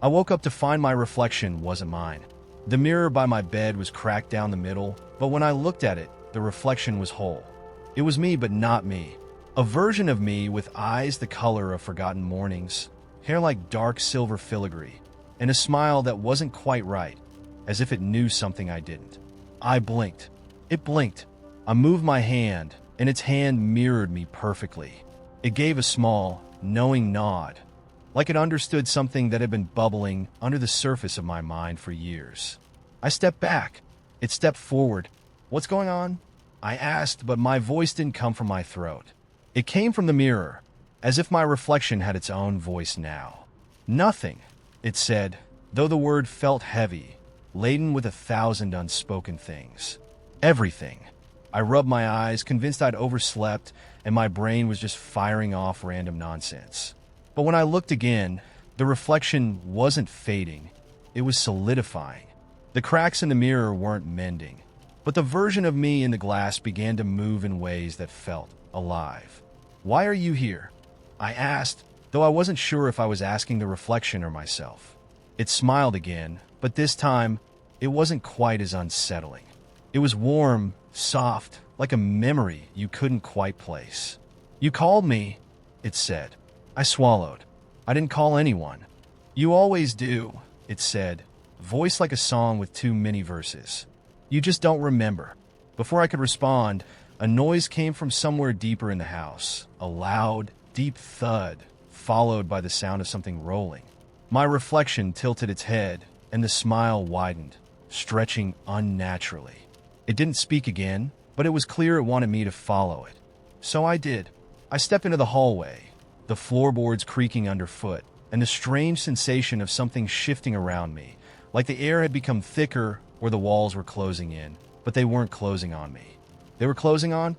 I woke up to find my reflection wasn't mine. The mirror by my bed was cracked down the middle, but when I looked at it, the reflection was whole. It was me, but not me. A version of me with eyes the color of forgotten mornings, hair like dark silver filigree, and a smile that wasn't quite right, as if it knew something I didn't. I blinked. It blinked. I moved my hand, and its hand mirrored me perfectly. It gave a small, knowing nod, like it understood something that had been bubbling under the surface of my mind for years. I stepped back. It stepped forward. "What's going on?" I asked, but my voice didn't come from my throat. It came from the mirror, as if my reflection had its own voice now. "Nothing," it said, though the word felt heavy, laden with 1,000 unspoken things. "Everything." I rubbed my eyes, convinced I'd overslept, and my brain was just firing off random nonsense. But when I looked again, the reflection wasn't fading. It was solidifying. The cracks in the mirror weren't mending, but the version of me in the glass began to move in ways that felt alive. "Why are you here?" I asked, though I wasn't sure if I was asking the reflection or myself. It smiled again, but this time, it wasn't quite as unsettling. It was warm, soft, like a memory you couldn't quite place. "You called me," it said. I swallowed. "I didn't call anyone." "You always do," it said, voiced like a song with too many verses. "You just don't remember." Before I could respond, a noise came from somewhere deeper in the house, a loud, deep thud, followed by the sound of something rolling. My reflection tilted its head, and the smile widened, stretching unnaturally. It didn't speak again, but it was clear it wanted me to follow it. So I did. I stepped into the hallway, the floorboards creaking underfoot, and the strange sensation of something shifting around me, like the air had become thicker or the walls were closing in, but they weren't closing on me. They were closing on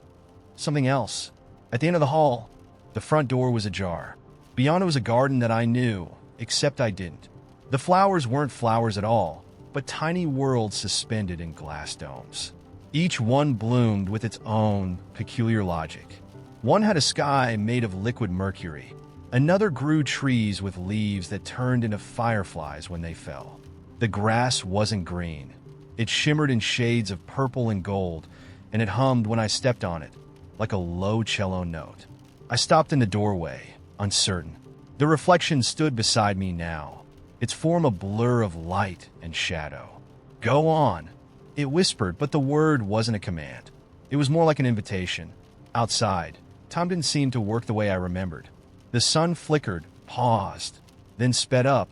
something else. At the end of the hall, the front door was ajar. Beyond it was a garden that I knew, except I didn't. The flowers weren't flowers at all, but tiny worlds suspended in glass domes. Each one bloomed with its own peculiar logic. One had a sky made of liquid mercury. Another grew trees with leaves that turned into fireflies when they fell. The grass wasn't green. It shimmered in shades of purple and gold, and it hummed when I stepped on it, like a low cello note. I stopped in the doorway, uncertain. The reflection stood beside me now, its form a blur of light and shadow. "Go on," it whispered, but the word wasn't a command. It was more like an invitation. Outside, time didn't seem to work the way I remembered. The sun flickered, paused, then sped up,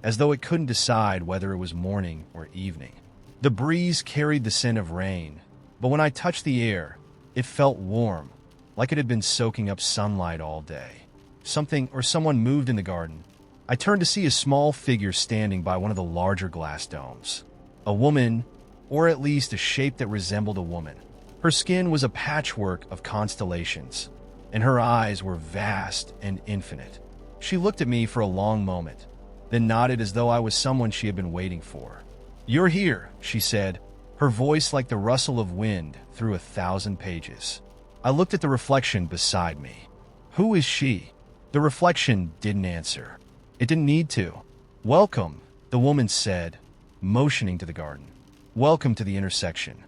as though it couldn't decide whether it was morning or evening. The breeze carried the scent of rain, but when I touched the air, it felt warm, like it had been soaking up sunlight all day. Something or someone moved in the garden. I turned to see a small figure standing by one of the larger glass domes. A woman, or at least a shape that resembled a woman. Her skin was a patchwork of constellations, and her eyes were vast and infinite. She looked at me for a long moment, then nodded as though I was someone she had been waiting for. "You're here," she said, her voice like the rustle of wind through 1,000 pages. I looked at the reflection beside me. Who is she? The reflection didn't answer. It didn't need to. "Welcome," the woman said, motioning to the garden. "Welcome to the intersection."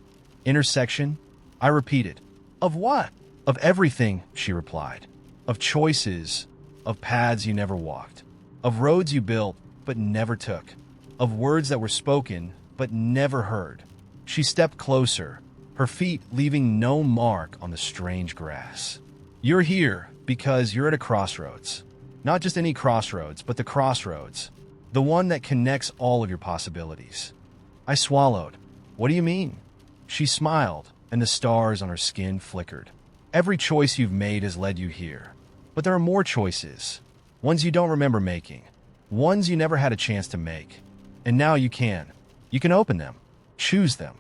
"Intersection?" I repeated. "Of what?" "Of everything," she replied. "Of choices, of paths you never walked, of roads you built but never took, of words that were spoken but never heard." She stepped closer, her feet leaving no mark on the strange grass. "You're here because you're at a crossroads. Not just any crossroads, but the crossroads. The one that connects all of your possibilities." I swallowed. "What do you mean?" She smiled, and the stars on her skin flickered. "Every choice you've made has led you here. But there are more choices. Ones you don't remember making. Ones you never had a chance to make. And now you can. You can open them. Choose them."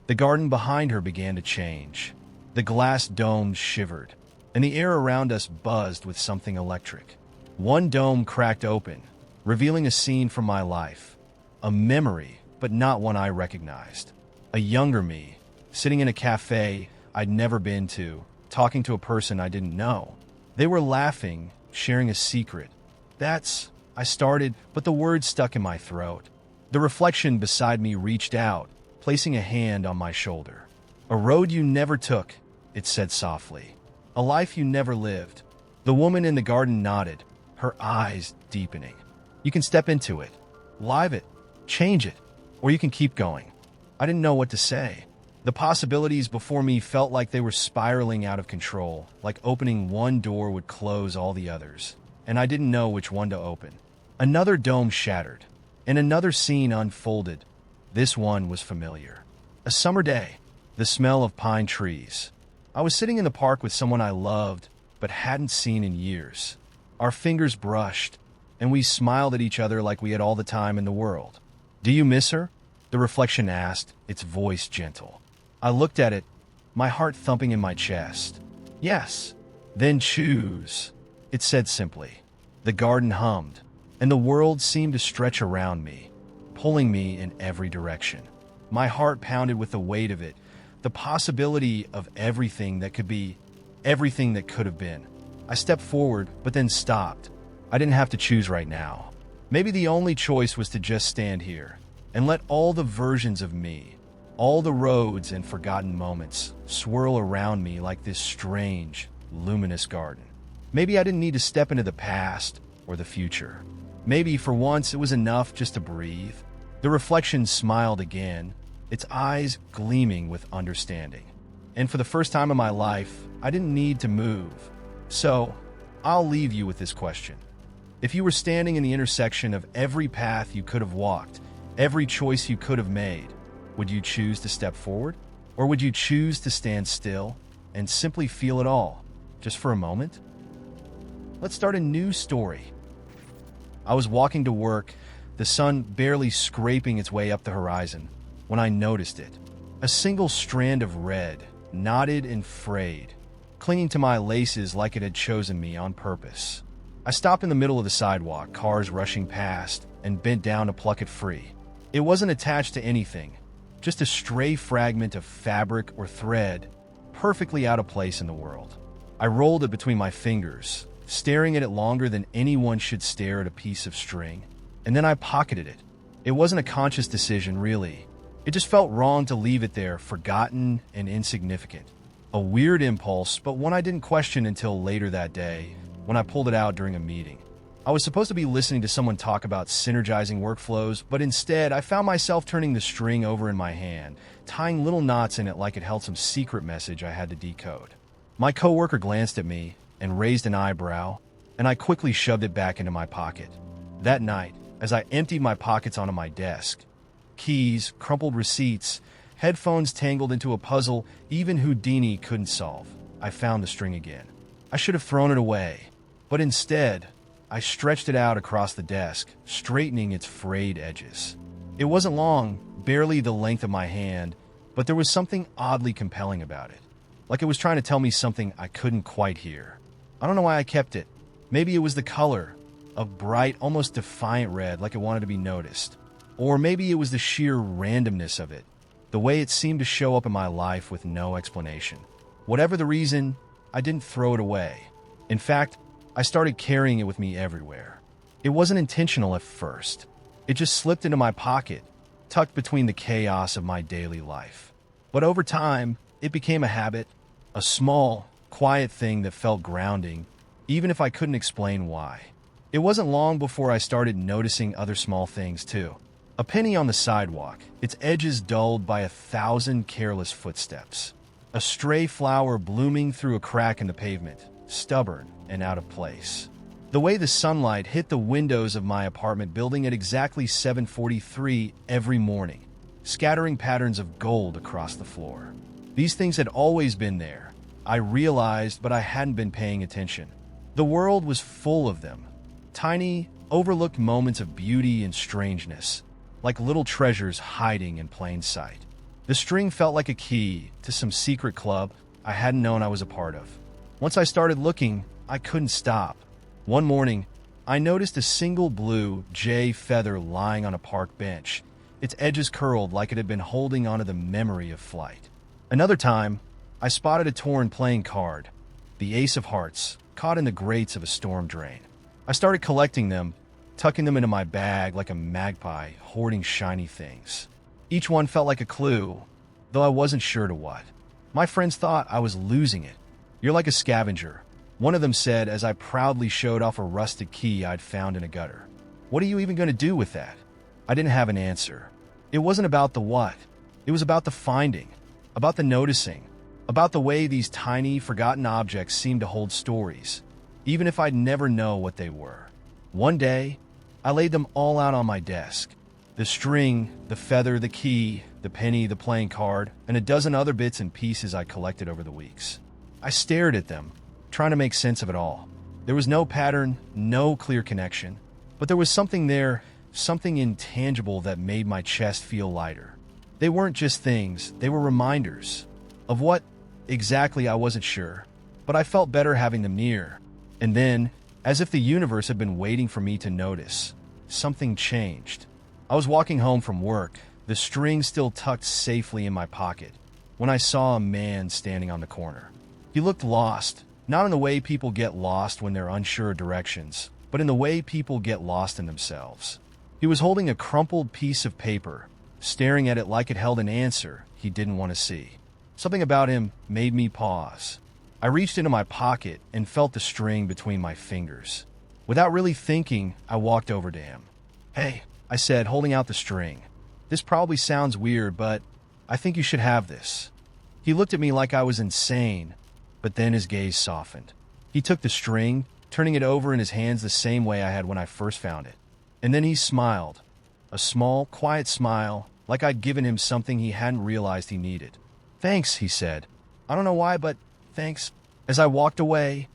The garden behind her began to change. The glass domes shivered, and the air around us buzzed with something electric. One dome cracked open, revealing a scene from my life. A memory, but not one I recognized. A younger me, sitting in a cafe I'd never been to, talking to a person I didn't know. They were laughing, sharing a secret. That's I started, but the words stuck in my throat. The reflection beside me reached out, placing a hand on my shoulder. "A road you never took," it said softly. "A life you never lived." The woman in the garden nodded, her eyes deepening. "You can step into it, live it, change it, or you can keep going." I didn't know what to say. The possibilities before me felt like they were spiraling out of control, like opening one door would close all the others, and I didn't know which one to open. Another dome shattered, and another scene unfolded. This one was familiar. A summer day, the smell of pine trees. I was sitting in the park with someone I loved, but hadn't seen in years. Our fingers brushed, and we smiled at each other like we had all the time in the world. "Do you miss her?" the reflection asked, its voice gentle. I looked at it, my heart thumping in my chest. "Yes." "Then choose," it said simply. The garden hummed, and the world seemed to stretch around me, pulling me in every direction. My heart pounded with the weight of it, the possibility of everything that could be, everything that could have been. I stepped forward, but then stopped. I didn't have to choose right now. Maybe the only choice was to just stand here and let all the versions of me, all the roads and forgotten moments, swirl around me like this strange, luminous garden. Maybe I didn't need to step into the past or the future. Maybe for once it was enough just to breathe. The reflection smiled again, its eyes gleaming with understanding. And for the first time in my life, I didn't need to move. So, I'll leave you with this question. If you were standing in the intersection of every path you could have walked, every choice you could have made, would you choose to step forward? Or would you choose to stand still and simply feel it all, just for a moment? Let's start a new story. I was walking to work, the sun barely scraping its way up the horizon, when I noticed it. A single strand of red, knotted and frayed, clinging to my laces like it had chosen me on purpose. I stopped in the middle of the sidewalk, cars rushing past, and bent down to pluck it free. It wasn't attached to anything, just a stray fragment of fabric or thread, perfectly out of place in the world. I rolled it between my fingers, staring at it longer than anyone should stare at a piece of string, and then I pocketed it. It wasn't a conscious decision, really. It just felt wrong to leave it there, forgotten and insignificant. A weird impulse, but one I didn't question until later that day, when I pulled it out during a meeting. I was supposed to be listening to someone talk about synergizing workflows, but instead I found myself turning the string over in my hand, tying little knots in it like it held some secret message I had to decode. My coworker glanced at me and raised an eyebrow, and I quickly shoved it back into my pocket. That night, as I emptied my pockets onto my desk, keys, crumpled receipts, headphones tangled into a puzzle even Houdini couldn't solve, I found the string again. I should have thrown it away, but instead, I stretched it out across the desk, straightening its frayed edges. It wasn't long, barely the length of my hand, but there was something oddly compelling about it, like it was trying to tell me something I couldn't quite hear. I don't know why I kept it. Maybe it was the color, a bright, almost defiant red, like it wanted to be noticed. Or maybe it was the sheer randomness of it, the way it seemed to show up in my life with no explanation. Whatever the reason, I didn't throw it away. In fact, I started carrying it with me everywhere. It wasn't intentional at first. It just slipped into my pocket, tucked between the chaos of my daily life. But over time, it became a habit, a small, quiet thing that felt grounding, even if I couldn't explain why. It wasn't long before I started noticing other small things too. A penny on the sidewalk, its edges dulled by 1,000 careless footsteps. A stray flower blooming through a crack in the pavement, stubborn and out of place. The way the sunlight hit the windows of my apartment building at exactly 7:43 every morning, scattering patterns of gold across the floor. These things had always been there. I realized, but I hadn't been paying attention. The world was full of them. Tiny, overlooked moments of beauty and strangeness, like little treasures hiding in plain sight. The string felt like a key to some secret club I hadn't known I was a part of. Once I started looking, I couldn't stop. One morning, I noticed a single blue jay feather lying on a park bench, its edges curled like it had been holding onto the memory of flight. Another time, I spotted a torn playing card, the ace of hearts, caught in the grates of a storm drain. I started collecting them, tucking them into my bag like a magpie hoarding shiny things. Each one felt like a clue, though I wasn't sure to what. My friends thought I was losing it. "You're like a scavenger," one of them said as I proudly showed off a rusted key I'd found in a gutter. "What are you even going to do with that?" I didn't have an answer. It wasn't about the what. It was about the finding, about the noticing, about the way these tiny, forgotten objects seemed to hold stories, even if I'd never know what they were. One day, I laid them all out on my desk. The string, the feather, the key, the penny, the playing card, and a dozen other bits and pieces I collected over the weeks. I stared at them, trying to make sense of it all. There was no pattern, no clear connection, but there was something there, something intangible that made my chest feel lighter. They weren't just things, they were reminders. Of what exactly, I wasn't sure, but I felt better having them near. And then, as if the universe had been waiting for me to notice, something changed. I was walking home from work, the string still tucked safely in my pocket, when I saw a man standing on the corner. He looked lost, not in the way people get lost when they're unsure of directions, but in the way people get lost in themselves. He was holding a crumpled piece of paper, staring at it like it held an answer he didn't want to see. Something about him made me pause. I reached into my pocket and felt the string between my fingers. Without really thinking, I walked over to him. "Hey," I said, holding out the string. "This probably sounds weird, but I think you should have this." He looked at me like I was insane, but then his gaze softened. He took the string, turning it over in his hands the same way I had when I first found it. And then he smiled. A small, quiet smile, like I'd given him something he hadn't realized he needed. "Thanks," he said. "I don't know why, but thanks." As I walked away,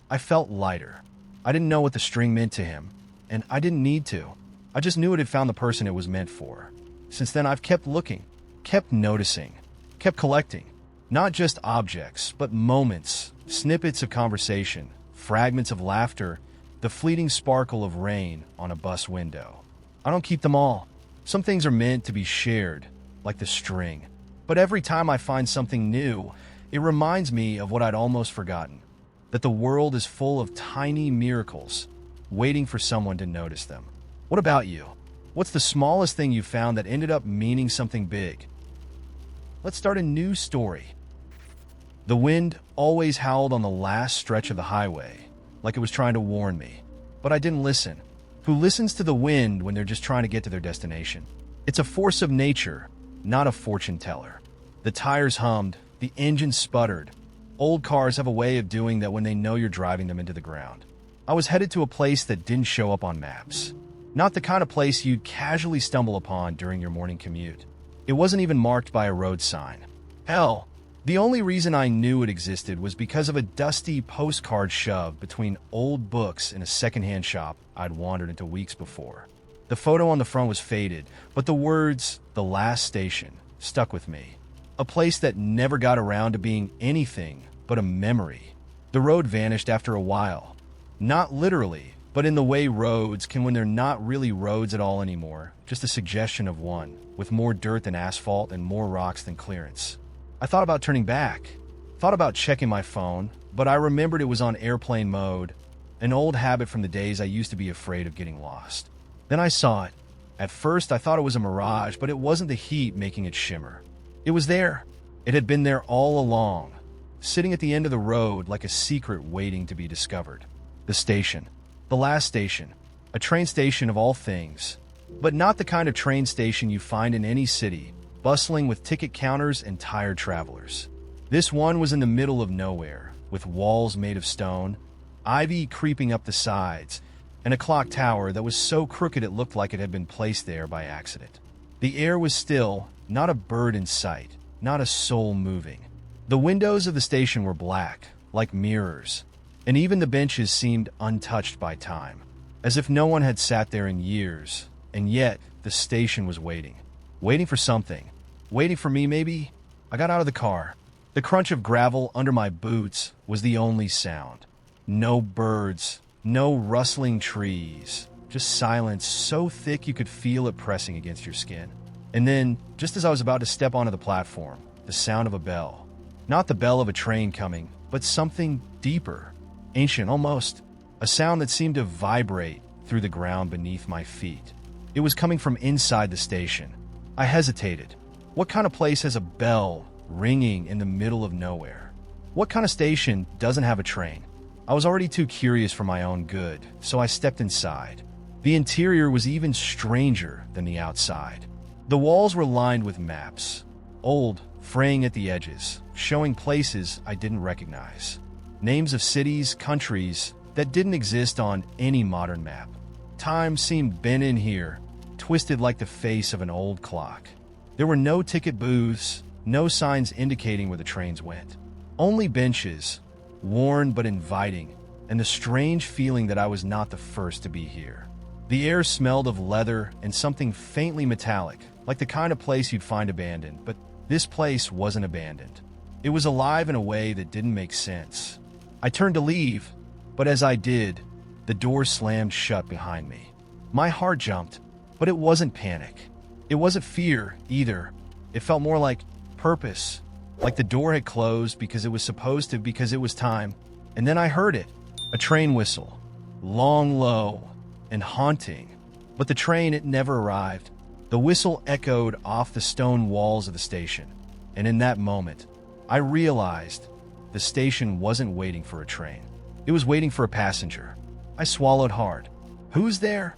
I felt lighter. I didn't know what the string meant to him, and I didn't need to. I just knew it had found the person it was meant for. Since then, I've kept looking, kept noticing, kept collecting. Not just objects, but moments, snippets of conversation, fragments of laughter, the fleeting sparkle of rain on a bus window. I don't keep them all. Some things are meant to be shared, like the string. But every time I find something new, it reminds me of what I'd almost forgotten, that the world is full of tiny miracles, waiting for someone to notice them. What about you? What's the smallest thing you found that ended up meaning something big? Let's start a new story. The wind always howled on the last stretch of the highway, like it was trying to warn me. But I didn't listen. Who listens to the wind when they're just trying to get to their destination? It's a force of nature, not a fortune teller. The tires hummed, the engine sputtered. Old cars have a way of doing that when they know you're driving them into the ground. I was headed to a place that didn't show up on maps. Not the kind of place you'd casually stumble upon during your morning commute. It wasn't even marked by a road sign. Hell, the only reason I knew it existed was because of a dusty postcard shoved between old books in a secondhand shop I'd wandered into weeks before. The photo on the front was faded, but the words, "The Last Station," stuck with me. A place that never got around to being anything but a memory. The road vanished after a while. Not literally, but in the way roads can when they're not really roads at all anymore, just a suggestion of one, with more dirt than asphalt and more rocks than clearance. I thought about turning back, thought about checking my phone, but I remembered it was on airplane mode, an old habit from the days I used to be afraid of getting lost. Then I saw it. At first, I thought it was a mirage, but it wasn't the heat making it shimmer. It was there. It had been there all along, sitting at the end of the road like a secret waiting to be discovered. The station. The last station. A train station of all things. But not the kind of train station you find in any city, bustling with ticket counters and tired travelers. This one was in the middle of nowhere, with walls made of stone, ivy creeping up the sides, and a clock tower that was so crooked it looked like it had been placed there by accident. The air was still, not a bird in sight, not a soul moving. The windows of the station were black, like mirrors, and even the benches seemed untouched by time, as if no one had sat there in years, and yet the station was waiting. Waiting for something. Waiting for me, maybe? I got out of the car. The crunch of gravel under my boots was the only sound. No birds, no rustling trees, just silence so thick you could feel it pressing against your skin. And then, just as I was about to step onto the platform, the sound of a bell. Not the bell of a train coming, but something deeper, ancient almost. A sound that seemed to vibrate, through the ground beneath my feet. It was coming from inside the station. I hesitated. What kind of place has a bell ringing in the middle of nowhere? What kind of station doesn't have a train? I was already too curious for my own good, so I stepped inside. The interior was even stranger than the outside. The walls were lined with maps, old, fraying at the edges, showing places I didn't recognize. Names of cities, countries that didn't exist on any modern map. Time seemed bent in here, twisted like the face of an old clock. There were no ticket booths, no signs indicating where the trains went. Only benches, worn but inviting, and the strange feeling that I was not the first to be here. The air smelled of leather and something faintly metallic, like the kind of place you'd find abandoned, but this place wasn't abandoned. It was alive in a way that didn't make sense. I turned to leave, but as I did, the door slammed shut behind me. My heart jumped, but it wasn't panic. It wasn't fear, either. It felt more like purpose, like the door had closed because it was supposed to, because it was time. And then I heard it, a train whistle, long, low, and haunting. But the train, it never arrived. The whistle echoed off the stone walls of the station, and in that moment, I realized the station wasn't waiting for a train. It was waiting for a passenger. I swallowed hard. Who's there?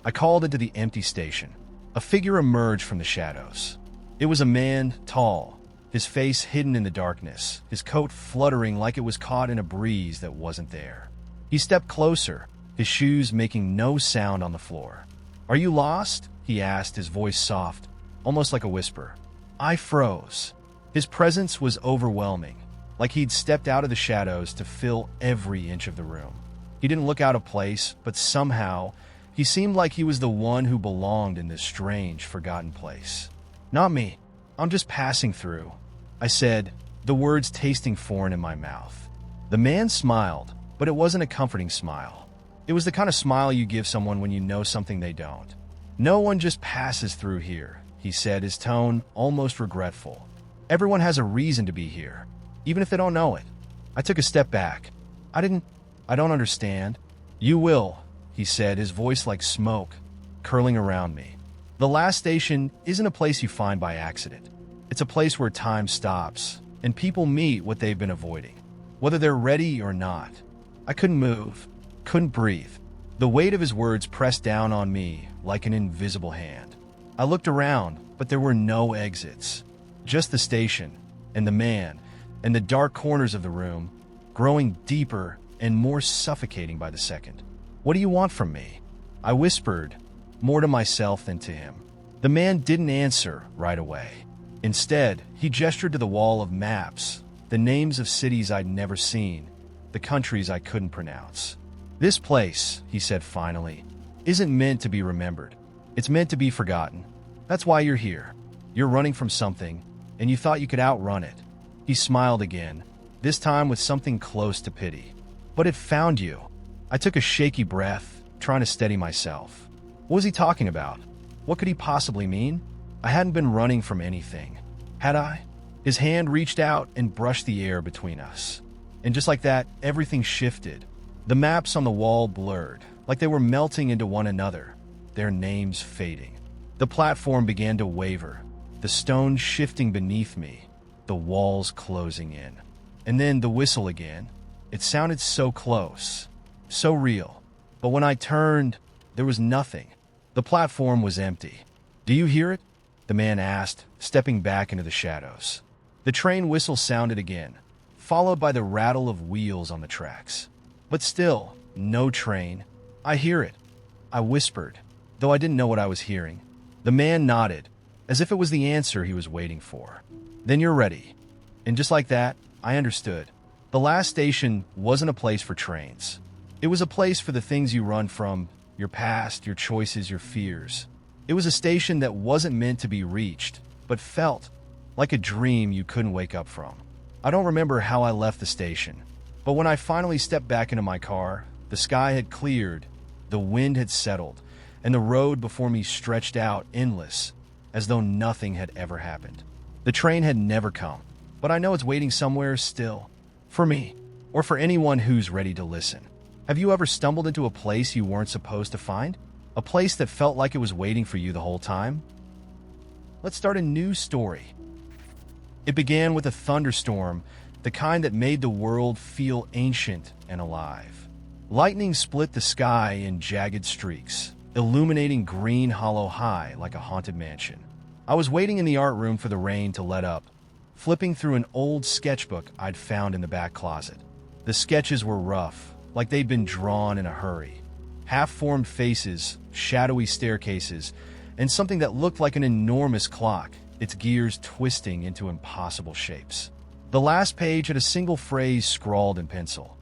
I called into the empty station. A figure emerged from the shadows. It was a man, tall, his face hidden in the darkness, his coat fluttering like it was caught in a breeze that wasn't there. He stepped closer, his shoes making no sound on the floor. "Are you lost?" he asked, his voice soft, almost like a whisper. I froze. His presence was overwhelming, like he'd stepped out of the shadows to fill every inch of the room. He didn't look out of place, but somehow, he seemed like he was the one who belonged in this strange, forgotten place. "Not me. I'm just passing through," I said, the words tasting foreign in my mouth. The man smiled, but it wasn't a comforting smile. It was the kind of smile you give someone when you know something they don't. "No one just passes through here," he said, his tone almost regretful. "Everyone has a reason to be here, even if they don't know it." I took a step back. I don't understand." "You will," he said, his voice like smoke, curling around me. "The last station isn't a place you find by accident. It's a place where time stops, and people meet what they've been avoiding, whether they're ready or not." I couldn't move, couldn't breathe. The weight of his words pressed down on me like an invisible hand. I looked around, but there were no exits. Just the station, and the man, and the dark corners of the room, growing deeper and more suffocating by the second. "What do you want from me?" I whispered, more to myself than to him. The man didn't answer right away. Instead, he gestured to the wall of maps, the names of cities I'd never seen, the countries I couldn't pronounce. "This place," he said finally, "isn't meant to be remembered. It's meant to be forgotten. That's why you're here. You're running from something, and you thought you could outrun it." He smiled again, this time with something close to pity. "But it found you." I took a shaky breath, trying to steady myself. What was he talking about? What could he possibly mean? I hadn't been running from anything, had I? His hand reached out and brushed the air between us. And just like that, everything shifted. The maps on the wall blurred, like they were melting into one another, their names fading. The platform began to waver, the stone shifting beneath me, the walls closing in. And then the whistle again. It sounded so close, so real. But when I turned, there was nothing. The platform was empty. "Do you hear it?" the man asked, stepping back into the shadows. The train whistle sounded again, followed by the rattle of wheels on the tracks. But still, no train. "I hear it," I whispered, though I didn't know what I was hearing. The man nodded, as if it was the answer he was waiting for. "Then you're ready." And just like that, I understood. The last station wasn't a place for trains. It was a place for the things you run from, your past, your choices, your fears. It was a station that wasn't meant to be reached, but felt like a dream you couldn't wake up from. I don't remember how I left the station, but when I finally stepped back into my car, the sky had cleared, the wind had settled, and the road before me stretched out endless, as though nothing had ever happened. The train had never come, but I know it's waiting somewhere still. For me, or for anyone who's ready to listen. Have you ever stumbled into a place you weren't supposed to find? A place that felt like it was waiting for you the whole time? Let's start a new story. It began with a thunderstorm, the kind that made the world feel ancient and alive. Lightning split the sky in jagged streaks, illuminating Green Hollow High like a haunted mansion. I was waiting in the art room for the rain to let up, flipping through an old sketchbook I'd found in the back closet. The sketches were rough, like they'd been drawn in a hurry. Half-formed faces, shadowy staircases, and something that looked like an enormous clock, its gears twisting into impossible shapes. The last page had a single phrase scrawled in pencil: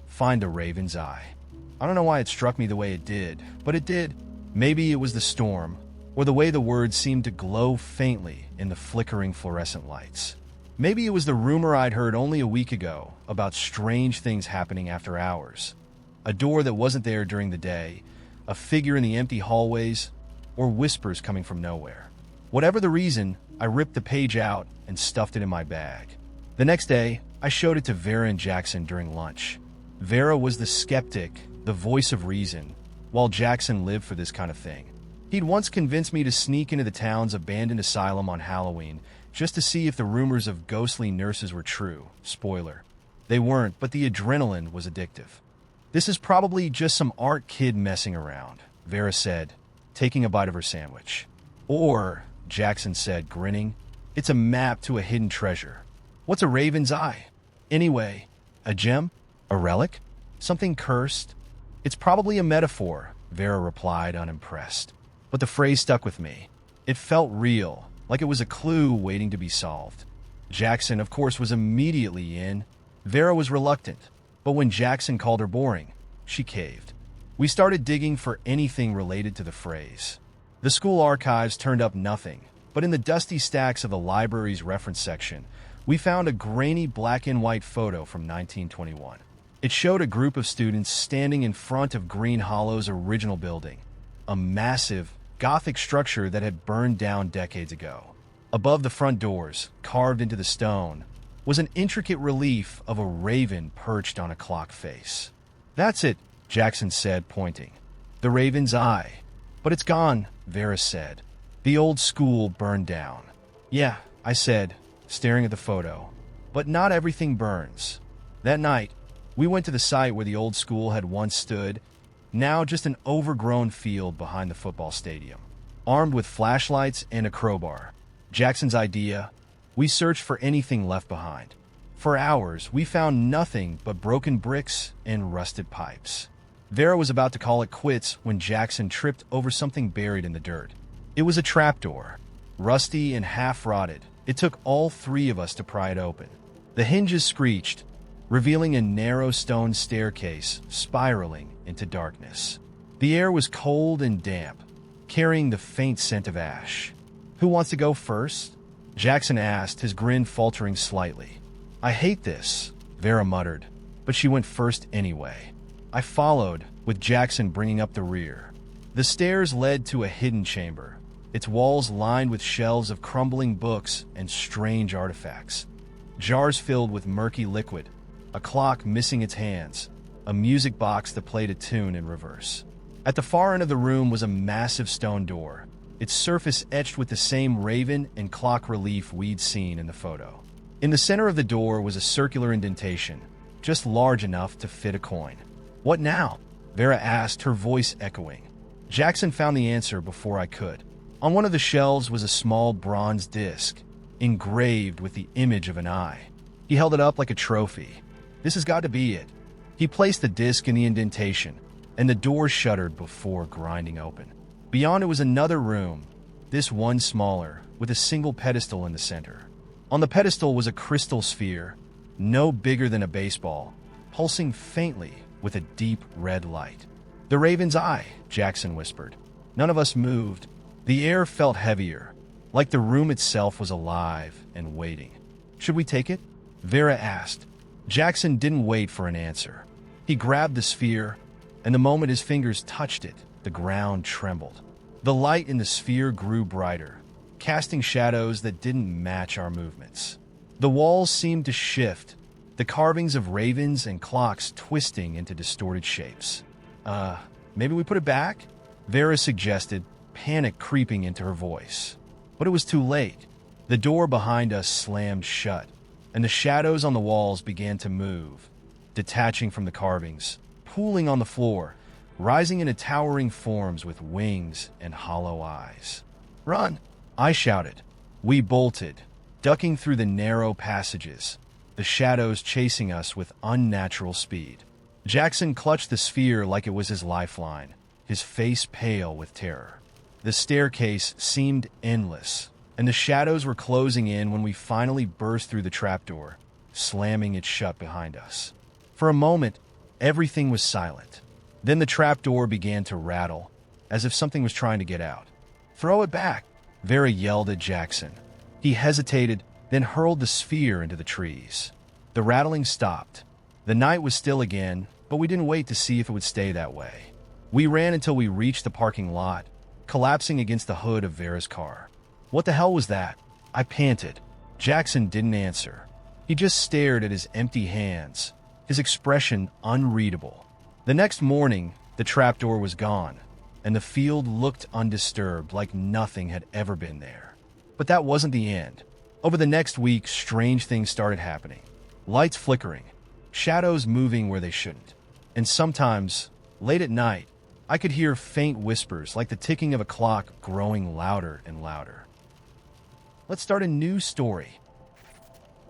"Find the raven's eye." I don't know why it struck me the way it did, but it did. Maybe it was the storm, or the way the words seemed to glow faintly in the flickering fluorescent lights. Maybe it was the rumor I'd heard only a week ago about strange things happening after hours. A door that wasn't there during the day, a figure in the empty hallways, or whispers coming from nowhere. Whatever the reason, I ripped the page out and stuffed it in my bag. The next day, I showed it to Vera and Jackson during lunch. Vera was the skeptic, the voice of reason, while Jackson lived for this kind of thing. He'd once convinced me to sneak into the town's abandoned asylum on Halloween just to see if the rumors of ghostly nurses were true. Spoiler. They weren't, but the adrenaline was addictive. "This is probably just some art kid messing around," Vera said, taking a bite of her sandwich. "Or," Jackson said, grinning, "it's a map to a hidden treasure. What's a raven's eye? Anyway, a gem? A relic? Something cursed?" "It's probably a metaphor," Vera replied, unimpressed. But the phrase stuck with me. It felt real, like it was a clue waiting to be solved. Jackson, of course, was immediately in. Vera was reluctant, but when Jackson called her boring, she caved. We started digging for anything related to the phrase. The school archives turned up nothing, but in the dusty stacks of the library's reference section, we found a grainy black and white photo from 1921. It showed a group of students standing in front of Green Hollow's original building, a massive, Gothic structure that had burned down decades ago. Above the front doors, carved into the stone, was an intricate relief of a raven perched on a clock face. "That's it," Jackson said, pointing. "The raven's eye." "But it's gone," Vera said. "The old school burned down." "Yeah," I said, staring at the photo. "But not everything burns." That night, we went to the site where the old school had once stood, now just an overgrown field behind the football stadium. Armed with flashlights and a crowbar, Jackson's idea, we searched for anything left behind. For hours, we found nothing but broken bricks and rusted pipes. Vera was about to call it quits when Jackson tripped over something buried in the dirt. It was a trapdoor, rusty and half-rotted. It took all three of us to pry it open. The hinges screeched, revealing a narrow stone staircase spiraling into darkness. The air was cold and damp, carrying the faint scent of ash. "Who wants to go first?" Jackson asked, his grin faltering slightly. "I hate this," Vera muttered, but she went first anyway. I followed, with Jackson bringing up the rear. The stairs led to a hidden chamber, its walls lined with shelves of crumbling books and strange artifacts. Jars filled with murky liquid, a clock missing its hands, a music box that played a tune in reverse. At the far end of the room was a massive stone door, its surface etched with the same raven and clock relief we'd seen in the photo. In the center of the door was a circular indentation, just large enough to fit a coin. "What now?" Vera asked, her voice echoing. Jackson found the answer before I could. On one of the shelves was a small bronze disc, engraved with the image of an eye. He held it up like a trophy. "This has got to be it." He placed the disc in the indentation, and the door shuttered before grinding open. Beyond it was another room, this one smaller, with a single pedestal in the center. On the pedestal was a crystal sphere, no bigger than a baseball, pulsing faintly with a deep red light. "The raven's eye," Jackson whispered. None of us moved. The air felt heavier, like the room itself was alive and waiting. "Should we take it?" Vera asked. Jackson didn't wait for an answer. He grabbed the sphere, and the moment his fingers touched it, the ground trembled. The light in the sphere grew brighter, casting shadows that didn't match our movements. The walls seemed to shift, the carvings of ravens and clocks twisting into distorted shapes. Maybe we put it back? Vera suggested, panic creeping into her voice. But it was too late. The door behind us slammed shut, and the shadows on the walls began to move, detaching from the carvings, pooling on the floor, rising into towering forms with wings and hollow eyes. "Run!" I shouted. We bolted, ducking through the narrow passages, the shadows chasing us with unnatural speed. Jackson clutched the sphere like it was his lifeline, his face pale with terror. The staircase seemed endless, and the shadows were closing in when we finally burst through the trapdoor, slamming it shut behind us. For a moment, everything was silent. Then the trapdoor began to rattle, as if something was trying to get out. "Throw it back!" Vera yelled at Jackson. He hesitated, then hurled the sphere into the trees. The rattling stopped. The night was still again, but we didn't wait to see if it would stay that way. We ran until we reached the parking lot, collapsing against the hood of Vera's car. "What the hell was that?" I panted. Jackson didn't answer. He just stared at his empty hands, his expression unreadable. The next morning, the trapdoor was gone, and the field looked undisturbed, like nothing had ever been there. But that wasn't the end. Over the next week, strange things started happening. Lights flickering, shadows moving where they shouldn't. And sometimes, late at night, I could hear faint whispers like the ticking of a clock growing louder and louder. Let's start a new story.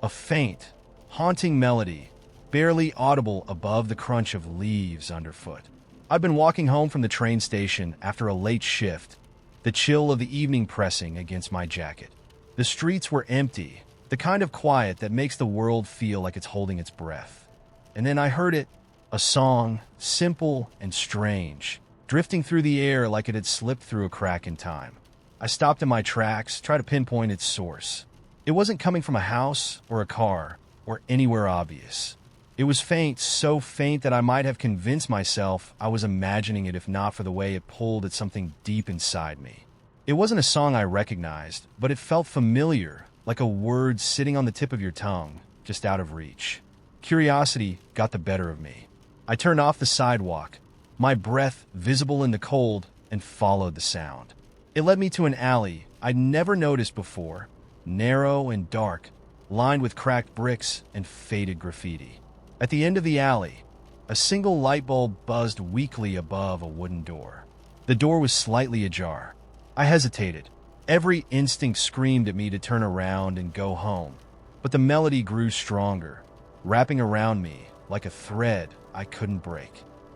A faint, haunting melody, barely audible above the crunch of leaves underfoot. I'd been walking home from the train station after a late shift, the chill of the evening pressing against my jacket. The streets were empty, the kind of quiet that makes the world feel like it's holding its breath. And then I heard it, a song, simple and strange, drifting through the air like it had slipped through a crack in time. I stopped in my tracks, tried to pinpoint its source. It wasn't coming from a house or a car or anywhere obvious. It was faint, so faint that I might have convinced myself I was imagining it if not for the way it pulled at something deep inside me. It wasn't a song I recognized, but it felt familiar, like a word sitting on the tip of your tongue, just out of reach. Curiosity got the better of me. I turned off the sidewalk, my breath visible in the cold, and followed the sound. It led me to an alley I'd never noticed before, narrow and dark, lined with cracked bricks and faded graffiti. At the end of the alley, a single light bulb buzzed weakly above a wooden door. The door was slightly ajar. I hesitated. Every instinct screamed at me to turn around and go home. But the melody grew stronger, wrapping around me like a thread I couldn't break.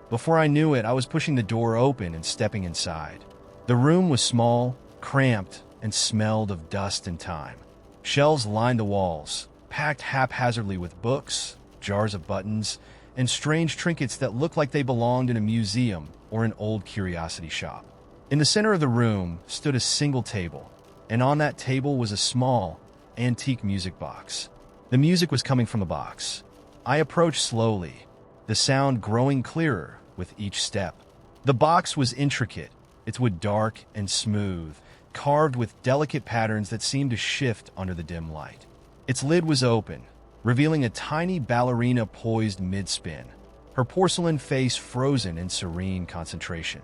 Before I knew it, I was pushing the door open and stepping inside. The room was small, cramped, and smelled of dust and time. Shelves lined the walls, packed haphazardly with books, jars of buttons, and strange trinkets that looked like they belonged in a museum or an old curiosity shop. In the center of the room stood a single table, and on that table was a small, antique music box. The music was coming from the box. I approached slowly, the sound growing clearer with each step. The box was intricate, its wood dark and smooth, carved with delicate patterns that seemed to shift under the dim light. Its lid was open, revealing a tiny ballerina poised mid-spin, her porcelain face frozen in serene concentration.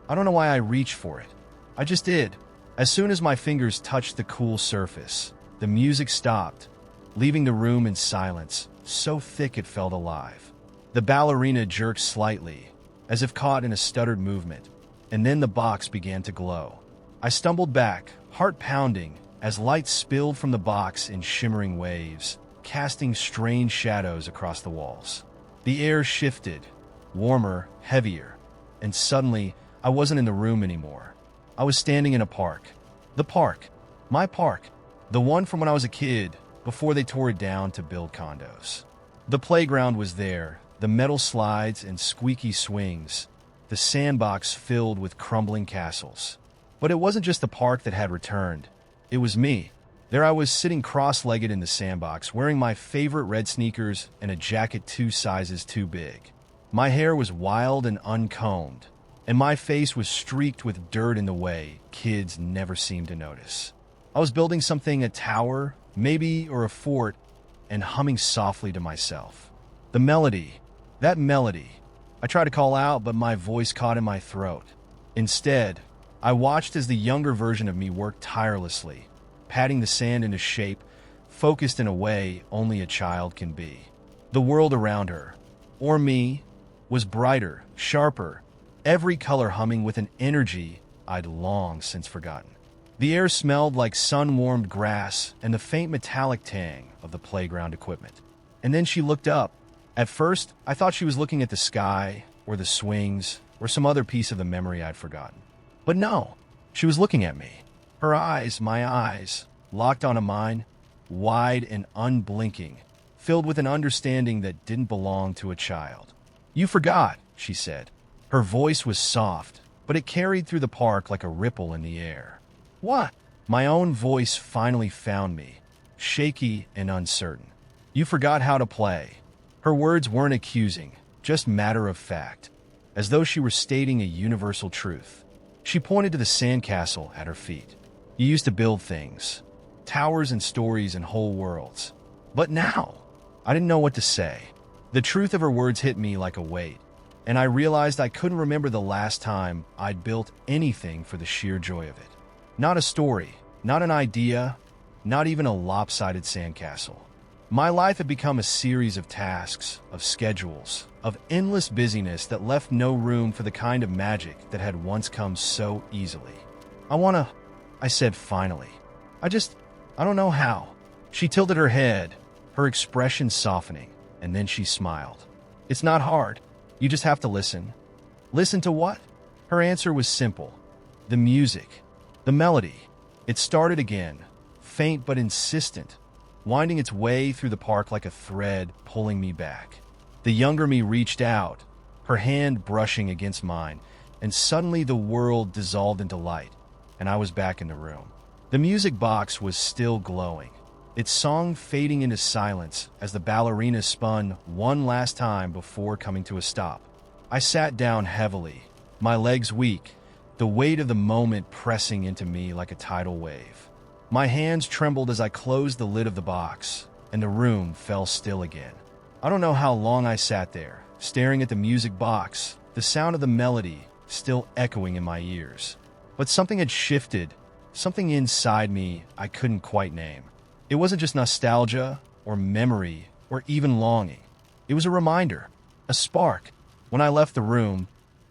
I don't know why I reached for it. I just did. As soon as my fingers touched the cool surface, the music stopped, leaving the room in silence, so thick it felt alive. The ballerina jerked slightly, as if caught in a stuttered movement, and then the box began to glow. I stumbled back, heart pounding, as light spilled from the box in shimmering waves, casting strange shadows across the walls. The air shifted, warmer, heavier, and suddenly I wasn't in the room anymore. I was standing in a park. The park. My park. The one from when I was a kid, before they tore it down to build condos. The playground was there, the metal slides and squeaky swings, the sandbox filled with crumbling castles. But it wasn't just the park that had returned. It was me. There I was sitting cross-legged in the sandbox, wearing my favorite red sneakers and a jacket 2 sizes too big. My hair was wild and uncombed, and my face was streaked with dirt in the way kids never seemed to notice. I was building something, a tower, maybe, or a fort, and humming softly to myself. The melody, that melody. I tried to call out, but my voice caught in my throat. Instead, I watched as the younger version of me worked tirelessly, patting the sand into shape, focused in a way only a child can be. The world around her, or me, was brighter, sharper, every color humming with an energy I'd long since forgotten. The air smelled like sun-warmed grass and the faint metallic tang of the playground equipment. And then she looked up. At first, I thought she was looking at the sky, or the swings, or some other piece of the memory I'd forgotten. But no, she was looking at me. Her eyes, my eyes, locked onto mine, wide and unblinking, filled with an understanding that didn't belong to a child. "You forgot," she said. Her voice was soft, but it carried through the park like a ripple in the air. "What?" My own voice finally found me, shaky and uncertain. "You forgot how to play." Her words weren't accusing, just matter of fact, as though she were stating a universal truth. She pointed to the sandcastle at her feet. "You used to build things, towers and stories and whole worlds. But now," I didn't know what to say. The truth of her words hit me like a weight, and I realized I couldn't remember the last time I'd built anything for the sheer joy of it. Not a story, not an idea, not even a lopsided sandcastle. My life had become a series of tasks, of schedules, of endless busyness that left no room for the kind of magic that had once come so easily. I said finally. I don't know how." She tilted her head, her expression softening, and then she smiled. "It's not hard. You just have to listen." "Listen to what?" Her answer was simple. The music. The melody. It started again, faint but insistent, winding its way through the park like a thread pulling me back. The younger me reached out, her hand brushing against mine, and suddenly the world dissolved into light, and I was back in the room. The music box was still glowing, its song fading into silence as the ballerina spun one last time before coming to a stop. I sat down heavily, my legs weak, the weight of the moment pressing into me like a tidal wave. My hands trembled as I closed the lid of the box, and the room fell still again. I don't know how long I sat there, staring at the music box, the sound of the melody still echoing in my ears. But something had shifted, something inside me I couldn't quite name. It wasn't just nostalgia, or memory, or even longing. It was a reminder, a spark. When I left the room,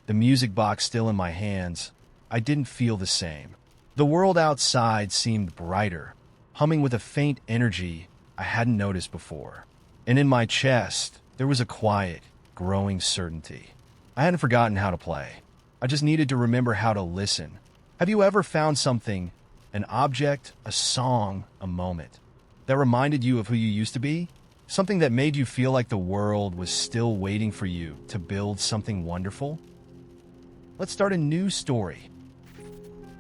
the music box still in my hands, I didn't feel the same. The world outside seemed brighter, humming with a faint energy I hadn't noticed before. And in my chest, there was a quiet, growing certainty. I hadn't forgotten how to play. I just needed to remember how to listen. Have you ever found something, an object, a song, a moment, that reminded you of who you used to be? Something that made you feel like the world was still waiting for you to build something wonderful? Let's start a new story.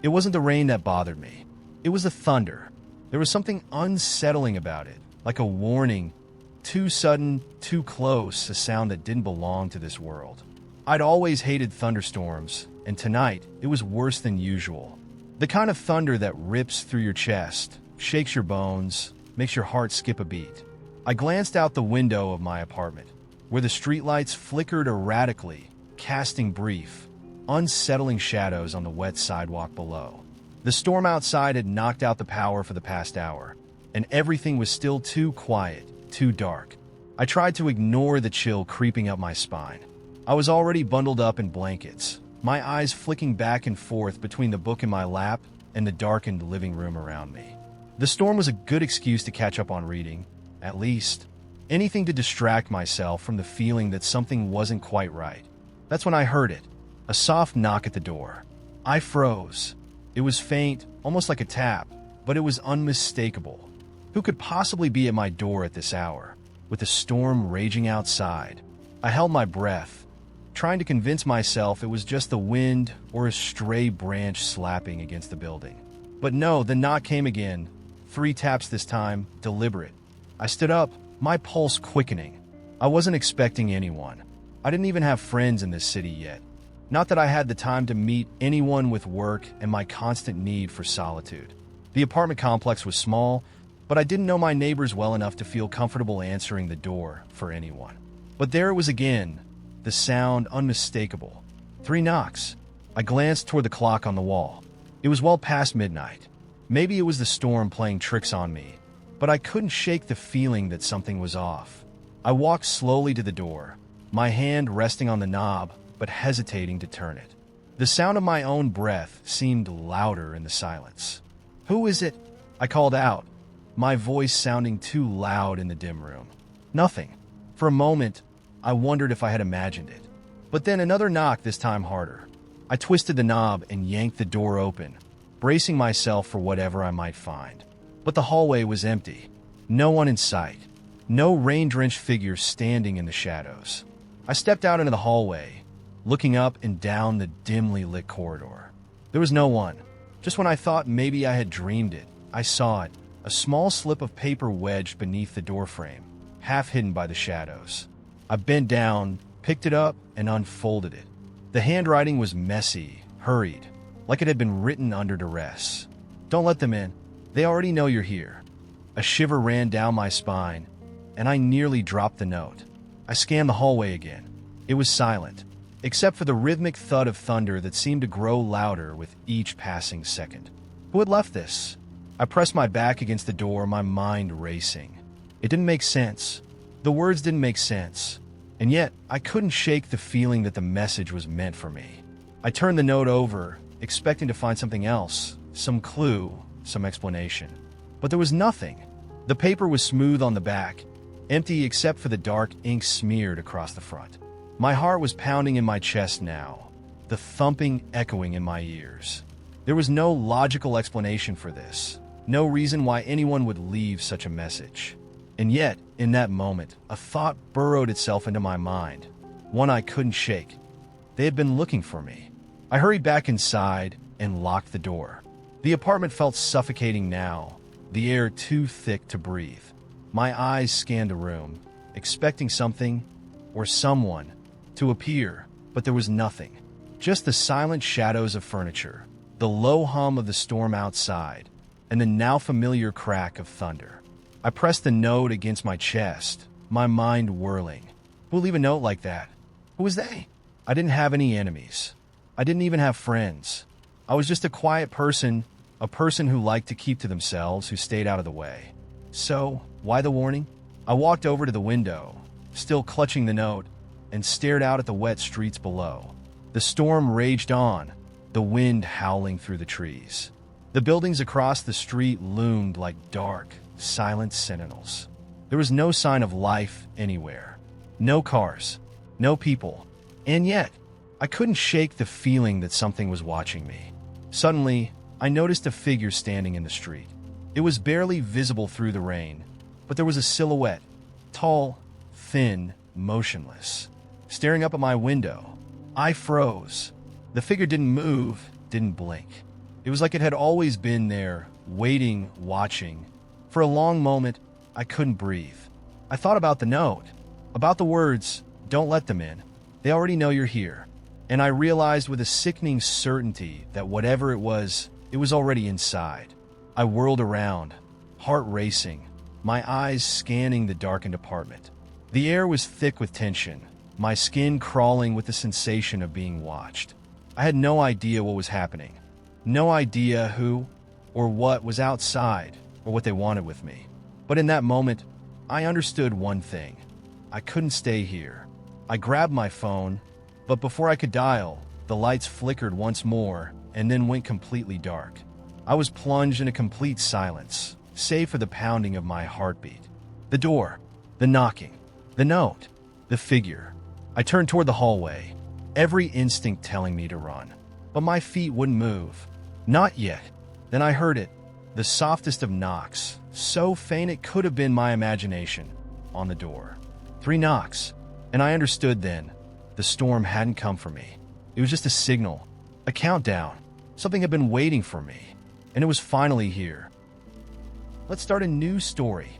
It wasn't the rain that bothered me. It was the thunder. There was something unsettling about it, like a warning, too sudden, too close, a sound that didn't belong to this world. I'd always hated thunderstorms, and tonight it was worse than usual. The kind of thunder that rips through your chest, shakes your bones, makes your heart skip a beat. I glanced out the window of my apartment, where the streetlights flickered erratically, casting brief, unsettling shadows on the wet sidewalk below. The storm outside had knocked out the power for the past hour, and everything was still too quiet, too dark. I tried to ignore the chill creeping up my spine. I was already bundled up in blankets, my eyes flicking back and forth between the book in my lap and the darkened living room around me. The storm was a good excuse to catch up on reading, at least. Anything to distract myself from the feeling that something wasn't quite right. That's when I heard it. A soft knock at the door. I froze. It was faint, almost like a tap, but it was unmistakable. Who could possibly be at my door at this hour, with the storm raging outside? I held my breath, trying to convince myself it was just the wind or a stray branch slapping against the building. But no, the knock came again. 3 taps this time, deliberate. I stood up, my pulse quickening. I wasn't expecting anyone. I didn't even have friends in this city yet. Not that I had the time to meet anyone with work and my constant need for solitude. The apartment complex was small, but I didn't know my neighbors well enough to feel comfortable answering the door for anyone. But there it was again, the sound unmistakable. 3 knocks. I glanced toward the clock on the wall. It was well past midnight. Maybe it was the storm playing tricks on me, but I couldn't shake the feeling that something was off. I walked slowly to the door, my hand resting on the knob, but hesitating to turn it. The sound of my own breath seemed louder in the silence. "Who is it?" I called out, my voice sounding too loud in the dim room. Nothing. For a moment, I wondered if I had imagined it. But then another knock, this time harder. I twisted the knob and yanked the door open, bracing myself for whatever I might find. But the hallway was empty. No one in sight. No rain-drenched figure standing in the shadows. I stepped out into the hallway, looking up and down the dimly lit corridor. There was no one. Just when I thought maybe I had dreamed it, I saw it, a small slip of paper wedged beneath the doorframe, half hidden by the shadows. I bent down, picked it up, and unfolded it. The handwriting was messy, hurried, like it had been written under duress. "Don't let them in. They already know you're here." A shiver ran down my spine, and I nearly dropped the note. I scanned the hallway again. It was silent, except for the rhythmic thud of thunder that seemed to grow louder with each passing second. Who had left this? I pressed my back against the door, my mind racing. It didn't make sense. The words didn't make sense. And yet, I couldn't shake the feeling that the message was meant for me. I turned the note over, expecting to find something else, some clue, some explanation. But there was nothing. The paper was smooth on the back, empty except for the dark ink smeared across the front. My heart was pounding in my chest now, the thumping echoing in my ears. There was no logical explanation for this, no reason why anyone would leave such a message. And yet, in that moment, a thought burrowed itself into my mind, one I couldn't shake. They had been looking for me. I hurried back inside and locked the door. The apartment felt suffocating now, the air too thick to breathe. My eyes scanned the room, expecting something or someone to appear, but there was nothing. Just the silent shadows of furniture, the low hum of the storm outside, and the now familiar crack of thunder. I pressed the note against my chest, my mind whirling. Who'll leave a note like that? Who was they? I didn't have any enemies. I didn't even have friends. I was just a quiet person, a person who liked to keep to themselves, who stayed out of the way. So, why the warning? I walked over to the window, still clutching the note, and stared out at the wet streets below. The storm raged on, the wind howling through the trees. The buildings across the street loomed like dark, silent sentinels. There was no sign of life anywhere. No cars, no people. And yet, I couldn't shake the feeling that something was watching me. Suddenly, I noticed a figure standing in the street. It was barely visible through the rain, but there was a silhouette, tall, thin, motionless, staring up at my window. I froze. The figure didn't move, didn't blink. It was like it had always been there, waiting, watching. For a long moment, I couldn't breathe. I thought about the note, about the words, "Don't let them in. They already know you're here." And I realized with a sickening certainty that whatever it was already inside. I whirled around, heart racing, my eyes scanning the darkened apartment. The air was thick with tension, my skin crawling with the sensation of being watched. I had no idea what was happening. No idea who or what was outside or what they wanted with me. But in that moment, I understood one thing. I couldn't stay here. I grabbed my phone, but before I could dial, the lights flickered once more and then went completely dark. I was plunged in a complete silence, save for the pounding of my heartbeat. The door, the knocking, the note, the figure. I turned toward the hallway, every instinct telling me to run. But my feet wouldn't move. Not yet. Then I heard it, the softest of knocks, so faint it could have been my imagination, on the door. 3 knocks, and I understood then. The storm hadn't come for me. It was just a signal, a countdown. Something had been waiting for me, and it was finally here. Let's start a new story.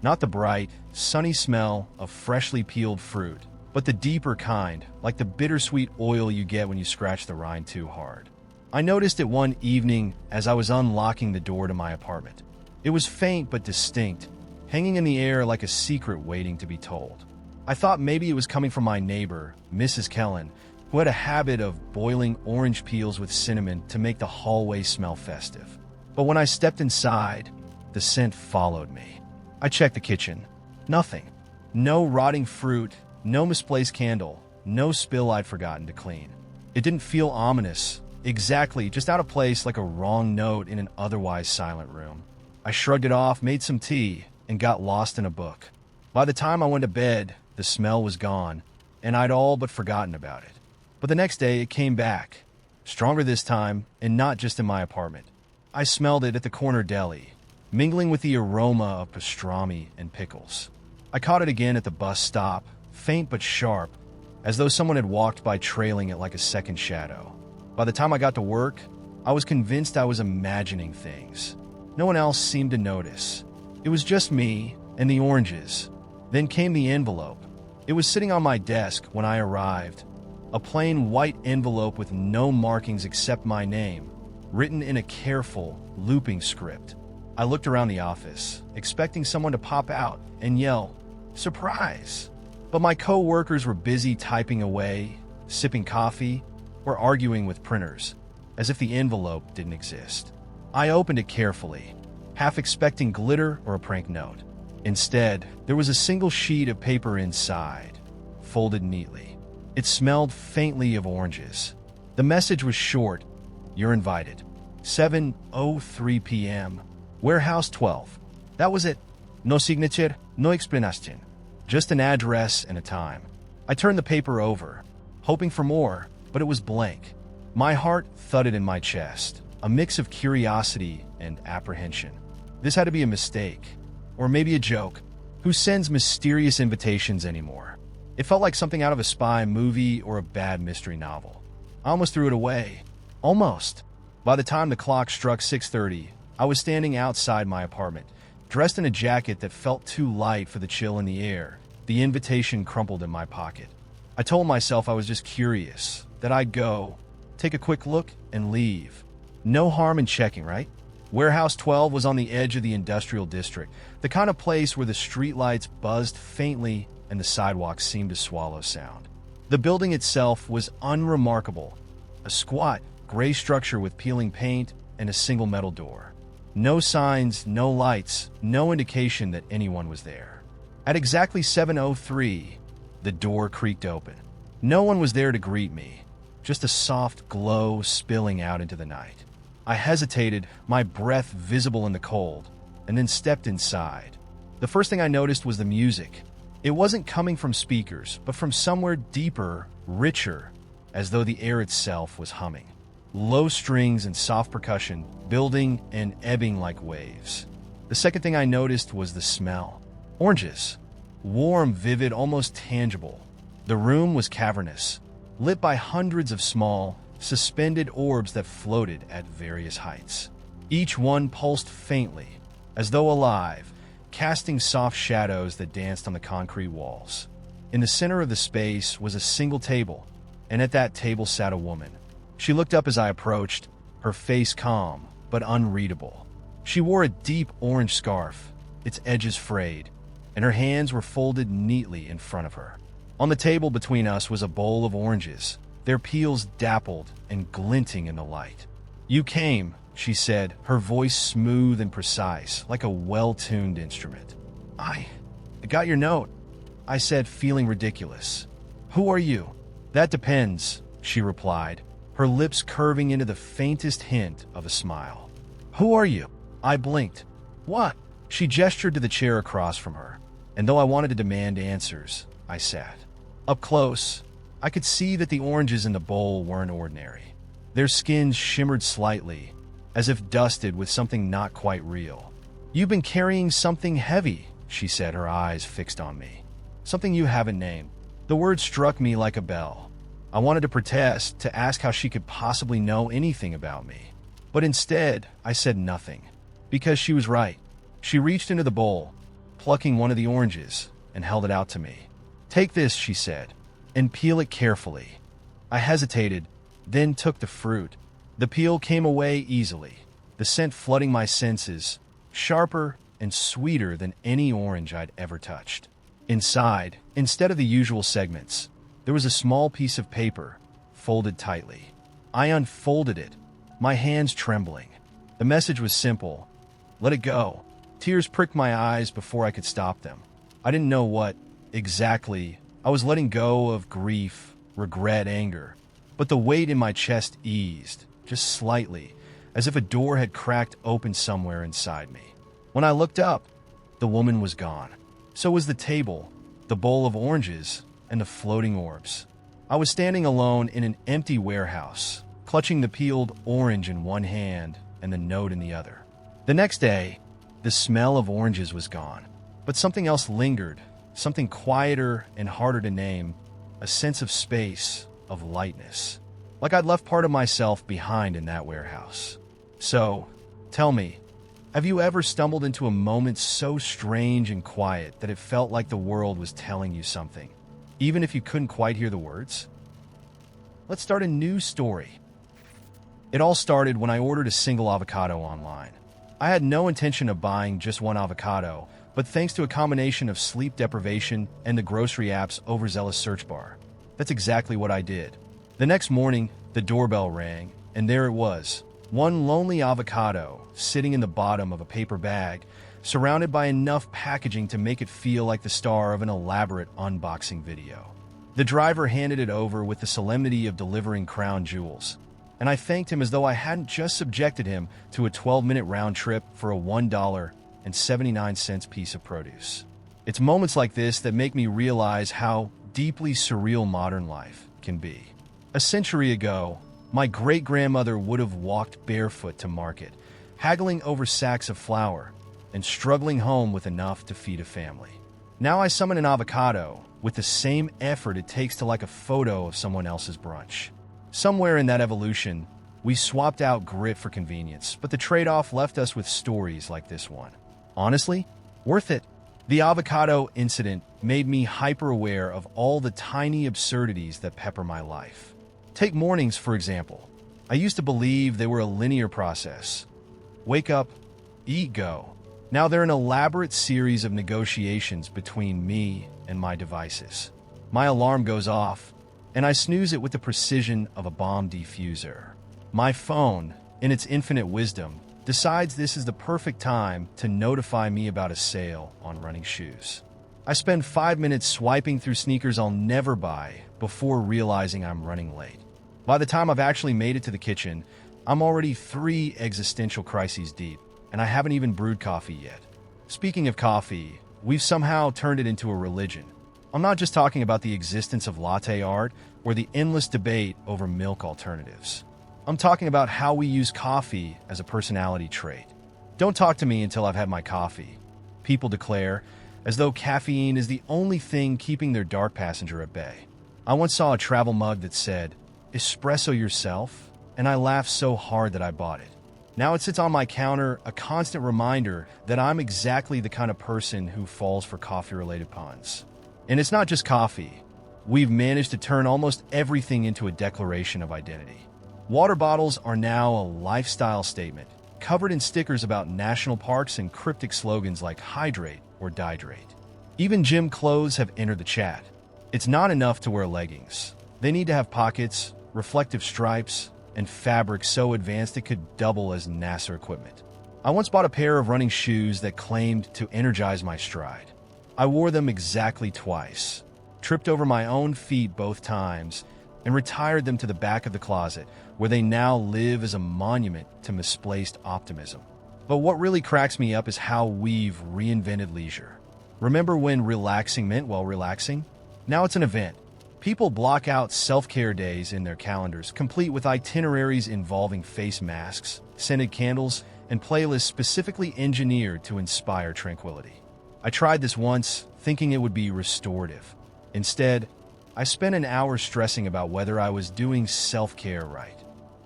Not the bright, sunny smell of freshly peeled fruit, but the deeper kind, like the bittersweet oil you get when you scratch the rind too hard. I noticed it one evening as I was unlocking the door to my apartment. It was faint but distinct, hanging in the air like a secret waiting to be told. I thought maybe it was coming from my neighbor, Mrs. Kellen, who had a habit of boiling orange peels with cinnamon to make the hallway smell festive. But when I stepped inside, the scent followed me. I checked the kitchen. Nothing. No rotting fruit, no misplaced candle, no spill I'd forgotten to clean. It didn't feel ominous, exactly, just out of place like a wrong note in an otherwise silent room. I shrugged it off, made some tea, and got lost in a book. By the time I went to bed, the smell was gone, and I'd all but forgotten about it. But the next day, it came back, stronger this time, and not just in my apartment. I smelled it at the corner deli, mingling with the aroma of pastrami and pickles. I caught it again at the bus stop, faint but sharp, as though someone had walked by trailing it like a second shadow. By the time I got to work, I was convinced I was imagining things. No one else seemed to notice. It was just me and the oranges. Then came the envelope. It was sitting on my desk when I arrived. A plain white envelope with no markings except my name, written in a careful, looping script. I looked around the office, expecting someone to pop out and yell, "Surprise!" But my co-workers were busy typing away, sipping coffee, or arguing with printers, as if the envelope didn't exist. I opened it carefully, half expecting glitter or a prank note. Instead, there was a single sheet of paper inside, folded neatly. It smelled faintly of oranges. The message was short: "You're invited. 7:03 p.m. Warehouse 12. That was it. No signature, no explanation. Just an address and a time. I turned the paper over, hoping for more, but it was blank. My heart thudded in my chest, a mix of curiosity and apprehension. This had to be a mistake, or maybe a joke. Who sends mysterious invitations anymore? It felt like something out of a spy movie or a bad mystery novel. I almost threw it away. Almost. By the time the clock struck 6:30, I was standing outside my apartment, dressed in a jacket that felt too light for the chill in the air, the invitation crumpled in my pocket. I told myself I was just curious, that I'd go, take a quick look, and leave. No harm in checking, right? Warehouse 12 was on the edge of the industrial district, the kind of place where the streetlights buzzed faintly and the sidewalks seemed to swallow sound. The building itself was unremarkable, a squat, gray structure with peeling paint and a single metal door. No signs, no lights, no indication that anyone was there. At exactly 7:03, the door creaked open. No one was there to greet me, just a soft glow spilling out into the night. I hesitated, my breath visible in the cold, and then stepped inside. The first thing I noticed was the music. It wasn't coming from speakers, but from somewhere deeper, richer, as though the air itself was humming. Low strings and soft percussion, building and ebbing like waves. The second thing I noticed was the smell. Oranges. Warm, vivid, almost tangible. The room was cavernous, lit by hundreds of small, suspended orbs that floated at various heights. Each one pulsed faintly, as though alive, casting soft shadows that danced on the concrete walls. In the center of the space was a single table, and at that table sat a woman. She looked up as I approached, her face calm, but unreadable. She wore a deep orange scarf, its edges frayed, and her hands were folded neatly in front of her. On the table between us was a bowl of oranges, their peels dappled and glinting in the light. "You came," she said, her voice smooth and precise, like a well-tuned instrument. I got your note," I said, feeling ridiculous. "Who are you?" "That depends," she replied, her lips curving into the faintest hint of a smile. "Who are you?" I blinked. "What?" She gestured to the chair across from her, and though I wanted to demand answers, I sat. Up close, I could see that the oranges in the bowl weren't ordinary. Their skins shimmered slightly, as if dusted with something not quite real. "You've been carrying something heavy," she said, her eyes fixed on me. "Something you haven't named." The word struck me like a bell. I wanted to protest, to ask how she could possibly know anything about me. But instead, I said nothing, because she was right. She reached into the bowl, plucking one of the oranges, and held it out to me. "Take this," she said, "and peel it carefully." I hesitated, then took the fruit. The peel came away easily, the scent flooding my senses, sharper and sweeter than any orange I'd ever touched. Inside, instead of the usual segments, there was a small piece of paper, folded tightly. I unfolded it, my hands trembling. The message was simple: let it go. Tears pricked my eyes before I could stop them. I didn't know what, exactly. I was letting go of grief, regret, anger. But the weight in my chest eased, just slightly, as if a door had cracked open somewhere inside me. When I looked up, the woman was gone. So was the table, the bowl of oranges, and the floating orbs. I was standing alone in an empty warehouse, clutching the peeled orange in one hand and the note in the other. The next day, the smell of oranges was gone, but something else lingered, something quieter and harder to name, a sense of space, of lightness, like I'd left part of myself behind in that warehouse. So, tell me, have you ever stumbled into a moment so strange and quiet that it felt like the world was telling you something, even if you couldn't quite hear the words? Let's start a new story. It all started when I ordered a single avocado online. I had no intention of buying just one avocado, but thanks to a combination of sleep deprivation and the grocery app's overzealous search bar, that's exactly what I did. The next morning, the doorbell rang, and there it was, one lonely avocado sitting in the bottom of a paper bag, surrounded by enough packaging to make it feel like the star of an elaborate unboxing video. The driver handed it over with the solemnity of delivering crown jewels, and I thanked him as though I hadn't just subjected him to a 12-minute round trip for a $1.79 piece of produce. It's moments like this that make me realize how deeply surreal modern life can be. A century ago, my great-grandmother would have walked barefoot to market, haggling over sacks of flour, and struggling home with enough to feed a family. Now I summon an avocado with the same effort it takes to like a photo of someone else's brunch. Somewhere in that evolution, we swapped out grit for convenience, but the trade-off left us with stories like this one. Honestly, worth it. The avocado incident made me hyper-aware of all the tiny absurdities that pepper my life. Take mornings, for example. I used to believe they were a linear process. Wake up, eat, go. Now they're an elaborate series of negotiations between me and my devices. My alarm goes off, and I snooze it with the precision of a bomb diffuser. My phone, in its infinite wisdom, decides this is the perfect time to notify me about a sale on running shoes. I spend 5 minutes swiping through sneakers I'll never buy before realizing I'm running late. By the time I've actually made it to the kitchen, I'm already 3 existential crises deep, and I haven't even brewed coffee yet. Speaking of coffee, we've somehow turned it into a religion. I'm not just talking about the existence of latte art or the endless debate over milk alternatives. I'm talking about how we use coffee as a personality trait. Don't talk to me until I've had my coffee, people declare, as though caffeine is the only thing keeping their dark passenger at bay. I once saw a travel mug that said, "Espresso yourself," and I laughed so hard that I bought it. Now it sits on my counter, a constant reminder that I'm exactly the kind of person who falls for coffee-related puns. And it's not just coffee. We've managed to turn almost everything into a declaration of identity. Water bottles are now a lifestyle statement, covered in stickers about national parks and cryptic slogans like hydrate or dihydrate. Even gym clothes have entered the chat. It's not enough to wear leggings. They need to have pockets, reflective stripes, and fabric so advanced it could double as NASA equipment. I once bought a pair of running shoes that claimed to energize my stride. I wore them exactly twice, tripped over my own feet both times, and retired them to the back of the closet, where they now live as a monument to misplaced optimism. But what really cracks me up is how we've reinvented leisure. Remember when relaxing meant, well, relaxing? Now it's an event. People block out self-care days in their calendars, complete with itineraries involving face masks, scented candles, and playlists specifically engineered to inspire tranquility. I tried this once, thinking it would be restorative. Instead, I spent an hour stressing about whether I was doing self-care right.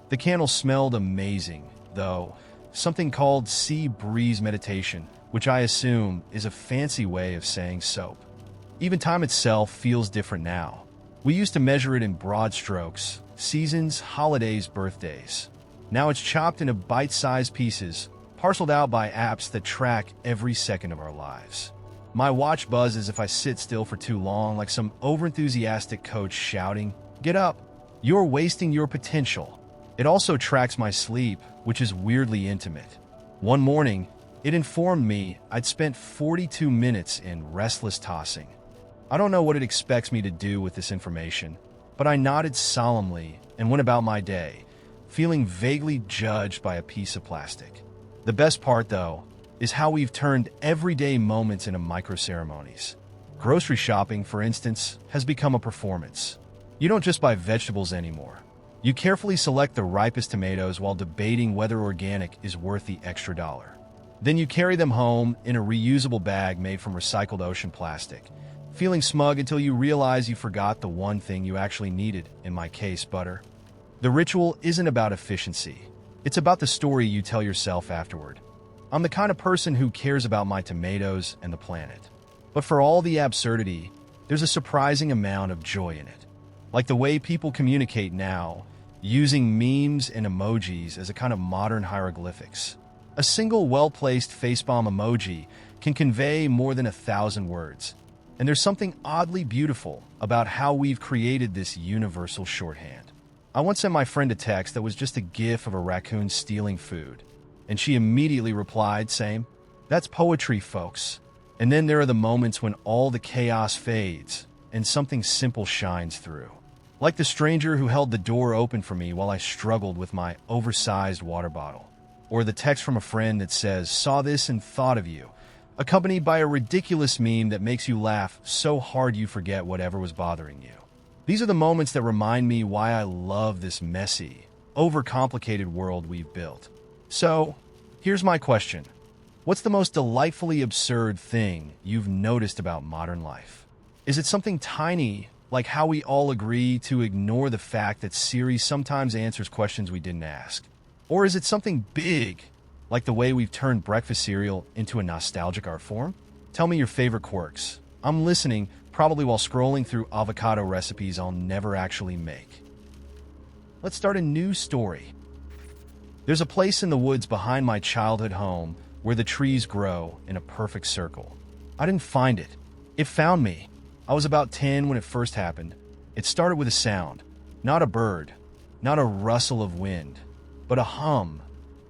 The candle smelled amazing, though, something called sea breeze meditation, which I assume is a fancy way of saying soap. Even time itself feels different now. We used to measure it in broad strokes, seasons, holidays, birthdays. Now it's chopped into bite-sized pieces, parceled out by apps that track every second of our lives. My watch buzzes if I sit still for too long, like some overenthusiastic coach shouting, "Get up! You're wasting your potential." It also tracks my sleep, which is weirdly intimate. One morning, it informed me I'd spent 42 minutes in restless tossing. I don't know what it expects me to do with this information, but I nodded solemnly and went about my day, feeling vaguely judged by a piece of plastic. The best part, though, is how we've turned everyday moments into micro-ceremonies. Grocery shopping, for instance, has become a performance. You don't just buy vegetables anymore. You carefully select the ripest tomatoes while debating whether organic is worth the extra dollar. Then you carry them home in a reusable bag made from recycled ocean plastic, feeling smug until you realize you forgot the one thing you actually needed, in my case, butter. The ritual isn't about efficiency. It's about the story you tell yourself afterward. I'm the kind of person who cares about my tomatoes and the planet. But for all the absurdity, there's a surprising amount of joy in it. Like the way people communicate now, using memes and emojis as a kind of modern hieroglyphics. A single well-placed facepalm emoji can convey more than 1,000 words. And there's something oddly beautiful about how we've created this universal shorthand. I once sent my friend a text that was just a gif of a raccoon stealing food, and she immediately replied saying, "That's poetry, folks." And then there are the moments when all the chaos fades and something simple shines through. Like the stranger who held the door open for me while I struggled with my oversized water bottle. Or the text from a friend that says, "Saw this and thought of you," accompanied by a ridiculous meme that makes you laugh so hard you forget whatever was bothering you. These are the moments that remind me why I love this messy, overcomplicated world we've built. So, here's my question. What's the most delightfully absurd thing you've noticed about modern life? Is it something tiny, like how we all agree to ignore the fact that Siri sometimes answers questions we didn't ask? Or is it something big, like the way we've turned breakfast cereal into a nostalgic art form? Tell me your favorite quirks. I'm listening, probably while scrolling through avocado recipes I'll never actually make. Let's start a new story. There's a place in the woods behind my childhood home where the trees grow in a perfect circle. I didn't find it. It found me. I was about 10 when it first happened. It started with a sound. Not a bird, not a rustle of wind, but a hum.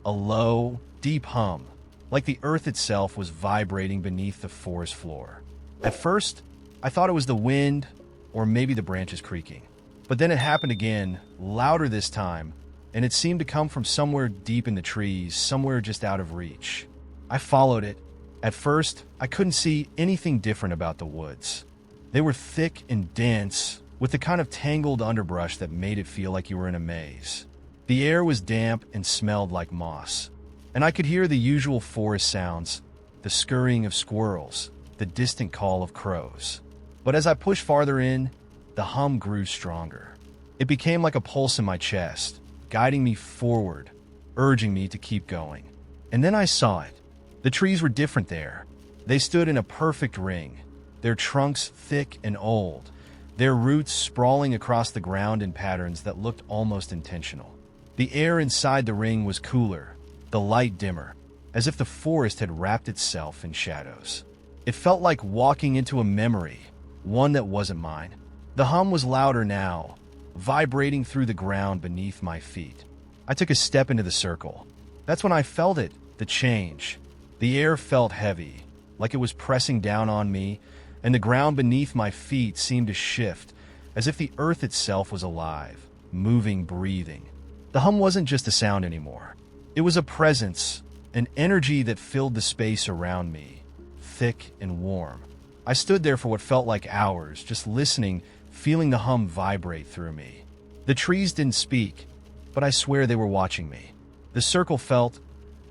A low, deep hum, like the earth itself was vibrating beneath the forest floor. At first, I thought it was the wind, or maybe the branches creaking. But then it happened again, louder this time, and it seemed to come from somewhere deep in the trees, somewhere just out of reach. I followed it. At first, I couldn't see anything different about the woods. They were thick and dense, with the kind of tangled underbrush that made it feel like you were in a maze. The air was damp and smelled like moss, and I could hear the usual forest sounds, the scurrying of squirrels, the distant call of crows. But as I pushed farther in, the hum grew stronger. It became like a pulse in my chest, guiding me forward, urging me to keep going. And then I saw it. The trees were different there. They stood in a perfect ring, their trunks thick and old, their roots sprawling across the ground in patterns that looked almost intentional. The air inside the ring was cooler, the light dimmer, as if the forest had wrapped itself in shadows. It felt like walking into a memory, one that wasn't mine. The hum was louder now, vibrating through the ground beneath my feet. I took a step into the circle. That's when I felt it, the change. The air felt heavy, like it was pressing down on me, and the ground beneath my feet seemed to shift, as if the earth itself was alive, moving, breathing. The hum wasn't just a sound anymore. It was a presence, an energy that filled the space around me, thick and warm. I stood there for what felt like hours, just listening, feeling the hum vibrate through me. The trees didn't speak, but I swear they were watching me. The circle felt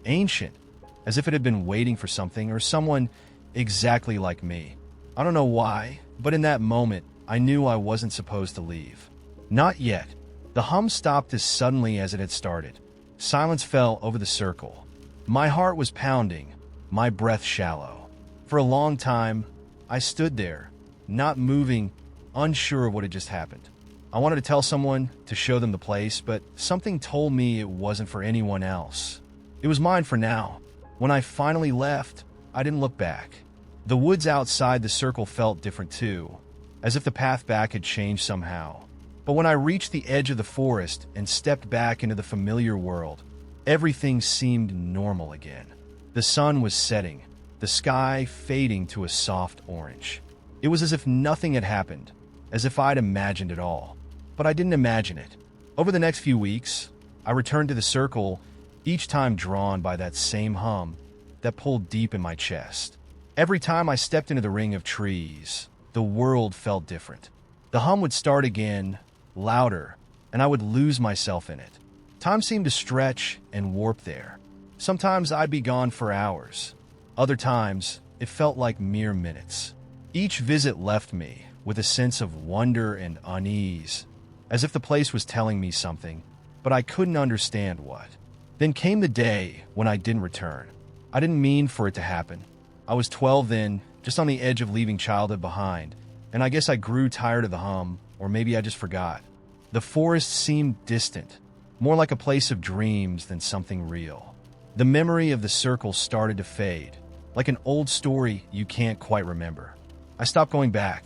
ancient, as if it had been waiting for something or someone exactly like me. I don't know why, but in that moment, I knew I wasn't supposed to leave. Not yet. The hum stopped as suddenly as it had started. Silence fell over the circle. My heart was pounding, my breath shallow. For a long time, I stood there, not moving, unsure of what had just happened. I wanted to tell someone, to show them the place, but something told me it wasn't for anyone else. It was mine for now. When I finally left, I didn't look back. The woods outside the circle felt different too, as if the path back had changed somehow. But when I reached the edge of the forest and stepped back into the familiar world, everything seemed normal again. The sun was setting, the sky fading to a soft orange. It was as if nothing had happened, as if I'd imagined it all. But I didn't imagine it. Over the next few weeks, I returned to the circle, each time drawn by that same hum that pulled deep in my chest. Every time I stepped into the ring of trees, the world felt different. The hum would start again, louder, and I would lose myself in it. Time seemed to stretch and warp there. Sometimes I'd be gone for hours. Other times, it felt like mere minutes. Each visit left me with a sense of wonder and unease, as if the place was telling me something, but I couldn't understand what. Then came the day when I didn't return. I didn't mean for it to happen. I was 12 then, just on the edge of leaving childhood behind, and I guess I grew tired of the hum, or maybe I just forgot. The forest seemed distant, more like a place of dreams than something real. The memory of the circle started to fade, like an old story you can't quite remember. I stopped going back.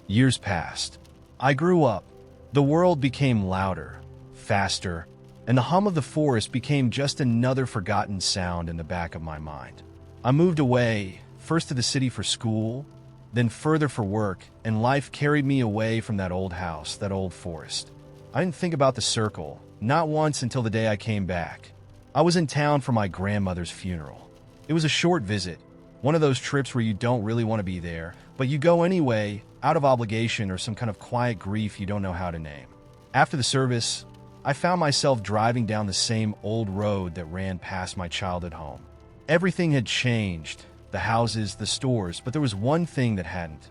Years passed. I grew up. The world became louder, faster, and the hum of the forest became just another forgotten sound in the back of my mind. I moved away, first to the city for school, then further for work, and life carried me away from that old house, that old forest. I didn't think about the circle, not once until the day I came back. I was in town for my grandmother's funeral. It was a short visit, one of those trips where you don't really want to be there, but you go anyway, out of obligation or some kind of quiet grief you don't know how to name. After the service, I found myself driving down the same old road that ran past my childhood home. Everything had changed, the houses, the stores, but there was one thing that hadn't: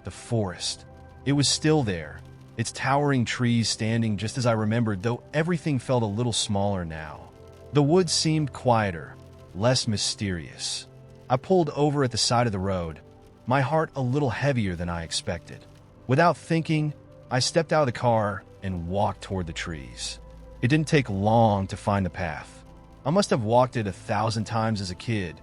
the forest. It was still there, its towering trees standing just as I remembered, though everything felt a little smaller now. The woods seemed quieter, less mysterious. I pulled over at the side of the road, my heart a little heavier than I expected. Without thinking, I stepped out of the car and walked toward the trees. It didn't take long to find the path. I must have walked it 1,000 times as a kid,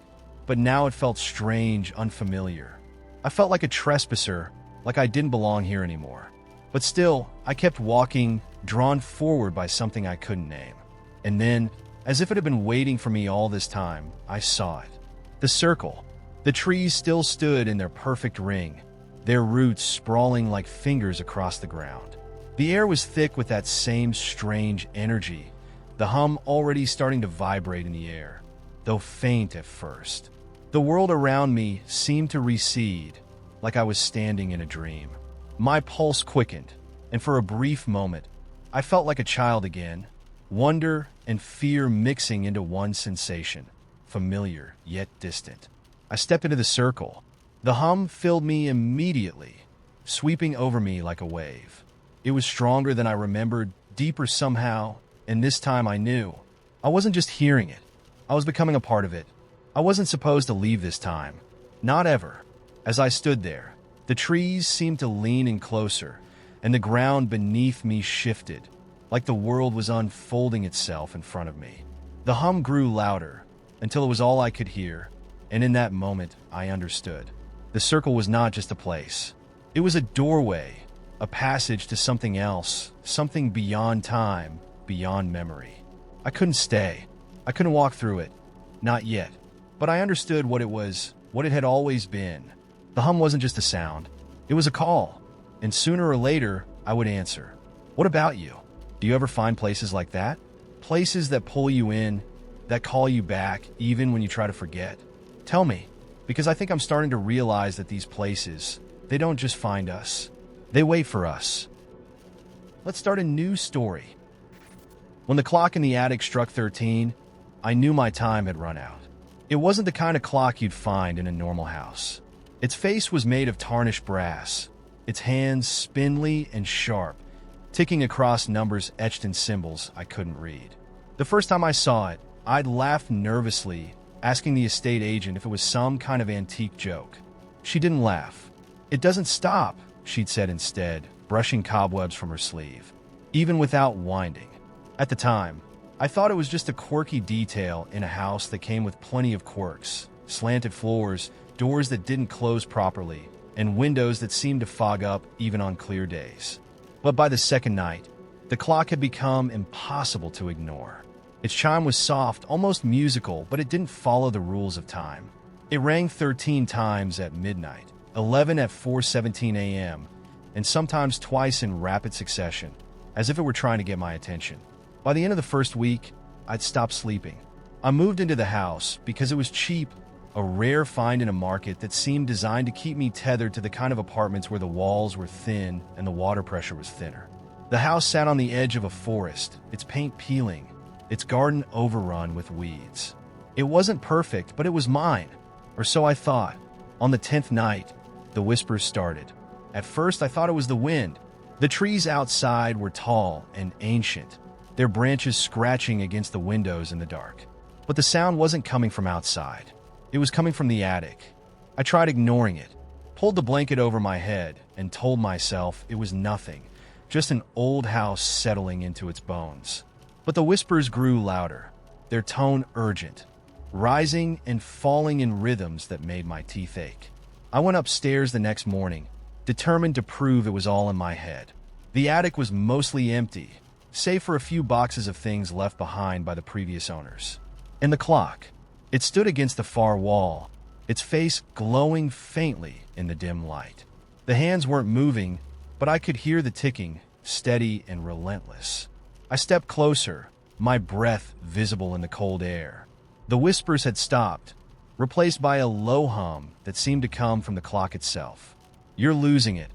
but now it felt strange, unfamiliar. I felt like a trespasser, like I didn't belong here anymore. But still, I kept walking, drawn forward by something I couldn't name. And then, as if it had been waiting for me all this time, I saw it. The circle. The trees still stood in their perfect ring, their roots sprawling like fingers across the ground. The air was thick with that same strange energy, the hum already starting to vibrate in the air, though faint at first. The world around me seemed to recede, like I was standing in a dream. My pulse quickened, and for a brief moment, I felt like a child again, wonder and fear mixing into one sensation, familiar yet distant. I stepped into the circle. The hum filled me immediately, sweeping over me like a wave. It was stronger than I remembered, deeper somehow, and this time I knew. I wasn't just hearing it. I was becoming a part of it. I wasn't supposed to leave this time. Not ever. As I stood there, the trees seemed to lean in closer, and the ground beneath me shifted, like the world was unfolding itself in front of me. The hum grew louder, until it was all I could hear, and in that moment, I understood. The circle was not just a place. It was a doorway, a passage to something else, something beyond time, beyond memory. I couldn't stay. I couldn't walk through it. Not yet. But I understood what it was, what it had always been. The hum wasn't just a sound. It was a call. And sooner or later, I would answer. What about you? Do you ever find places like that? Places that pull you in, that call you back, even when you try to forget? Tell me, because I think I'm starting to realize that these places, they don't just find us. They wait for us. Let's start a new story. When the clock in the attic struck 13, I knew my time had run out. It wasn't the kind of clock you'd find in a normal house. Its face was made of tarnished brass, its hands spindly and sharp, ticking across numbers etched in symbols I couldn't read. The first time I saw it, I'd laughed nervously, asking the estate agent if it was some kind of antique joke. She didn't laugh. "It doesn't stop," she'd said instead, brushing cobwebs from her sleeve. Even without winding. At the time, I thought it was just a quirky detail in a house that came with plenty of quirks: slanted floors, doors that didn't close properly, and windows that seemed to fog up even on clear days. But by the second night, the clock had become impossible to ignore. Its chime was soft, almost musical, but it didn't follow the rules of time. It rang 13 times at midnight, 11 at 4:17 a.m., and sometimes twice in rapid succession, as if it were trying to get my attention. By the end of the first week, I'd stopped sleeping. I moved into the house because it was cheap, a rare find in a market that seemed designed to keep me tethered to the kind of apartments where the walls were thin and the water pressure was thinner. The house sat on the edge of a forest, its paint peeling, its garden overrun with weeds. It wasn't perfect, but it was mine, or so I thought. On the 10th night, the whispers started. At first, I thought it was the wind. The trees outside were tall and ancient, their branches scratching against the windows in the dark. But the sound wasn't coming from outside. It was coming from the attic. I tried ignoring it, pulled the blanket over my head, and told myself it was nothing, just an old house settling into its bones. But the whispers grew louder, their tone urgent, rising and falling in rhythms that made my teeth ache. I went upstairs the next morning, determined to prove it was all in my head. The attic was mostly empty, save for a few boxes of things left behind by the previous owners. And the clock. It stood against the far wall, its face glowing faintly in the dim light. The hands weren't moving, but I could hear the ticking, steady and relentless. I stepped closer, my breath visible in the cold air. The whispers had stopped, replaced by a low hum that seemed to come from the clock itself. "You're losing it,"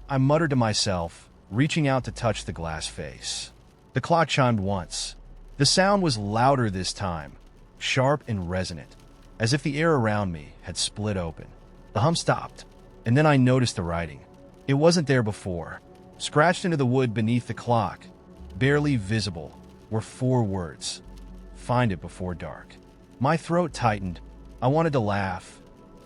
I muttered to myself, reaching out to touch the glass face. The clock chimed once. The sound was louder this time, sharp and resonant, as if the air around me had split open. The hum stopped, and then I noticed the writing. It wasn't there before. Scratched into the wood beneath the clock, barely visible, were 4 words: "Find it before dark." My throat tightened. I wanted to laugh,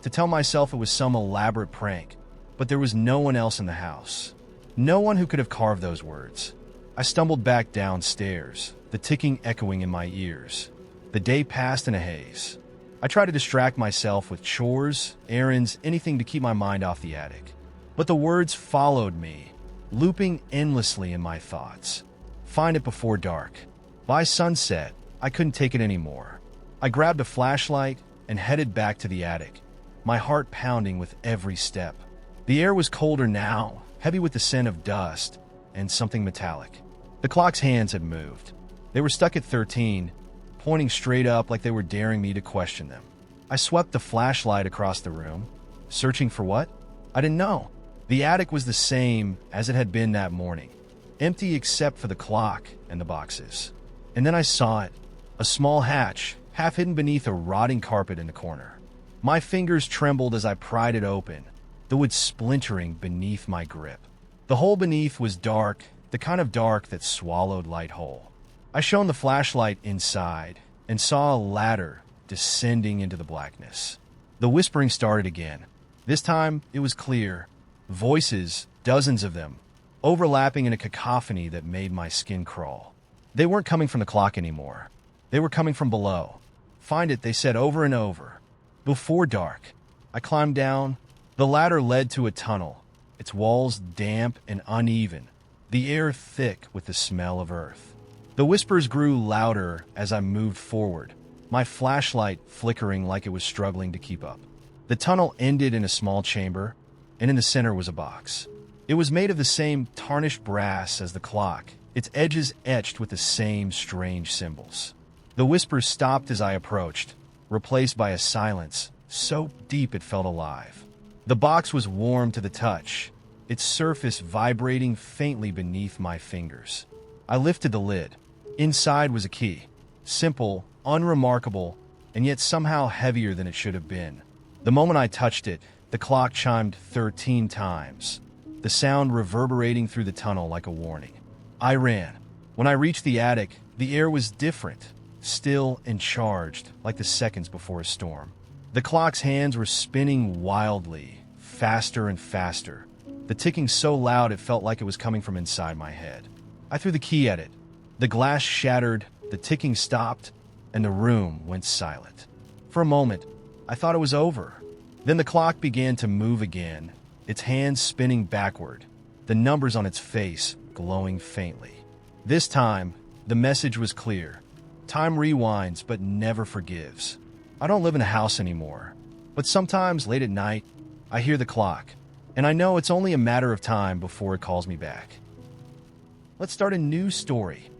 to tell myself it was some elaborate prank, but there was no one else in the house. No one who could have carved those words. I stumbled back downstairs, the ticking echoing in my ears. The day passed in a haze. I tried to distract myself with chores, errands, anything to keep my mind off the attic. But the words followed me, looping endlessly in my thoughts. Find it before dark. By sunset, I couldn't take it anymore. I grabbed a flashlight and headed back to the attic, my heart pounding with every step. The air was colder now, heavy with the scent of dust and something metallic. The clock's hands had moved. They were stuck at 13, pointing straight up like they were daring me to question them. I swept the flashlight across the room, searching for what? I didn't know. The attic was the same as it had been that morning, empty except for the clock and the boxes. And then I saw it, a small hatch, half hidden beneath a rotting carpet in the corner. My fingers trembled as I pried it open, the wood splintering beneath my grip. The hole beneath was dark, the kind of dark that swallowed light whole. I shone the flashlight inside and saw a ladder descending into the blackness. The whispering started again. This time, it was clear. Voices, dozens of them, overlapping in a cacophony that made my skin crawl. They weren't coming from the clock anymore. They were coming from below. Find it, they said over and over. Before dark. I climbed down. The ladder led to a tunnel, its walls damp and uneven, the air thick with the smell of earth. The whispers grew louder as I moved forward, my flashlight flickering like it was struggling to keep up. The tunnel ended in a small chamber, and in the center was a box. It was made of the same tarnished brass as the clock, its edges etched with the same strange symbols. The whispers stopped as I approached, replaced by a silence so deep it felt alive. The box was warm to the touch, its surface vibrating faintly beneath my fingers. I lifted the lid. Inside was a key, simple, unremarkable, and yet somehow heavier than it should have been. The moment I touched it, the clock chimed 13 times, the sound reverberating through the tunnel like a warning. I ran. When I reached the attic, the air was different, still and charged, like the seconds before a storm. The clock's hands were spinning wildly, faster and faster, the ticking so loud it felt like it was coming from inside my head. I threw the key at it. The glass shattered, the ticking stopped, and the room went silent. For a moment, I thought it was over. Then the clock began to move again, its hands spinning backward, the numbers on its face glowing faintly. This time, the message was clear. Time rewinds but never forgives. I don't live in a house anymore, but sometimes late at night, I hear the clock, and I know it's only a matter of time before it calls me back. Let's start a new story.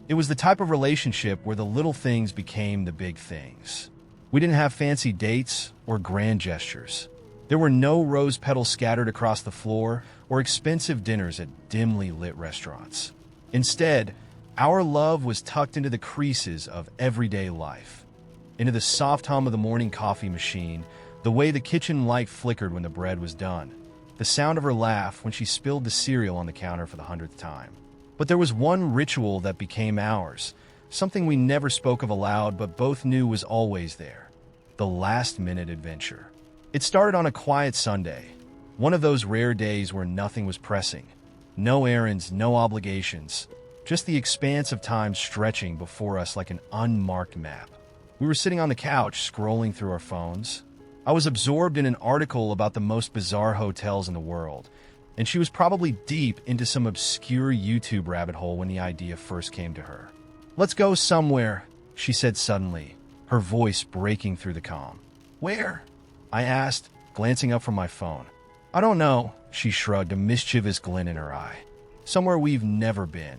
It was the type of relationship where the little things became the big things. We didn't have fancy dates or grand gestures. There were no rose petals scattered across the floor or expensive dinners at dimly lit restaurants. Instead, our love was tucked into the creases of everyday life, into the soft hum of the morning coffee machine, the way the kitchen light flickered when the bread was done, the sound of her laugh when she spilled the cereal on the counter for the 100th time. But there was one ritual that became ours, something we never spoke of aloud but both knew was always there: the last-minute adventure. It started on a quiet Sunday, one of those rare days where nothing was pressing. No errands, no obligations, just the expanse of time stretching before us like an unmarked map. We were sitting on the couch, scrolling through our phones. I was absorbed in an article about the most bizarre hotels in the world, and she was probably deep into some obscure YouTube rabbit hole when the idea first came to her. "Let's go somewhere," she said suddenly, her voice breaking through the calm. "Where?" I asked, glancing up from my phone. "I don't know," she shrugged, a mischievous glint in her eye. "Somewhere we've never been."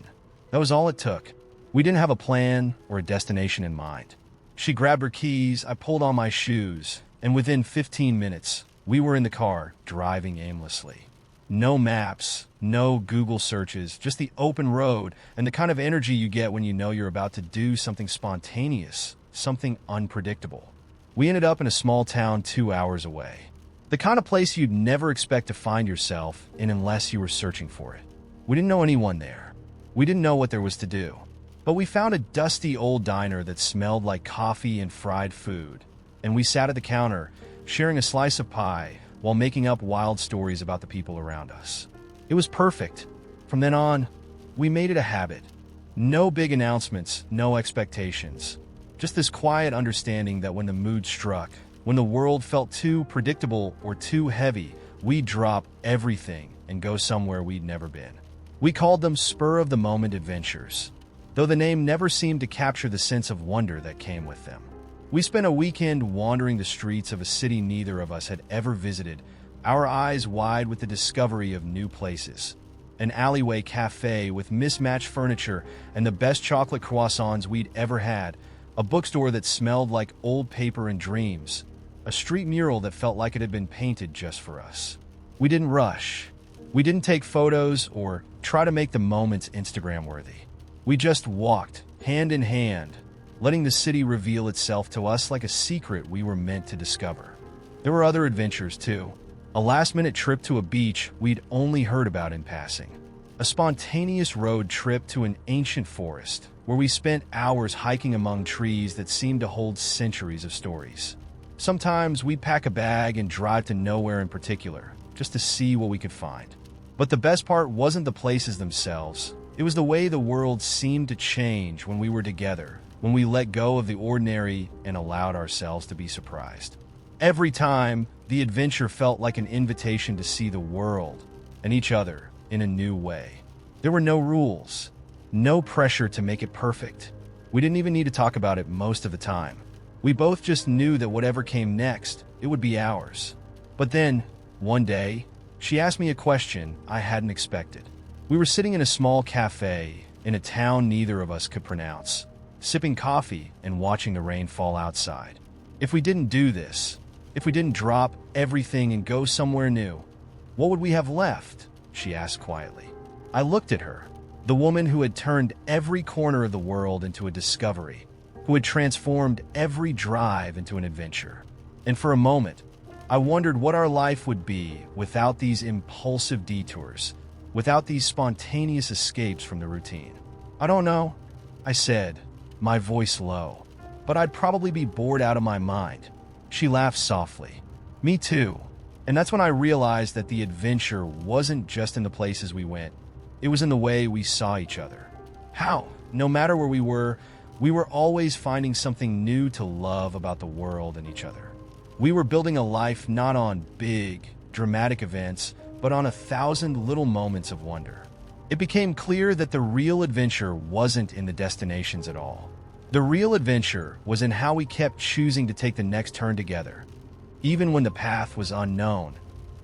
That was all it took. We didn't have a plan or a destination in mind. She grabbed her keys, I pulled on my shoes, and within 15 minutes, we were in the car, driving aimlessly. No maps, no Google searches, just the open road and the kind of energy you get when you know you're about to do something spontaneous, something unpredictable. We ended up in a small town 2 hours away. The kind of place you'd never expect to find yourself in unless you were searching for it. We didn't know anyone there. We didn't know what there was to do. But we found a dusty old diner that smelled like coffee and fried food, and we sat at the counter, sharing a slice of pie while making up wild stories about the people around us. It was perfect. From then on, we made it a habit. No big announcements, no expectations. Just this quiet understanding that when the mood struck, when the world felt too predictable or too heavy, we'd drop everything and go somewhere we'd never been. We called them spur-of-the-moment adventures, though the name never seemed to capture the sense of wonder that came with them. We spent a weekend wandering the streets of a city neither of us had ever visited, our eyes wide with the discovery of new places. An alleyway cafe with mismatched furniture and the best chocolate croissants we'd ever had, a bookstore that smelled like old paper and dreams, a street mural that felt like it had been painted just for us. We didn't rush. We didn't take photos or try to make the moments Instagram-worthy. We just walked, hand in hand, letting the city reveal itself to us like a secret we were meant to discover. There were other adventures, too. A last-minute trip to a beach we'd only heard about in passing. A spontaneous road trip to an ancient forest, where we spent hours hiking among trees that seemed to hold centuries of stories. Sometimes we'd pack a bag and drive to nowhere in particular, just to see what we could find. But the best part wasn't the places themselves. It was the way the world seemed to change when we were together, when we let go of the ordinary and allowed ourselves to be surprised. Every time, the adventure felt like an invitation to see the world and each other in a new way. There were no rules, no pressure to make it perfect. We didn't even need to talk about it most of the time. We both just knew that whatever came next, it would be ours. But then, one day, she asked me a question I hadn't expected. We were sitting in a small cafe in a town neither of us could pronounce, sipping coffee and watching the rain fall outside. If we didn't do this, if we didn't drop everything and go somewhere new, what would we have left? She asked quietly. I looked at her, the woman who had turned every corner of the world into a discovery, who had transformed every drive into an adventure. And for a moment, I wondered what our life would be without these impulsive detours, without these spontaneous escapes from the routine. I don't know, I said, my voice low, but I'd probably be bored out of my mind. She laughed softly. Me too. And that's when I realized that the adventure wasn't just in the places we went. It was in the way we saw each other. How? no matter where we were always finding something new to love about the world and each other. We were building a life not on big, dramatic events, but on 1,000 little moments of wonder. It became clear that the real adventure wasn't in the destinations at all. The real adventure was in how we kept choosing to take the next turn together, even when the path was unknown,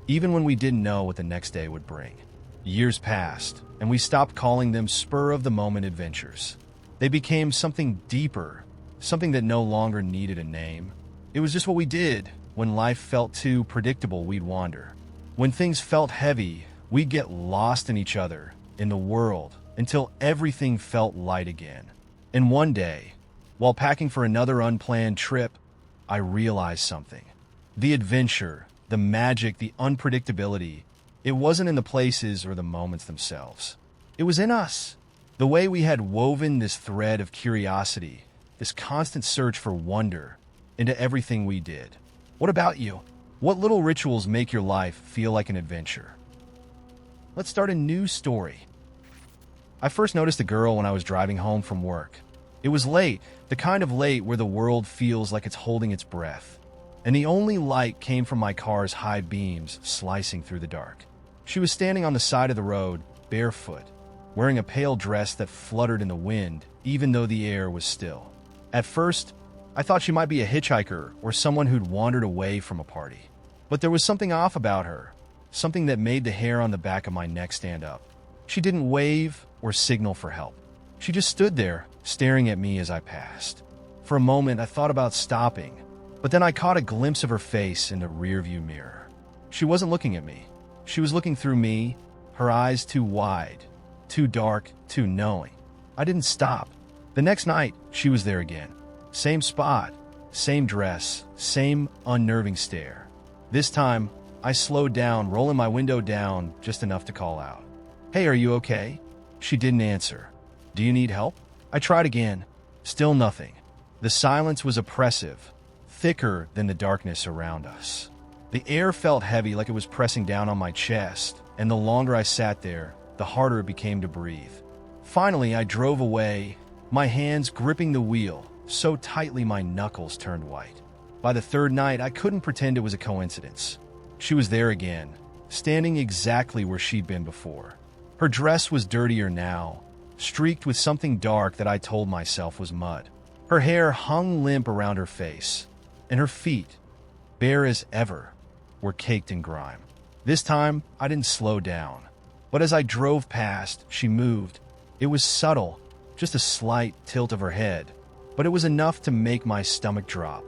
even when we didn't know what the next day would bring. Years passed, and we stopped calling them spur-of-the-moment adventures. They became something deeper, something that no longer needed a name. It was just what we did. When life felt too predictable, we'd wander. When things felt heavy, we'd get lost in each other, in the world, until everything felt light again. And one day, while packing for another unplanned trip, I realized something. The adventure, the magic, the unpredictability, it wasn't in the places or the moments themselves. It was in us. The way we had woven this thread of curiosity, this constant search for wonder, into everything we did. What about you? What little rituals make your life feel like an adventure? Let's start a new story. I first noticed a girl when I was driving home from work. It was late, the kind of late where the world feels like it's holding its breath. And the only light came from my car's high beams slicing through the dark. She was standing on the side of the road, barefoot, wearing a pale dress that fluttered in the wind, even though the air was still. At first, I thought she might be a hitchhiker or someone who'd wandered away from a party. But there was something off about her, something that made the hair on the back of my neck stand up. She didn't wave or signal for help. She just stood there, staring at me as I passed. For a moment, I thought about stopping, but then I caught a glimpse of her face in the rearview mirror. She wasn't looking at me. She was looking through me, her eyes too wide, too dark, too knowing. I didn't stop. The next night, she was there again. Same spot, same dress, same unnerving stare. This time, I slowed down, rolling my window down just enough to call out. "Hey, are you okay?" She didn't answer. "Do you need help?" I tried again. Still nothing. The silence was oppressive, thicker than the darkness around us. The air felt heavy, like it was pressing down on my chest, and the longer I sat there, the harder it became to breathe. Finally, I drove away, my hands gripping the wheel, so tightly my knuckles turned white. By the third night, I couldn't pretend it was a coincidence. She was there again, standing exactly where she'd been before. Her dress was dirtier now, streaked with something dark that I told myself was mud. Her hair hung limp around her face, and her feet, bare as ever, were caked in grime. This time, I didn't slow down. But as I drove past, she moved. It was subtle, just a slight tilt of her head, but it was enough to make my stomach drop.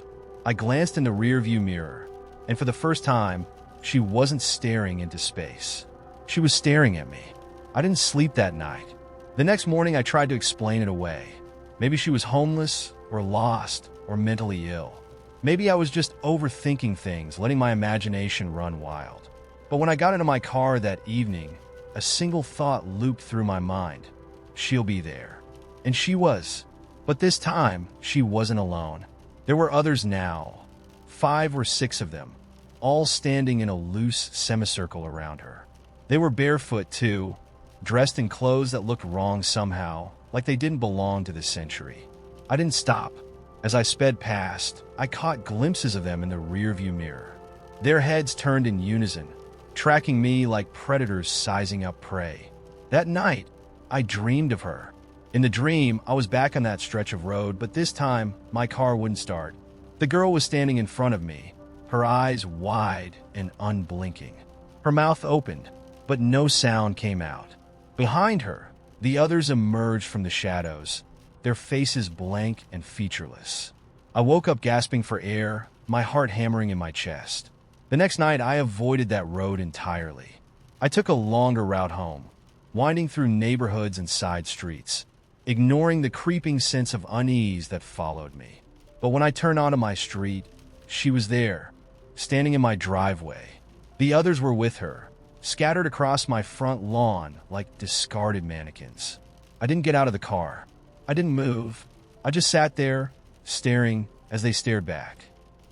I glanced in the rearview mirror, and for the first time, she wasn't staring into space. She was staring at me. I didn't sleep that night. The next morning, I tried to explain it away. Maybe she was homeless, or lost, or mentally ill. Maybe I was just overthinking things, letting my imagination run wild. But when I got into my car that evening, a single thought looped through my mind. She'll be there. And she was. But this time, she wasn't alone. There were others now, 5 or 6 of them, all standing in a loose semicircle around her. They were barefoot too, dressed in clothes that looked wrong somehow, like they didn't belong to this century. I didn't stop. As I sped past, I caught glimpses of them in the rearview mirror. Their heads turned in unison, tracking me like predators sizing up prey. That night, I dreamed of her. In the dream, I was back on that stretch of road, but this time, my car wouldn't start. The girl was standing in front of me, her eyes wide and unblinking. Her mouth opened, but no sound came out. Behind her, the others emerged from the shadows, their faces blank and featureless. I woke up gasping for air, my heart hammering in my chest. The next night, I avoided that road entirely. I took a longer route home, winding through neighborhoods and side streets, ignoring the creeping sense of unease that followed me. But when I turned onto my street, she was there, standing in my driveway. The others were with her, scattered across my front lawn like discarded mannequins. I didn't get out of the car. I didn't move. I just sat there, staring as they stared back.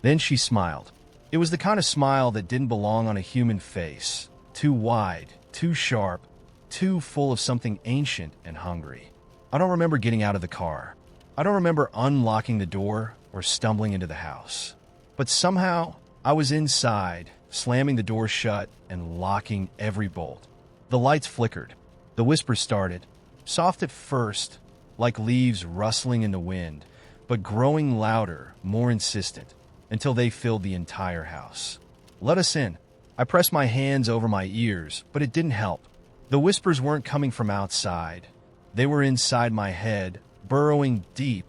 Then she smiled. It was the kind of smile that didn't belong on a human face. Too wide, too sharp, too full of something ancient and hungry. I don't remember getting out of the car. I don't remember unlocking the door or stumbling into the house. But somehow, I was inside, slamming the door shut and locking every bolt. The lights flickered. The whispers started, soft at first, like leaves rustling in the wind, but growing louder, more insistent, until they filled the entire house. Let us in. I pressed my hands over my ears, but it didn't help. The whispers weren't coming from outside. They were inside my head, burrowing deep,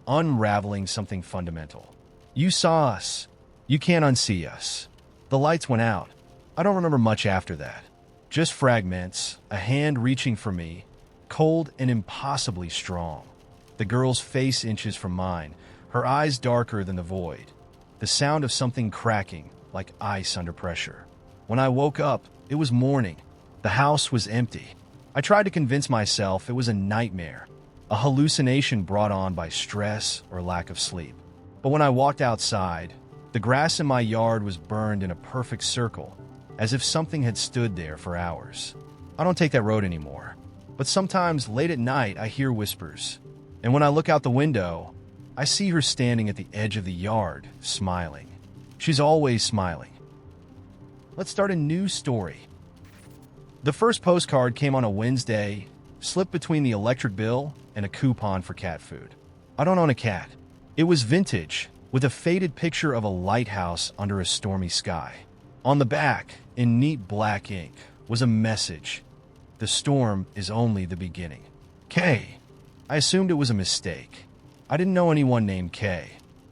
unraveling something fundamental. You saw us. You can't unsee us. The lights went out. I don't remember much after that. Just fragments, a hand reaching for me, cold and impossibly strong. The girl's face inches from mine, her eyes darker than the void. The sound of something cracking, like ice under pressure. When I woke up, it was morning. The house was empty. I tried to convince myself it was a nightmare, a hallucination brought on by stress or lack of sleep. But when I walked outside, the grass in my yard was burned in a perfect circle, as if something had stood there for hours. I don't take that road anymore, but sometimes late at night I hear whispers, and when I look out the window, I see her standing at the edge of the yard, smiling. She's always smiling. Let's start a new story. The first postcard came on a Wednesday, slipped between the electric bill and a coupon for cat food. I don't own a cat. It was vintage, with a faded picture of a lighthouse under a stormy sky. On the back, in neat black ink, was a message. The storm is only the beginning. K. I assumed it was a mistake. I didn't know anyone named K.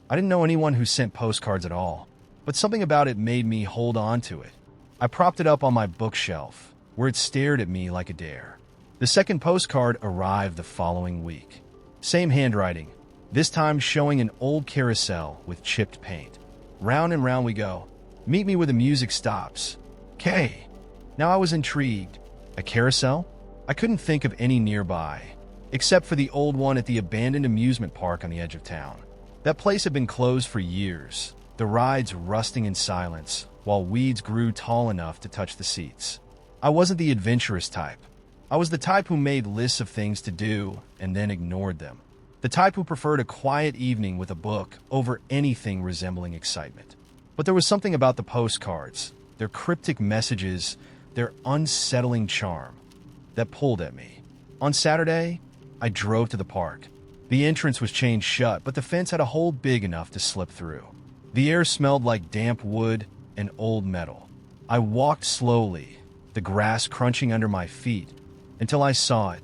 I didn't know anyone who sent postcards at all. But something about it made me hold on to it. I propped it up on my bookshelf, where it stared at me like a dare. The second postcard arrived the following week. Same handwriting, this time showing an old carousel with chipped paint. Round and round we go. Meet me where the music stops. K. Now I was intrigued. A carousel? I couldn't think of any nearby, except for the old one at the abandoned amusement park on the edge of town. That place had been closed for years, the rides rusting in silence, while weeds grew tall enough to touch the seats. I wasn't the adventurous type. I was the type who made lists of things to do and then ignored them. The type who preferred a quiet evening with a book over anything resembling excitement. But there was something about the postcards, their cryptic messages, their unsettling charm, that pulled at me. On Saturday, I drove to the park. The entrance was chained shut, but the fence had a hole big enough to slip through. The air smelled like damp wood and old metal. I walked slowly, the grass crunching under my feet, until I saw it,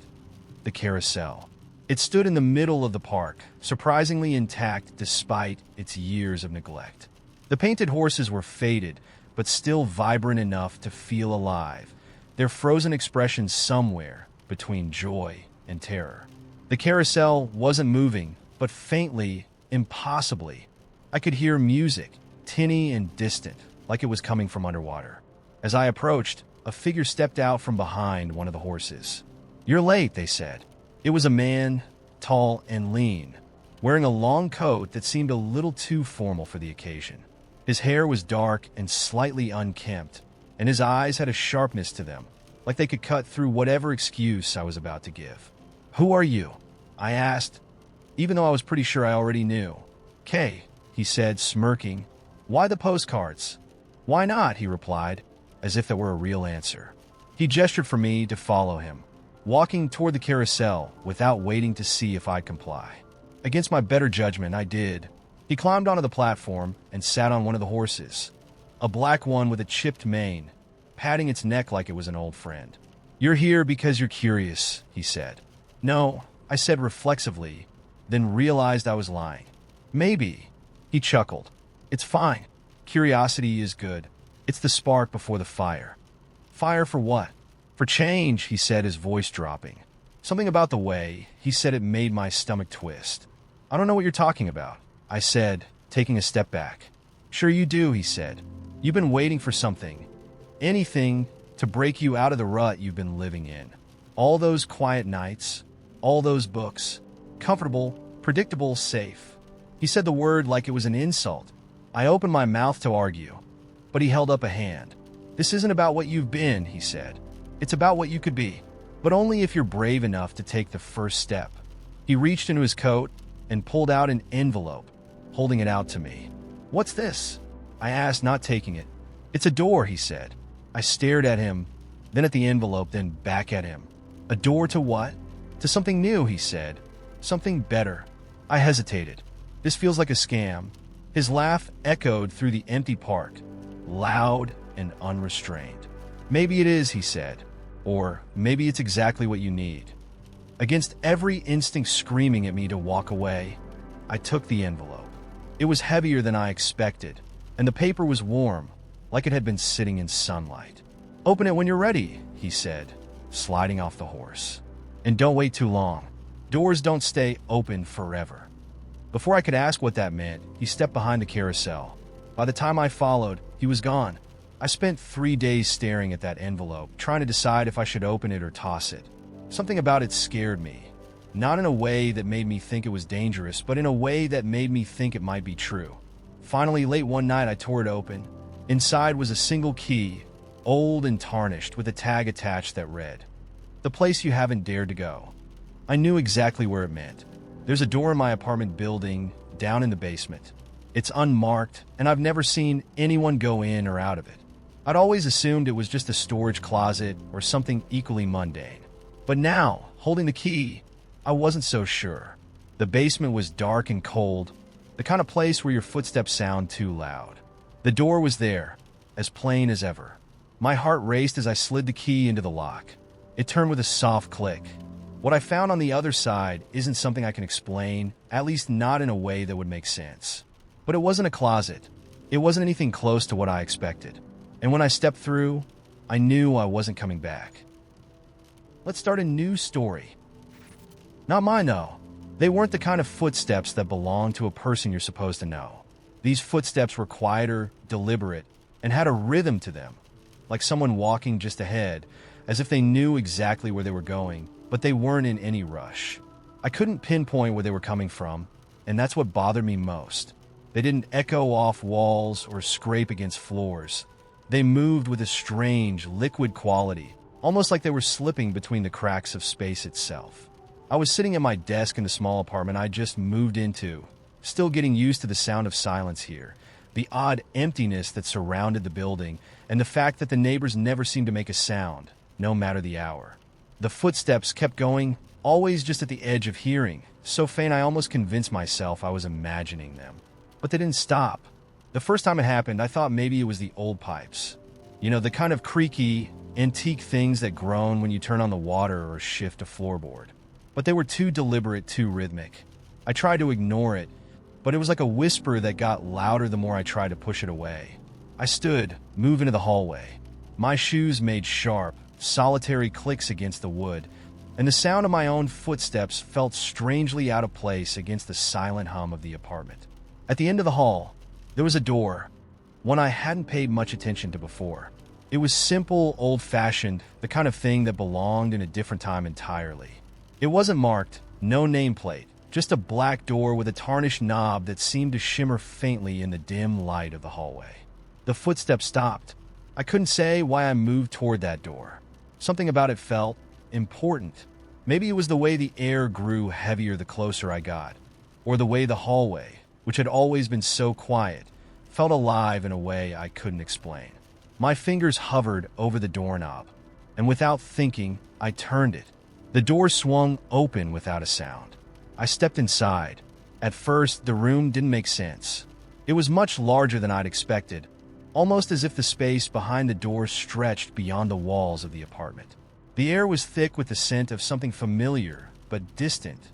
the carousel. It stood in the middle of the park, surprisingly intact despite its years of neglect. The painted horses were faded, but still vibrant enough to feel alive, their frozen expressions somewhere between joy and terror. The carousel wasn't moving, but faintly, impossibly, I could hear music, tinny and distant, like it was coming from underwater. As I approached, a figure stepped out from behind one of the horses. "You're late," they said. It was a man, tall and lean, wearing a long coat that seemed a little too formal for the occasion. His hair was dark and slightly unkempt, and his eyes had a sharpness to them, like they could cut through whatever excuse I was about to give. "Who are you?" I asked, even though I was pretty sure I already knew. "K," he said, smirking. "Why the postcards?" "Why not?" he replied, as if that were a real answer. He gestured for me to follow him, walking toward the carousel without waiting to see if I'd comply. Against my better judgment, I did. He climbed onto the platform and sat on one of the horses, a black one with a chipped mane, patting its neck like it was an old friend. "You're here because you're curious," he said. "No," I said reflexively, then realized I was lying. "Maybe," he chuckled. "It's fine. Curiosity is good. It's the spark before the fire." "Fire for what?" "For change," he said, his voice dropping. Something about the way he said it made my stomach twist. "I don't know what you're talking about," I said, taking a step back. "Sure you do," he said. "You've been waiting for something. Anything to break you out of the rut you've been living in. All those quiet nights, all those books. Comfortable, predictable, safe." He said the word like it was an insult. I opened my mouth to argue, but he held up a hand. "This isn't about what you've been," he said. "It's about what you could be." but only if you're brave enough to take the first step. He reached into his coat and pulled out an envelope, holding it out to me. "What's this?" I asked, not taking it. "It's a door," he said. I stared at him, then at the envelope, then back at him. "A door to what?" "To something new," he said. "Something better." I hesitated. "This feels like a scam." His laugh echoed through the empty park, loud and unrestrained. "Maybe it is," he said. "Or maybe it's exactly what you need." Against every instinct screaming at me to walk away, I took the envelope. It was heavier than I expected, and the paper was warm, like it had been sitting in sunlight. "Open it when you're ready," he said, sliding off the horse. "And don't wait too long. Doors don't stay open forever." Before I could ask what that meant, he stepped behind the carousel. By the time I followed, he was gone. I spent 3 days staring at that envelope, trying to decide if I should open it or toss it. Something about it scared me. Not in a way that made me think it was dangerous, but in a way that made me think it might be true. Finally, late one night, I tore it open. Inside was a single key, old and tarnished, with a tag attached that read, "The place you haven't dared to go." I knew exactly where it meant. There's a door in my apartment building, down in the basement. It's unmarked, and I've never seen anyone go in or out of it. I'd always assumed it was just a storage closet or something equally mundane. But now, holding the key, I wasn't so sure. The basement was dark and cold, the kind of place where your footsteps sound too loud. The door was there, as plain as ever. My heart raced as I slid the key into the lock. It turned with a soft click. What I found on the other side isn't something I can explain, at least not in a way that would make sense. But it wasn't a closet. It wasn't anything close to what I expected. And when I stepped through, I knew I wasn't coming back. Let's start a new story. Not mine, though. They weren't the kind of footsteps that belong to a person you're supposed to know. These footsteps were quieter, deliberate, and had a rhythm to them, like someone walking just ahead, as if they knew exactly where they were going, but they weren't in any rush. I couldn't pinpoint where they were coming from, and that's what bothered me most. They didn't echo off walls or scrape against floors. They moved with a strange, liquid quality, almost like they were slipping between the cracks of space itself. I was sitting at my desk in the small apartment I just moved into, still getting used to the sound of silence here, the odd emptiness that surrounded the building, and the fact that the neighbors never seemed to make a sound, no matter the hour. The footsteps kept going, always just at the edge of hearing, so faint I almost convinced myself I was imagining them. But they didn't stop. The first time it happened, I thought maybe it was the old pipes. You know, the kind of creaky, antique things that groan when you turn on the water or shift a floorboard. But they were too deliberate, too rhythmic. I tried to ignore it, but it was like a whisper that got louder the more I tried to push it away. I stood, moved into the hallway. My shoes made sharp, solitary clicks against the wood, and the sound of my own footsteps felt strangely out of place against the silent hum of the apartment. At the end of the hall, there was a door, one I hadn't paid much attention to before. It was simple, old-fashioned, the kind of thing that belonged in a different time entirely. It wasn't marked, no nameplate, just a black door with a tarnished knob that seemed to shimmer faintly in the dim light of the hallway. The footsteps stopped. I couldn't say why I moved toward that door. Something about it felt important. Maybe it was the way the air grew heavier the closer I got, or the way the hallway, which had always been so quiet, felt alive in a way I couldn't explain. My fingers hovered over the doorknob, and without thinking, I turned it. The door swung open without a sound. I stepped inside. At first, the room didn't make sense. It was much larger than I'd expected, almost as if the space behind the door stretched beyond the walls of the apartment. The air was thick with the scent of something familiar, but distant.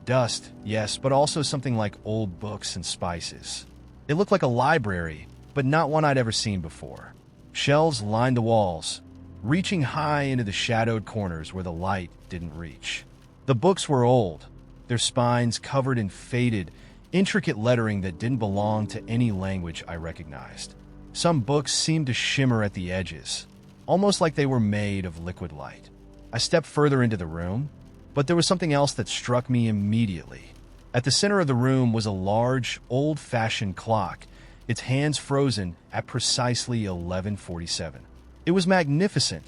Dust, yes, but also something like old books and spices. It looked like a library, but not one I'd ever seen before. Shelves lined the walls, reaching high into the shadowed corners where the light didn't reach. The books were old, their spines covered in faded, intricate lettering that didn't belong to any language I recognized. Some books seemed to shimmer at the edges, almost like they were made of liquid light. I stepped further into the room, but there was something else that struck me immediately. At the center of the room was a large, old-fashioned clock, its hands frozen at precisely 11:47. It was magnificent,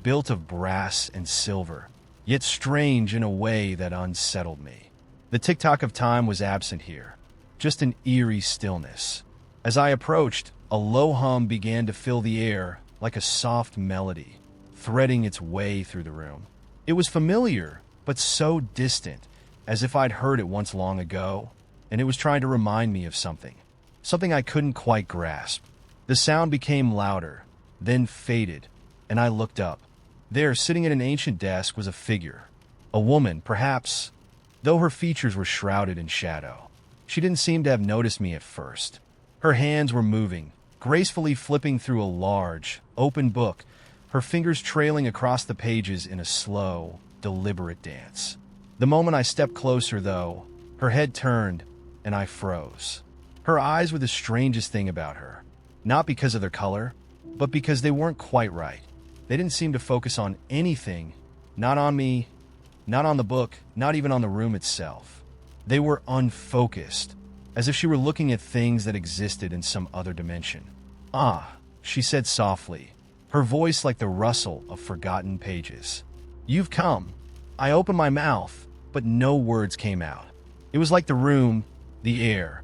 built of brass and silver, yet strange in a way that unsettled me. The tick-tock of time was absent here, just an eerie stillness. As I approached, a low hum began to fill the air like a soft melody, threading its way through the room. It was familiar, but so distant, as if I'd heard it once long ago, and it was trying to remind me of something I couldn't quite grasp. The sound became louder, then faded, and I looked up. There, sitting at an ancient desk, was a figure. A woman, perhaps, though her features were shrouded in shadow. She didn't seem to have noticed me at first. Her hands were moving, gracefully flipping through a large, open book, her fingers trailing across the pages in a slow, deliberate dance. The moment I stepped closer, though, her head turned, and I froze. Her eyes were the strangest thing about her. Not because of their color, but because they weren't quite right. They didn't seem to focus on anything, not on me, not on the book, not even on the room itself. They were unfocused, as if she were looking at things that existed in some other dimension. "Ah," she said softly, her voice like the rustle of forgotten pages. "You've come." I opened my mouth, but no words came out. It was like the room, the air,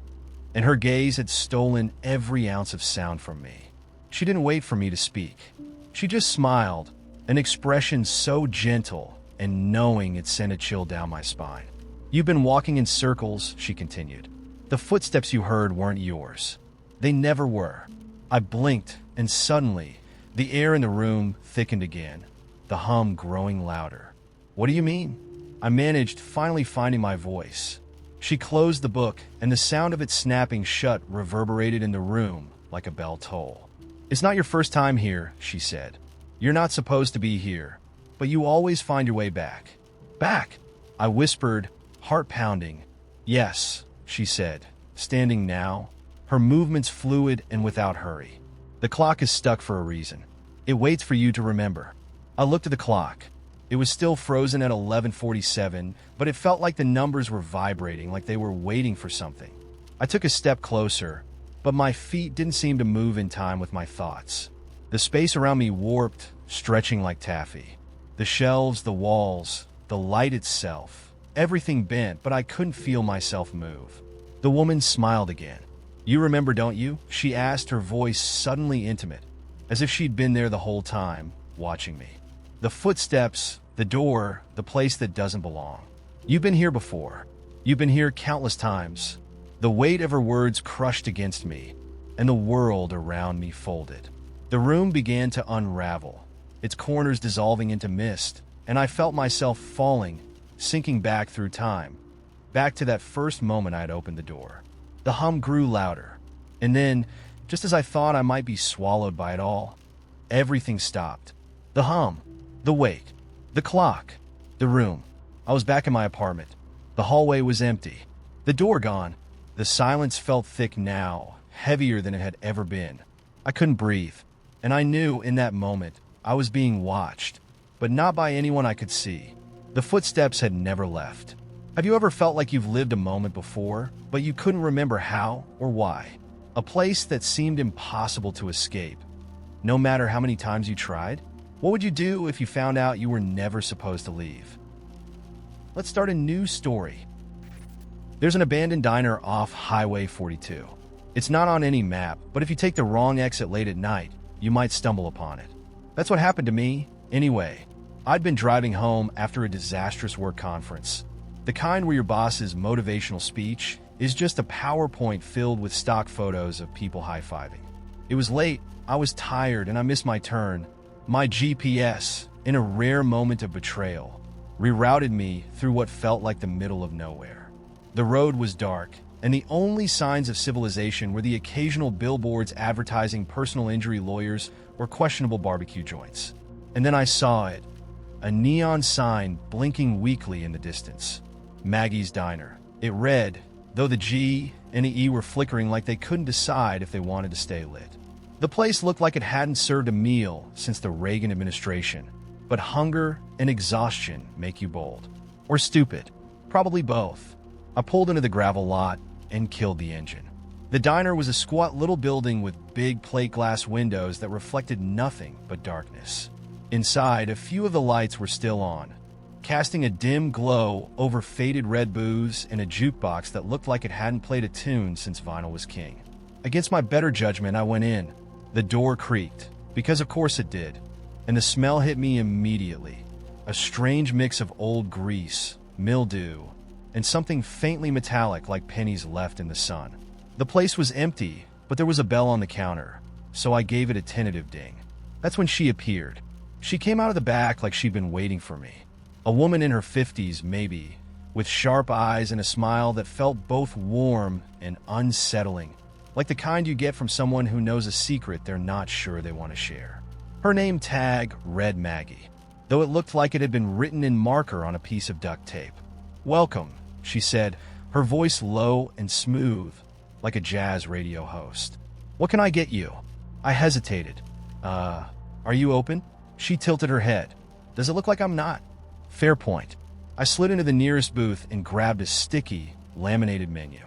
and her gaze had stolen every ounce of sound from me. She didn't wait for me to speak. She just smiled, an expression so gentle and knowing it sent a chill down my spine. "You've been walking in circles," she continued. "The footsteps you heard weren't yours. They never were." I blinked, and suddenly, the air in the room thickened again, the hum growing louder. "What do you mean?" I managed, finally finding my voice. She closed the book, and the sound of it snapping shut reverberated in the room like a bell toll. "It's not your first time here," she said. "You're not supposed to be here, but you always find your way back." "Back?" I whispered, heart pounding. "Yes," she said, standing now, her movements fluid and without hurry. "The clock is stuck for a reason. It waits for you to remember." I looked at the clock. It was still frozen at 11:47, but it felt like the numbers were vibrating, like they were waiting for something. I took a step closer, but my feet didn't seem to move in time with my thoughts. The space around me warped, stretching like taffy. The shelves, the walls, the light itself, everything bent, but I couldn't feel myself move. The woman smiled again. "You remember, don't you?" she asked, her voice suddenly intimate, as if she'd been there the whole time, watching me. "The footsteps, the door, the place that doesn't belong. You've been here before. You've been here countless times." The weight of her words crushed against me, and the world around me folded. The room began to unravel, its corners dissolving into mist, and I felt myself falling, sinking back through time, back to that first moment I had opened the door. The hum grew louder, and then, just as I thought I might be swallowed by it all, everything stopped. The hum, the wait, the clock, the room. I was back in my apartment. The hallway was empty. The door gone. The silence felt thick now, heavier than it had ever been. I couldn't breathe, and I knew in that moment I was being watched, but not by anyone I could see. The footsteps had never left. Have you ever felt like you've lived a moment before, but you couldn't remember how or why? A place that seemed impossible to escape, no matter how many times you tried? What would you do if you found out you were never supposed to leave? Let's start a new story. There's an abandoned diner off Highway 42. It's not on any map, but if you take the wrong exit late at night, you might stumble upon it. That's what happened to me, anyway. I'd been driving home after a disastrous work conference. The kind where your boss's motivational speech is just a PowerPoint filled with stock photos of people high-fiving. It was late, I was tired, and I missed my turn. My GPS, in a rare moment of betrayal, rerouted me through what felt like the middle of nowhere. The road was dark, and the only signs of civilization were the occasional billboards advertising personal injury lawyers or questionable barbecue joints. And then I saw it, a neon sign blinking weakly in the distance. Maggie's Diner. It read, though the G and the E were flickering like they couldn't decide if they wanted to stay lit. The place looked like it hadn't served a meal since the Reagan administration, but hunger and exhaustion make you bold. Or stupid. Probably both. I pulled into the gravel lot and killed the engine. The diner was a squat little building with big plate glass windows that reflected nothing but darkness. Inside, a few of the lights were still on, casting a dim glow over faded red booze and a jukebox that looked like it hadn't played a tune since vinyl was king. Against my better judgment, I went in. The door creaked, because of course it did, and the smell hit me immediately. A strange mix of old grease, mildew, and something faintly metallic like pennies left in the sun. The place was empty, but there was a bell on the counter, so I gave it a tentative ding. That's when she appeared. She came out of the back like she'd been waiting for me. A woman in her 50s, maybe, with sharp eyes and a smile that felt both warm and unsettling, like the kind you get from someone who knows a secret they're not sure they want to share. Her name tag read Maggie, though it looked like it had been written in marker on a piece of duct tape. "Welcome," she said, her voice low and smooth, like a jazz radio host. "What can I get you?" I hesitated. Are you open?" She tilted her head. "Does it look like I'm not?" Fair point. I slid into the nearest booth and grabbed a sticky, laminated menu.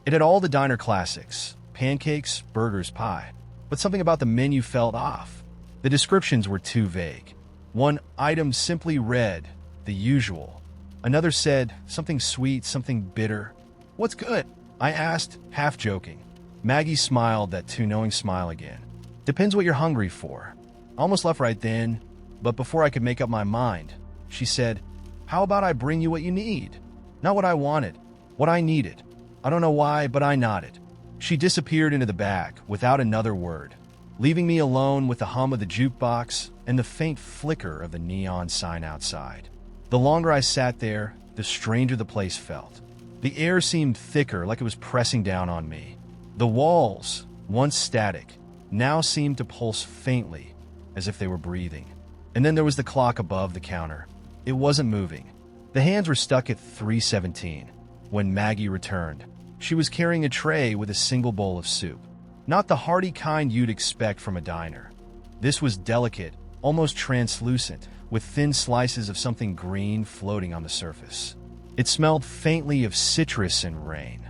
It had all the diner classics: pancakes, burgers, pie. But something about the menu felt off. The descriptions were too vague. One item simply read, "the usual." Another said, "something sweet, something bitter." "What's good?" I asked, half joking. Maggie smiled that too knowing smile again. "Depends what you're hungry for." I almost left right then, but before I could make up my mind, she said, "How about I bring you what you need?" Not what I wanted, what I needed. I don't know why, but I nodded. She disappeared into the back without another word, leaving me alone with the hum of the jukebox and the faint flicker of the neon sign outside. The longer I sat there, the stranger the place felt. The air seemed thicker, like it was pressing down on me. The walls, once static, now seemed to pulse faintly, as if they were breathing. And then there was the clock above the counter. It wasn't moving. The hands were stuck at 3:17 when Maggie returned. She was carrying a tray with a single bowl of soup. Not the hearty kind you'd expect from a diner. This was delicate, almost translucent, with thin slices of something green floating on the surface. It smelled faintly of citrus and rain.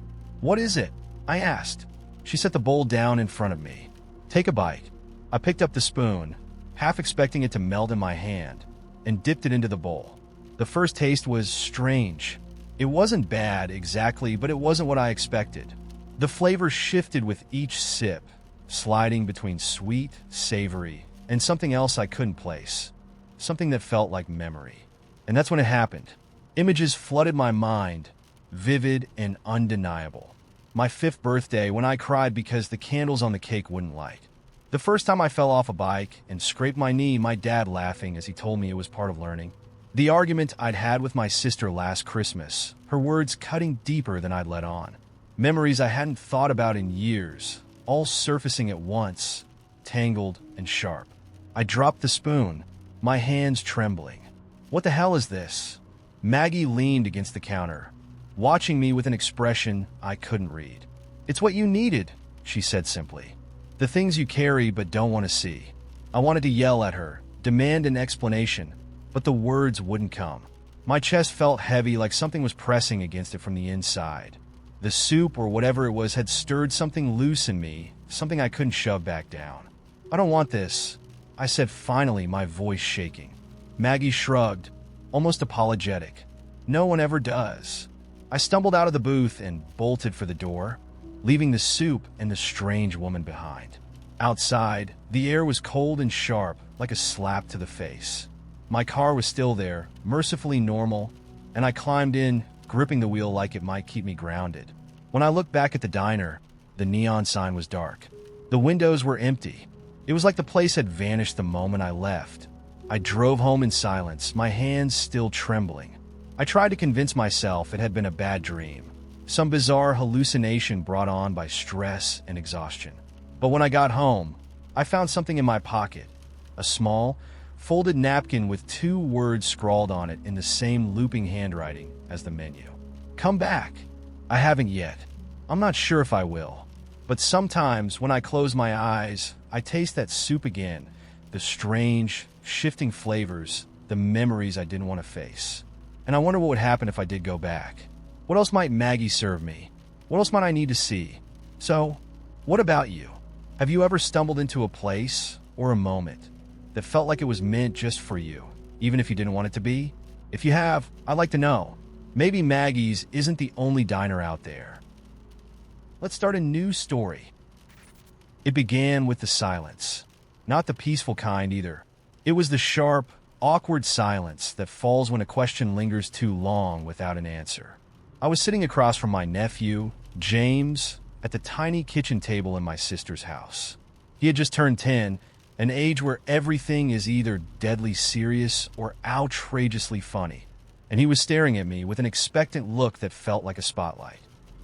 "What is it?" I asked. She set the bowl down in front of me. "Take a bite." I picked up the spoon, half expecting it to melt in my hand, and dipped it into the bowl. The first taste was strange. It wasn't bad exactly, but it wasn't what I expected. The flavor shifted with each sip, sliding between sweet, savory, and something else I couldn't place. Something that felt like memory. And that's when it happened. Images flooded my mind, vivid and undeniable. My 5th birthday, when I cried because the candles on the cake wouldn't light. The first time I fell off a bike and scraped my knee, my dad laughing as he told me it was part of learning. The argument I'd had with my sister last Christmas, her words cutting deeper than I'd let on. Memories I hadn't thought about in years, all surfacing at once, tangled and sharp. I dropped the spoon, my hands trembling. "What the hell is this?" Maggie leaned against the counter, watching me with an expression I couldn't read. "It's what you needed," she said simply. "The things you carry but don't want to see." I wanted to yell at her, demand an explanation, but the words wouldn't come. My chest felt heavy, like something was pressing against it from the inside. The soup, or whatever it was, had stirred something loose in me, something I couldn't shove back down. "I don't want this," I said finally, my voice shaking. Maggie shrugged, almost apologetic. "No one ever does." I stumbled out of the booth and bolted for the door, leaving the soup and the strange woman behind. Outside, the air was cold and sharp, like a slap to the face. My car was still there, mercifully normal, and I climbed in, gripping the wheel like it might keep me grounded. When I looked back at the diner, the neon sign was dark. The windows were empty. It was like the place had vanished the moment I left. I drove home in silence, my hands still trembling. I tried to convince myself it had been a bad dream, some bizarre hallucination brought on by stress and exhaustion. But when I got home, I found something in my pocket, a small, folded napkin with 2 words scrawled on it in the same looping handwriting as the menu. "Come back." I haven't yet. I'm not sure if I will. But sometimes when I close my eyes, I taste that soup again, the strange, shifting flavors, the memories I didn't want to face. And I wonder what would happen if I did go back. What else might Maggie serve me? What else might I need to see? So, what about you? Have you ever stumbled into a place or a moment that felt like it was meant just for you, even if you didn't want it to be? If you have, I'd like to know. Maybe Maggie's isn't the only diner out there. Let's start a new story. It began with the silence. Not the peaceful kind either. It was the sharp, awkward silence that falls when a question lingers too long without an answer. I was sitting across from my nephew, James, at the tiny kitchen table in my sister's house. He had just turned 10, an age where everything is either deadly serious or outrageously funny, and he was staring at me with an expectant look that felt like a spotlight.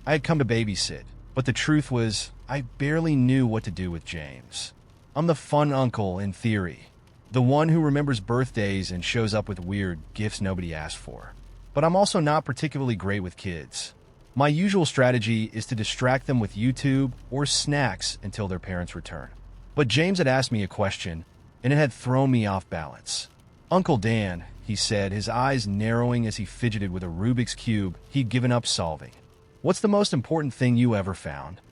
I had come to babysit, but the truth was, I barely knew what to do with James. I'm the fun uncle in theory, the one who remembers birthdays and shows up with weird gifts nobody asked for. But I'm also not particularly great with kids. My usual strategy is to distract them with YouTube or snacks until their parents return. But James had asked me a question, and it had thrown me off balance. "Uncle Dan," he said, his eyes narrowing as he fidgeted with a Rubik's Cube he'd given up solving. "What's the most important thing you ever found?"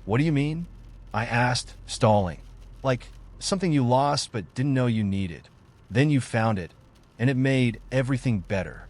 "What do you mean?" I asked, stalling. "Like, something you lost but didn't know you needed. Then you found it, and it made everything better."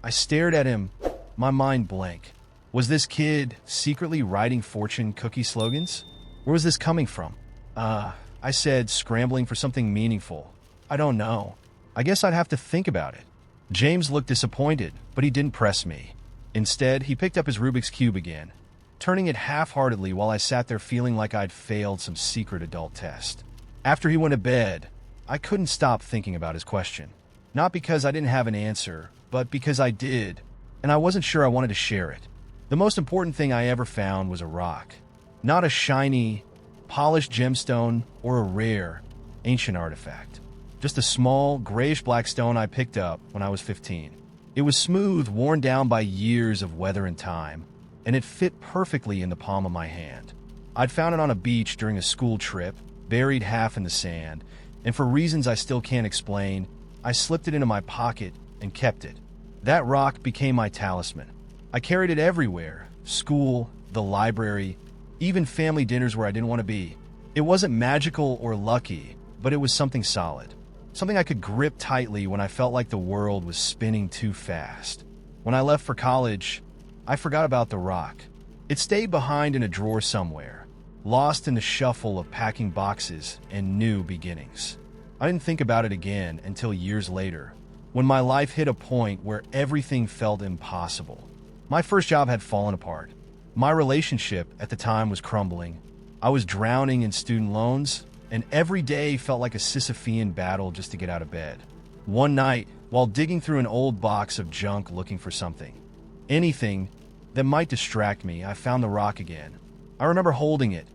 I stared at him, my mind blank. Was this kid secretly writing fortune cookie slogans? Where was this coming from? I said, scrambling for something meaningful. "I don't know. I guess I'd have to think about it." James looked disappointed, but he didn't press me. Instead, he picked up his Rubik's Cube again, turning it half-heartedly while I sat there feeling like I'd failed some secret adult test. After he went to bed, I couldn't stop thinking about his question. Not because I didn't have an answer, but because I did, and I wasn't sure I wanted to share it. The most important thing I ever found was a rock. Not a shiny, polished gemstone or a rare, ancient artifact. Just a small, grayish-black stone I picked up when I was 15. It was smooth, worn down by years of weather and time, and it fit perfectly in the palm of my hand. I'd found it on a beach during a school trip, buried half in the sand, and for reasons I still can't explain, I slipped it into my pocket and kept it. That rock became my talisman. I carried it everywhere, school, the library, even family dinners where I didn't want to be. It wasn't magical or lucky, but it was something solid. Something I could grip tightly when I felt like the world was spinning too fast. When I left for college, I forgot about the rock. It stayed behind in a drawer somewhere, lost in the shuffle of packing boxes and new beginnings. I didn't think about it again until years later, when my life hit a point where everything felt impossible. My first job had fallen apart. My relationship at the time was crumbling. I was drowning in student loans, and every day felt like a Sisyphean battle just to get out of bed. One night, while digging through an old box of junk looking for something, anything that might distract me, I found the rock again. I remember holding it,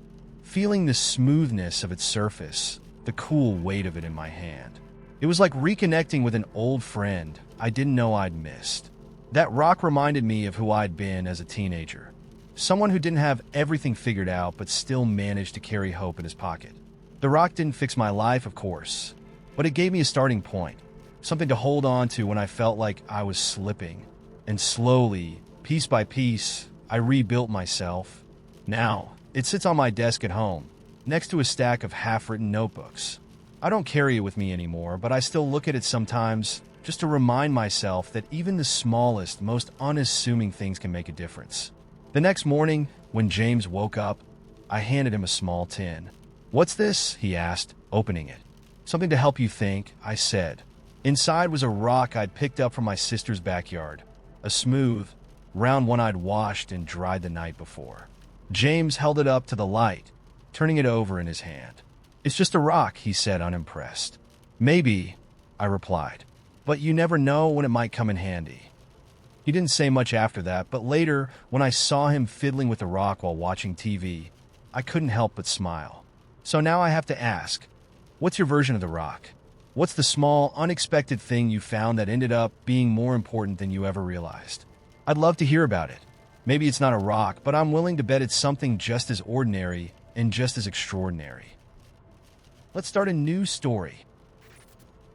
feeling the smoothness of its surface, the cool weight of it in my hand. It was like reconnecting with an old friend I didn't know I'd missed. That rock reminded me of who I'd been as a teenager. Someone who didn't have everything figured out but still managed to carry hope in his pocket. The rock didn't fix my life, of course, but it gave me a starting point, something to hold on to when I felt like I was slipping. And slowly, piece by piece, I rebuilt myself. Now, it sits on my desk at home, next to a stack of half-written notebooks. I don't carry it with me anymore, but I still look at it sometimes just to remind myself that even the smallest, most unassuming things can make a difference. The next morning, when James woke up, I handed him a small tin. "What's this?" he asked, opening it. "Something to help you think," I said. Inside was a rock I'd picked up from my sister's backyard, a smooth, round one I'd washed and dried the night before. James held it up to the light, turning it over in his hand. "It's just a rock," he said, unimpressed. "Maybe," I replied, "but you never know when it might come in handy." He didn't say much after that, but later, when I saw him fiddling with the rock while watching TV, I couldn't help but smile. So now I have to ask, what's your version of the rock? What's the small, unexpected thing you found that ended up being more important than you ever realized? I'd love to hear about it. Maybe it's not a rock, but I'm willing to bet it's something just as ordinary and just as extraordinary. Let's start a new story.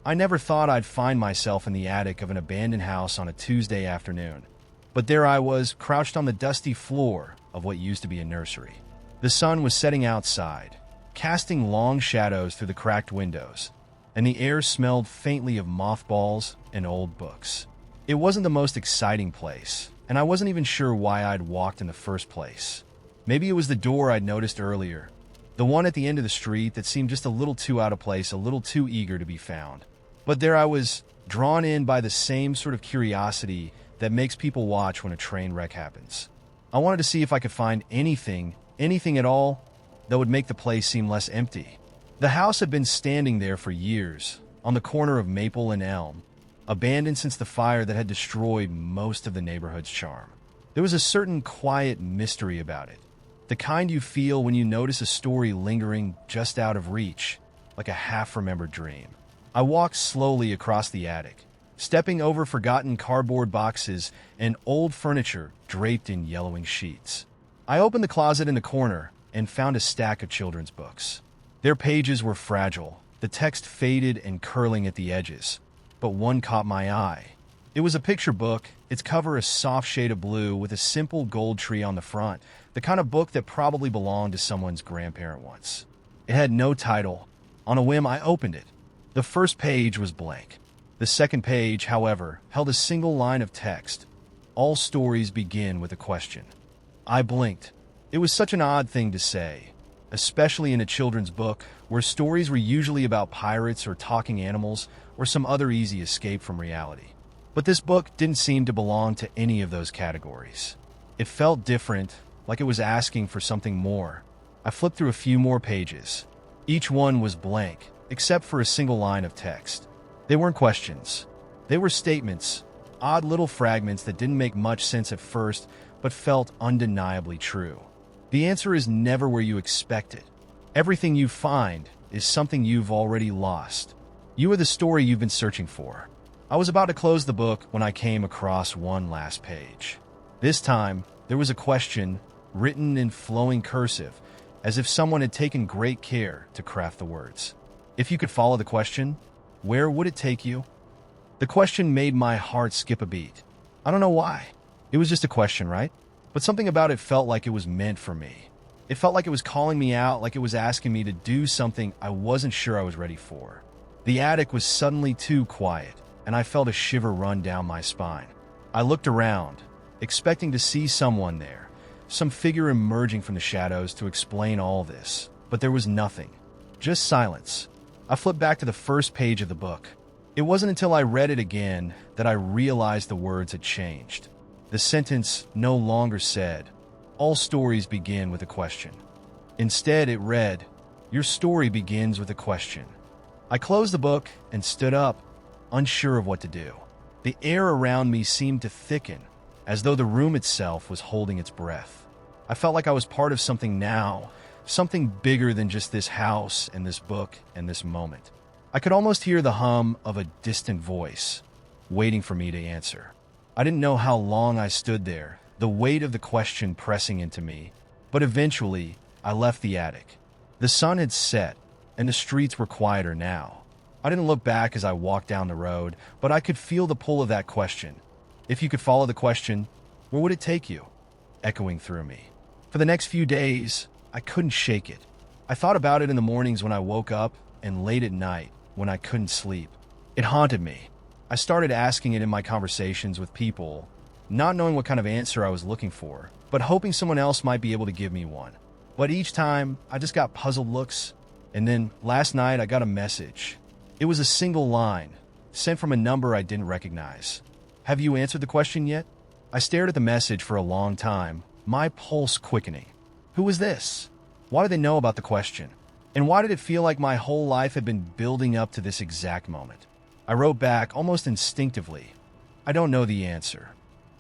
I never thought I'd find myself in the attic of an abandoned house on a Tuesday afternoon. But there I was, crouched on the dusty floor of what used to be a nursery. The sun was setting outside, casting long shadows through the cracked windows, and the air smelled faintly of mothballs and old books. It wasn't the most exciting place, and I wasn't even sure why I'd walked in the first place. Maybe it was the door I'd noticed earlier, the one at the end of the street that seemed just a little too out of place, a little too eager to be found. But there I was, drawn in by the same sort of curiosity that makes people watch when a train wreck happens. I wanted to see if I could find anything at all, that would make the place seem less empty. The house had been standing there for years, on the corner of Maple and Elm, abandoned since the fire that had destroyed most of the neighborhood's charm. There was a certain quiet mystery about it, the kind you feel when you notice a story lingering just out of reach, like a half-remembered dream. I walked slowly across the attic, stepping over forgotten cardboard boxes and old furniture draped in yellowing sheets. I opened the closet in the corner and found a stack of children's books. Their pages were fragile, the text faded and curling at the edges, but one caught my eye. It was a picture book, its cover a soft shade of blue with a simple gold tree on the front, the kind of book that probably belonged to someone's grandparent once. It had no title. On a whim, I opened it. The first page was blank. The second page, however, held a single line of text. All stories begin with a question. I blinked. It was such an odd thing to say, especially in a children's book where stories were usually about pirates or talking animals or some other easy escape from reality. But this book didn't seem to belong to any of those categories. It felt different, like it was asking for something more. I flipped through a few more pages. Each one was blank, except for a single line of text. They weren't questions. They were statements, odd little fragments that didn't make much sense at first, but felt undeniably true. The answer is never where you expect it. Everything you find is something you've already lost. You are the story you've been searching for. I was about to close the book when I came across one last page. This time, there was a question written in flowing cursive, as if someone had taken great care to craft the words. If you could follow the question, where would it take you? The question made my heart skip a beat. I don't know why. It was just a question, right? But something about it felt like it was meant for me. It felt like it was calling me out, like it was asking me to do something I wasn't sure I was ready for. The attic was suddenly too quiet, and I felt a shiver run down my spine. I looked around, expecting to see someone there, some figure emerging from the shadows to explain all this, but there was nothing. Just silence. I flipped back to the first page of the book. It wasn't until I read it again that I realized the words had changed. The sentence no longer said, "All stories begin with a question." Instead, it read, "Your story begins with a question." I closed the book and stood up, unsure of what to do. The air around me seemed to thicken, as though the room itself was holding its breath. I felt like I was part of something now, something bigger than just this house and this book and this moment. I could almost hear the hum of a distant voice, waiting for me to answer. I didn't know how long I stood there, the weight of the question pressing into me, but eventually I left the attic. The sun had set, and the streets were quieter now. I didn't look back as I walked down the road, but I could feel the pull of that question. If you could follow the question, where would it take you? Echoing through me. For the next few days, I couldn't shake it. I thought about it in the mornings when I woke up and late at night when I couldn't sleep. It haunted me. I started asking it in my conversations with people, not knowing what kind of answer I was looking for, but hoping someone else might be able to give me one. But each time, I just got puzzled looks. And then last night, I got a message. It was a single line, sent from a number I didn't recognize. "Have you answered the question yet?" I stared at the message for a long time, my pulse quickening. Who was this? Why did they know about the question? And why did it feel like my whole life had been building up to this exact moment? I wrote back almost instinctively, "I don't know the answer."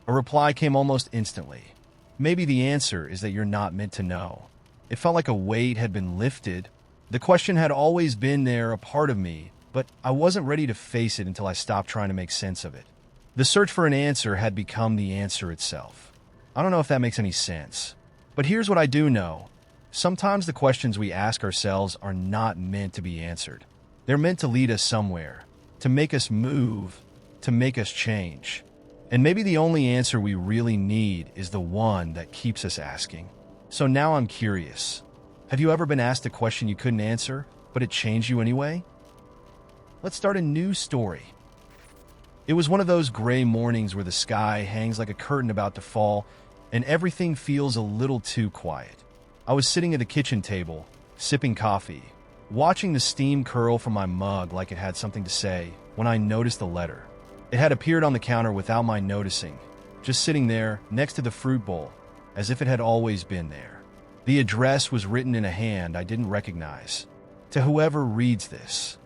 A reply came almost instantly. "Maybe the answer is that you're not meant to know." It felt like a weight had been lifted. The question had always been there, a part of me, but I wasn't ready to face it until I stopped trying to make sense of it. The search for an answer had become the answer itself. I don't know if that makes any sense. But here's what I do know. Sometimes the questions we ask ourselves are not meant to be answered. They're meant to lead us somewhere, to make us move, to make us change. And maybe the only answer we really need is the one that keeps us asking. So now I'm curious. Have you ever been asked a question you couldn't answer, but it changed you anyway? Let's start a new story. It was one of those gray mornings where the sky hangs like a curtain about to fall, and everything feels a little too quiet. I was sitting at the kitchen table, sipping coffee, watching the steam curl from my mug like it had something to say, when I noticed the letter. It had appeared on the counter without my noticing, just sitting there next to the fruit bowl, as if it had always been there. The address was written in a hand I didn't recognize. To whoever reads this.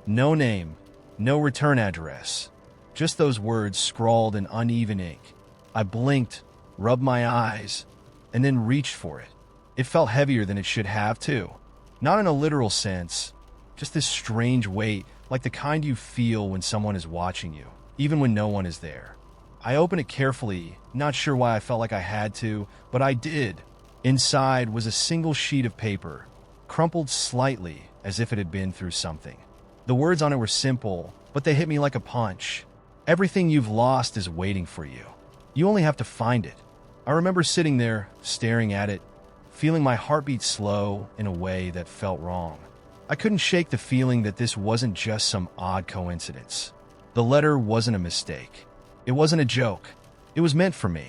No name, no return address. Just those words scrawled in uneven ink. I blinked, rubbed my eyes, and then reached for it. It felt heavier than it should have, too. Not in a literal sense, just this strange weight, like the kind you feel when someone is watching you, even when no one is there. I opened it carefully, not sure why I felt like I had to, but I did. Inside was a single sheet of paper, crumpled slightly as if it had been through something. The words on it were simple, but they hit me like a punch. Everything you've lost is waiting for you. You only have to find it. I remember sitting there, staring at it, feeling my heartbeat slow in a way that felt wrong. I couldn't shake the feeling that this wasn't just some odd coincidence. The letter wasn't a mistake. It wasn't a joke. It was meant for me.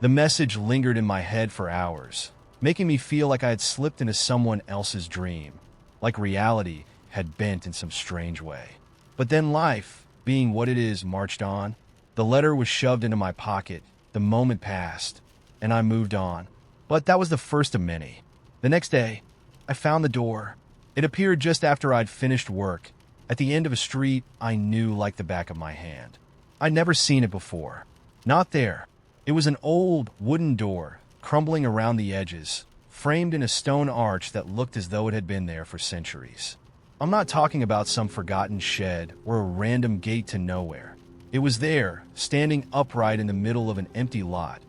The message lingered in my head for hours, making me feel like I had slipped into someone else's dream, like reality had bent in some strange way. But then life, being what it is, marched on. The letter was shoved into my pocket, the moment passed, and I moved on. But that was the first of many. The next day, I found the door. It appeared just after I'd finished work, at the end of a street I knew like the back of my hand. I'd never seen it before. Not there. It was an old wooden door, crumbling around the edges, framed in a stone arch that looked as though it had been there for centuries. I'm not talking about some forgotten shed or a random gate to nowhere. It was there, standing upright in the middle of an empty lot,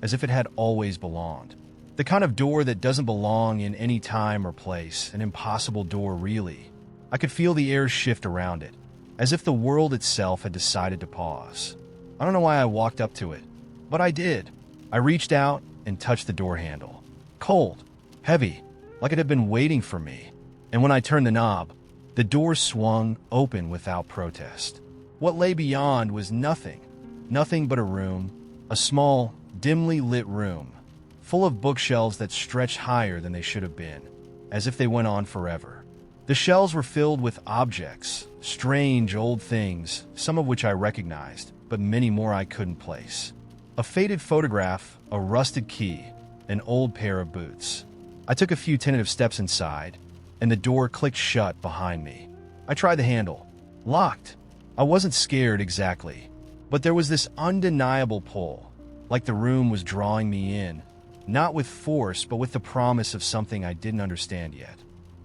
as if it had always belonged. The kind of door that doesn't belong in any time or place, an impossible door really. I could feel the air shift around it, as if the world itself had decided to pause. I don't know why I walked up to it, but I did. I reached out and touched the door handle. Cold, heavy, like it had been waiting for me. And when I turned the knob, the door swung open without protest. What lay beyond was nothing. Nothing but a room, a small, dimly lit room, full of bookshelves that stretched higher than they should have been, as if they went on forever. The shelves were filled with objects, strange old things, some of which I recognized, but many more I couldn't place. A faded photograph, a rusted key, an old pair of boots. I took a few tentative steps inside, and the door clicked shut behind me. I tried the handle. Locked. I wasn't scared exactly, but there was this undeniable pull, like the room was drawing me in, not with force, but with the promise of something I didn't understand yet.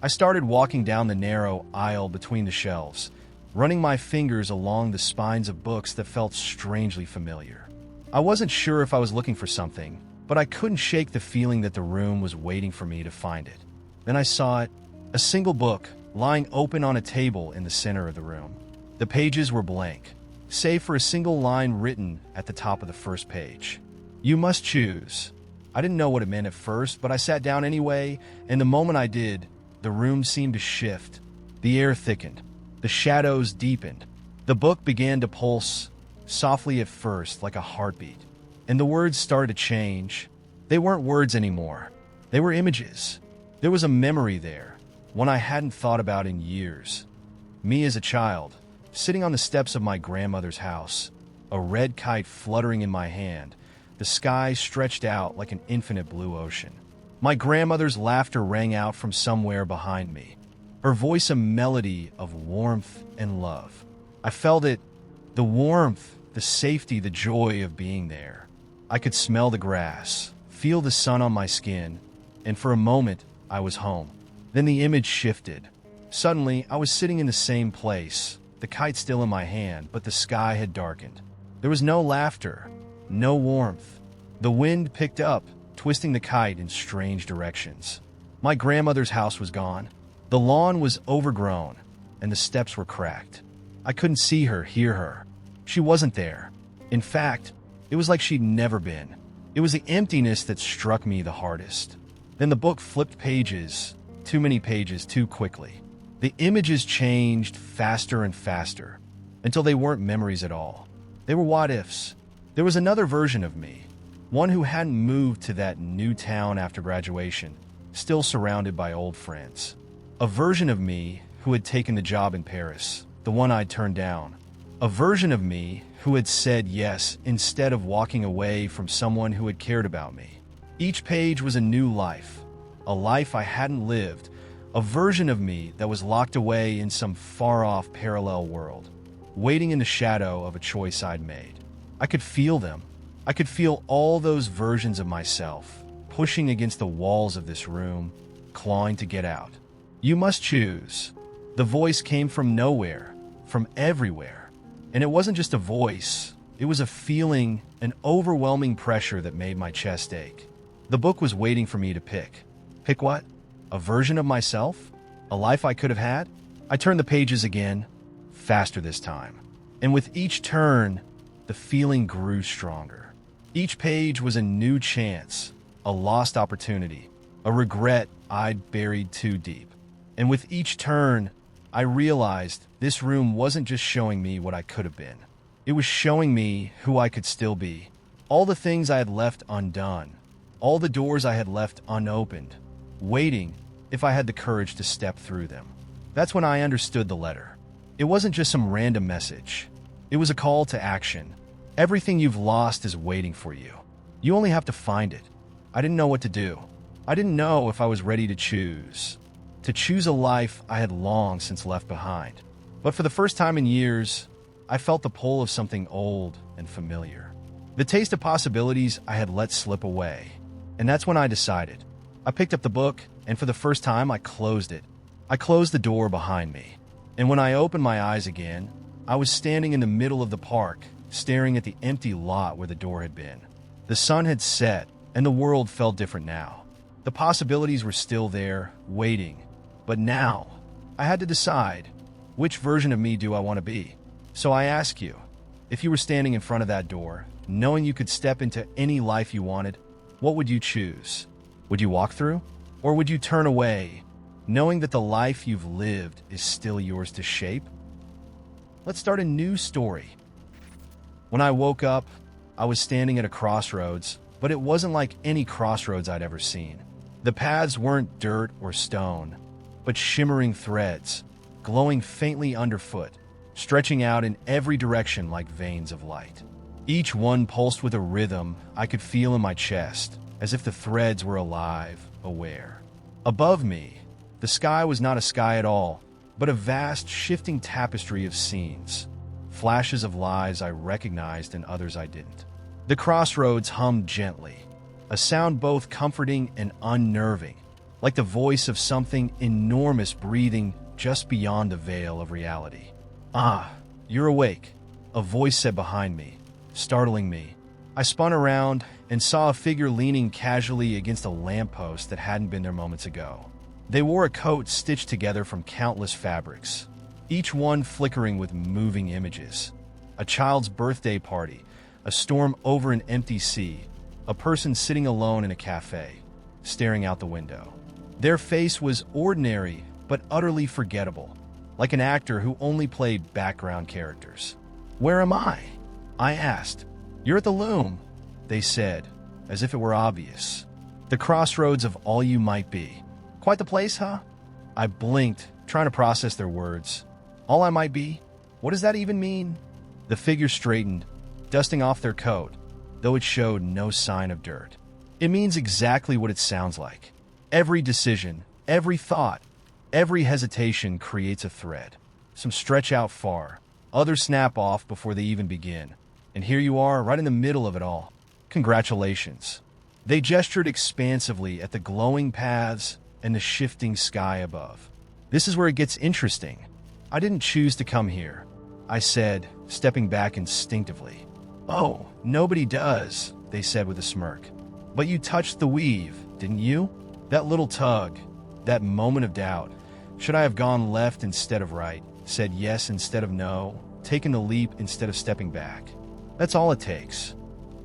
I started walking down the narrow aisle between the shelves, running my fingers along the spines of books that felt strangely familiar. I wasn't sure if I was looking for something, but I couldn't shake the feeling that the room was waiting for me to find it. Then I saw it, a single book lying open on a table in the center of the room. The pages were blank, save for a single line written at the top of the first page. You must choose. I didn't know what it meant at first, but I sat down anyway, and the moment I did, the room seemed to shift. The air thickened. The shadows deepened. The book began to pulse, softly at first, like a heartbeat. And the words started to change. They weren't words anymore. They were images. There was a memory there, one I hadn't thought about in years. Me as a child, sitting on the steps of my grandmother's house, a red kite fluttering in my hand, the sky stretched out like an infinite blue ocean. My grandmother's laughter rang out from somewhere behind me, her voice a melody of warmth and love. I felt it, the warmth, the safety, the joy of being there. I could smell the grass, feel the sun on my skin, and for a moment, I was home. Then the image shifted. Suddenly, I was sitting in the same place, the kite still in my hand, but the sky had darkened. There was no laughter, no warmth. The wind picked up, twisting the kite in strange directions. My grandmother's house was gone. The lawn was overgrown, and the steps were cracked. I couldn't see her, hear her. She wasn't there. In fact, it was like she'd never been. It was the emptiness that struck me the hardest. Then the book flipped pages, too many pages too quickly. The images changed faster and faster until they weren't memories at all. They were what-ifs. There was another version of me, one who hadn't moved to that new town after graduation, still surrounded by old friends. A version of me who had taken the job in Paris, the one I'd turned down. A version of me who had said yes instead of walking away from someone who had cared about me. Each page was a new life, a life I hadn't lived, a version of me that was locked away in some far-off parallel world, waiting in the shadow of a choice I'd made. I could feel them. I could feel all those versions of myself, pushing against the walls of this room, clawing to get out. You must choose. The voice came from nowhere, from everywhere. And it wasn't just a voice. It was a feeling, an overwhelming pressure that made my chest ache. The book was waiting for me to pick. Pick what? A version of myself? A life I could have had? I turned the pages again, faster this time. And with each turn, the feeling grew stronger. Each page was a new chance, a lost opportunity, a regret I'd buried too deep. And with each turn, I realized this room wasn't just showing me what I could have been. It was showing me who I could still be. All the things I had left undone, all the doors I had left unopened, waiting if I had the courage to step through them. That's when I understood the letter. It wasn't just some random message. It was a call to action. Everything you've lost is waiting for you. You only have to find it. I didn't know what to do. I didn't know if I was ready to choose a life I had long since left behind. But for the first time in years, I felt the pull of something old and familiar. The taste of possibilities I had let slip away. And that's when I decided. I picked up the book, and for the first time, I closed it. I closed the door behind me. And when I opened my eyes again, I was standing in the middle of the park, staring at the empty lot where the door had been. The sun had set, and the world felt different now. The possibilities were still there, waiting. But now, I had to decide, which version of me do I want to be? So I ask you, if you were standing in front of that door, knowing you could step into any life you wanted, what would you choose? Would you walk through? Or would you turn away, knowing that the life you've lived is still yours to shape? Let's start a new story. When I woke up, I was standing at a crossroads, but it wasn't like any crossroads I'd ever seen. The paths weren't dirt or stone, but shimmering threads, glowing faintly underfoot, stretching out in every direction like veins of light. Each one pulsed with a rhythm I could feel in my chest, as if the threads were alive, aware. Above me, the sky was not a sky at all, but a vast, shifting tapestry of scenes, flashes of lives I recognized and others I didn't. The crossroads hummed gently, a sound both comforting and unnerving, like the voice of something enormous breathing just beyond the veil of reality. "Ah, you're awake," a voice said behind me, startling me. I spun around and saw a figure leaning casually against a lamppost that hadn't been there moments ago. They wore a coat stitched together from countless fabrics, each one flickering with moving images. A child's birthday party, a storm over an empty sea, a person sitting alone in a cafe, staring out the window. Their face was ordinary but utterly forgettable, like an actor who only played background characters. "Where am I?" I asked. "You're at the loom," they said, as if it were obvious. "The crossroads of all you might be. Quite the place, huh?" I blinked, trying to process their words. "All I might be? What does that even mean?" The figure straightened, dusting off their coat, though it showed no sign of dirt. "It means exactly what it sounds like. Every decision, every thought, every hesitation creates a thread. Some stretch out far, others snap off before they even begin. And here you are, right in the middle of it all. Congratulations." They gestured expansively at the glowing paths and the shifting sky above. "This is where it gets interesting. I didn't choose to come here," I said, stepping back instinctively. "Oh, nobody does," they said with a smirk. "But you touched the weave, didn't you? That little tug, that moment of doubt. Should I have gone left instead of right, said yes instead of no, taken the leap instead of stepping back? That's all it takes."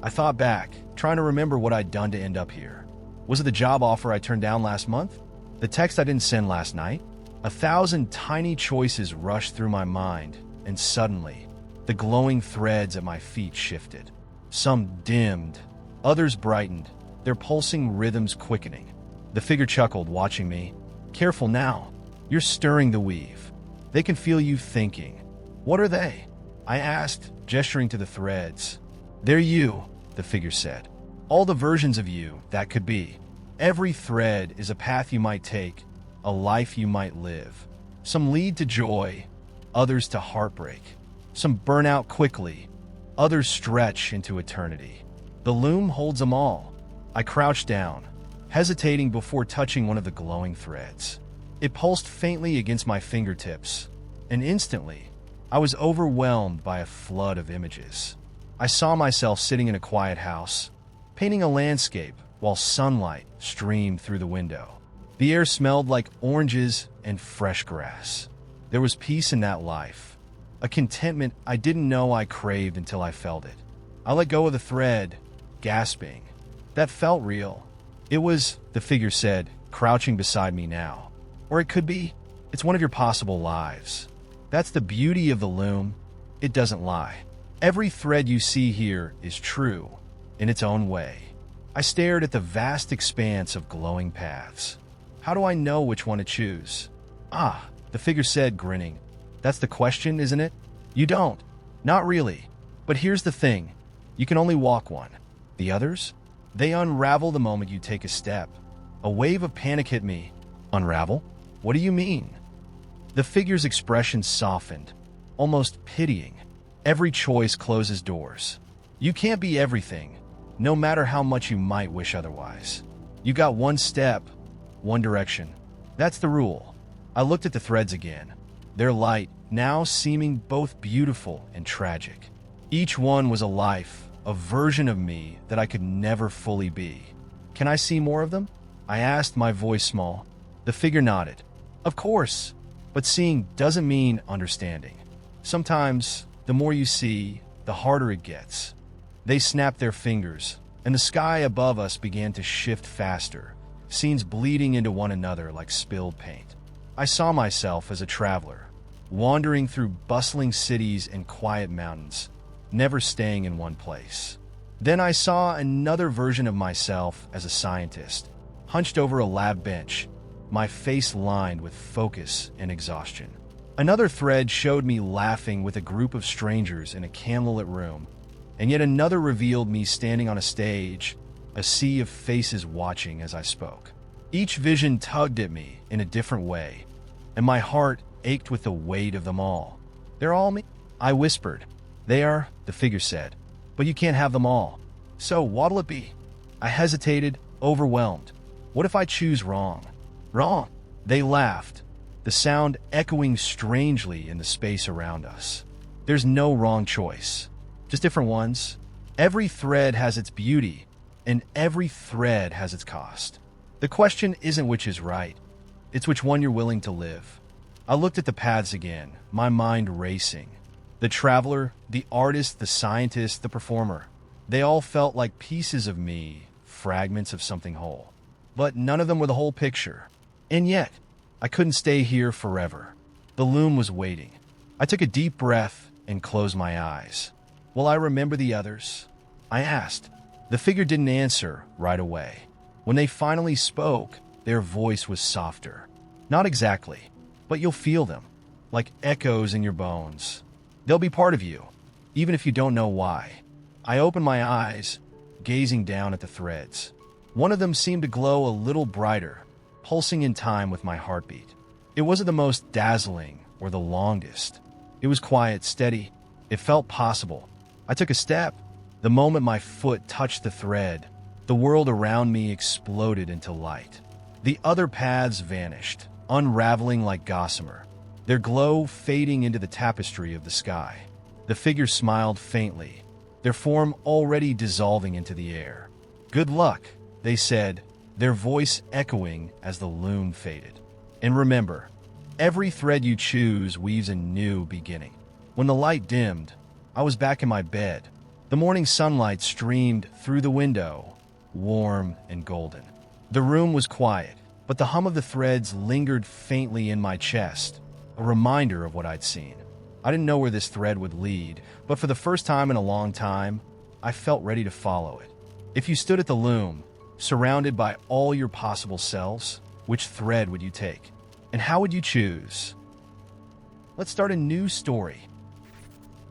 I thought back, trying to remember what I'd done to end up here. Was it the job offer I turned down last month? The text I didn't send last night? 1,000 tiny choices rushed through my mind, and suddenly, the glowing threads at my feet shifted. Some dimmed, others brightened, their pulsing rhythms quickening. The figure chuckled, watching me. "Careful now. You're stirring the weave. They can feel you thinking." "What are they?" I asked, gesturing to the threads. "They're you," the figure said. "All the versions of you that could be. Every thread is a path you might take, a life you might live. Some lead to joy, others to heartbreak. Some burn out quickly, others stretch into eternity. The loom holds them all." I crouched down, hesitating before touching one of the glowing threads. It pulsed faintly against my fingertips, and instantly, I was overwhelmed by a flood of images. I saw myself sitting in a quiet house, painting a landscape while sunlight streamed through the window. The air smelled like oranges and fresh grass. There was peace in that life, a contentment I didn't know I craved until I felt it. I let go of the thread, gasping. That felt real. "It was," the figure said, crouching beside me now. "Or it could be. It's one of your possible lives. That's the beauty of the loom. It doesn't lie. Every thread you see here is true, in its own way." I stared at the vast expanse of glowing paths. How do I know which one to choose? "Ah," the figure said, grinning. "That's the question, isn't it? You don't. Not really. But here's the thing. You can only walk one. The others? They unravel the moment you take a step." A wave of panic hit me. "Unravel? What do you mean?" The figure's expression softened, almost pitying. "Every choice closes doors. You can't be everything, no matter how much you might wish otherwise. You got one step, one direction. That's the rule." I looked at the threads again, their light now seeming both beautiful and tragic. Each one was a life, a version of me that I could never fully be. "Can I see more of them?" I asked, my voice small. The figure nodded. "Of course, but seeing doesn't mean understanding. Sometimes, the more you see, the harder it gets." They snapped their fingers, and the sky above us began to shift faster, scenes bleeding into one another like spilled paint. I saw myself as a traveler, wandering through bustling cities and quiet mountains, never staying in one place. Then I saw another version of myself as a scientist, hunched over a lab bench, my face lined with focus and exhaustion. Another thread showed me laughing with a group of strangers in a candlelit room, and yet another revealed me standing on a stage, a sea of faces watching as I spoke. Each vision tugged at me in a different way, and my heart ached with the weight of them all. "They're all me?" I whispered. "They are," the figure said, "but you can't have them all. So what'll it be?" I hesitated, overwhelmed. What if I choose wrong? "Wrong." They laughed, the sound echoing strangely in the space around us. "There's no wrong choice, just different ones. Every thread has its beauty, and every thread has its cost. The question isn't which is right, it's which one you're willing to live." I looked at the paths again, my mind racing. The traveler, the artist, the scientist, the performer. They all felt like pieces of me, fragments of something whole. But none of them were the whole picture. And yet, I couldn't stay here forever. The loom was waiting. I took a deep breath and closed my eyes. "Will I remember the others?" I asked. The figure didn't answer right away. When they finally spoke, their voice was softer. "Not exactly, but you'll feel them, like echoes in your bones. They'll be part of you, even if you don't know why." I opened my eyes, gazing down at the threads. One of them seemed to glow a little brighter, pulsing in time with my heartbeat. It wasn't the most dazzling or the longest. It was quiet, steady. It felt possible. I took a step. The moment my foot touched the thread, the world around me exploded into light. The other paths vanished, unraveling like gossamer, their glow fading into the tapestry of the sky. The figure smiled faintly, their form already dissolving into the air. "Good luck," they said, their voice echoing as the loom faded. "And remember, every thread you choose weaves a new beginning." When the light dimmed, I was back in my bed. The morning sunlight streamed through the window, warm and golden. The room was quiet, but but the hum of the threads lingered faintly in my chest, a reminder of what I'd seen. I didn't know where this thread would lead, but for the first time in a long time, I felt ready to follow it. If you stood at the loom, surrounded by all your possible selves, which thread would you take? And how would you choose? Let's start a new story.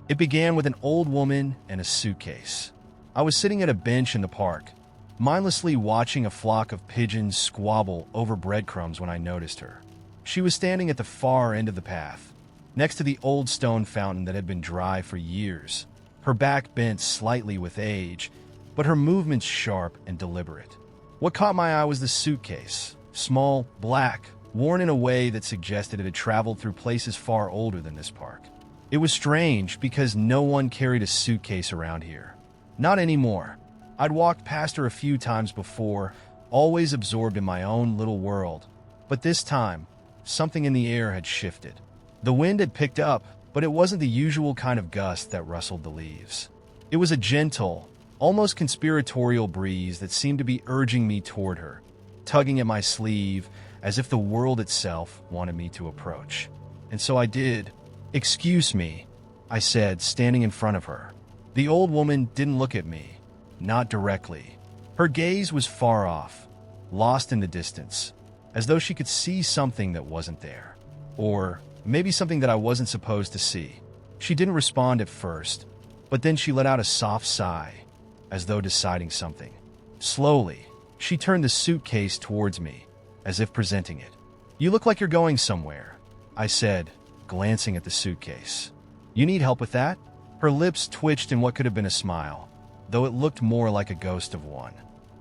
It began with an old woman and a suitcase. I was sitting at a bench in the park, mindlessly watching a flock of pigeons squabble over breadcrumbs when I noticed her. She was standing at the far end of the path, next to the old stone fountain that had been dry for years. Her back bent slightly with age, but her movements sharp and deliberate. What caught my eye was the suitcase, small, black, worn in a way that suggested it had traveled through places far older than this park. It was strange because no one carried a suitcase around here. Not anymore. I'd walked past her a few times before, always absorbed in my own little world. But this time, something in the air had shifted. The wind had picked up, but it wasn't the usual kind of gust that rustled the leaves. It was a gentle, almost conspiratorial breeze that seemed to be urging me toward her, tugging at my sleeve as if the world itself wanted me to approach. And so I did. "Excuse me," I said, standing in front of her. The old woman didn't look at me, not directly. Her gaze was far off, lost in the distance, as though she could see something that wasn't there. Or maybe something that I wasn't supposed to see. She didn't respond at first, but then she let out a soft sigh, as though deciding something. Slowly, she turned the suitcase towards me, as if presenting it. "You look like you're going somewhere," I said, glancing at the suitcase. "You need help with that?" Her lips twitched in what could have been a smile, though it looked more like a ghost of one.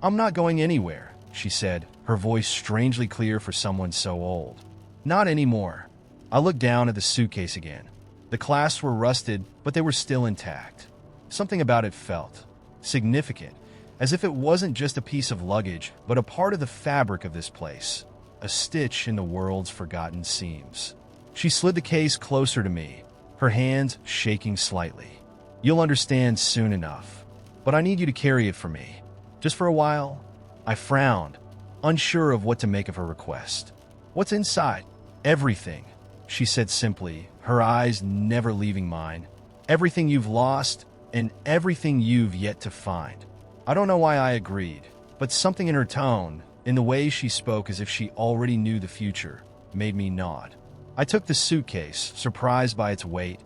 "I'm not going anywhere," she said, her voice strangely clear for someone so old. "Not anymore." I looked down at the suitcase again. The clasps were rusted, but they were still intact. Something about it felt significant, as if it wasn't just a piece of luggage, but a part of the fabric of this place, a stitch in the world's forgotten seams. She slid the case closer to me, her hands shaking slightly. "You'll understand soon enough, but I need you to carry it for me, just for a while." I frowned, unsure of what to make of her request. "What's inside?" "Everything," she said simply, her eyes never leaving mine. "Everything you've lost, and everything you've yet to find." I don't know why I agreed, but something in her tone, in the way she spoke as if she already knew the future, made me nod. I took the suitcase, surprised by its weight,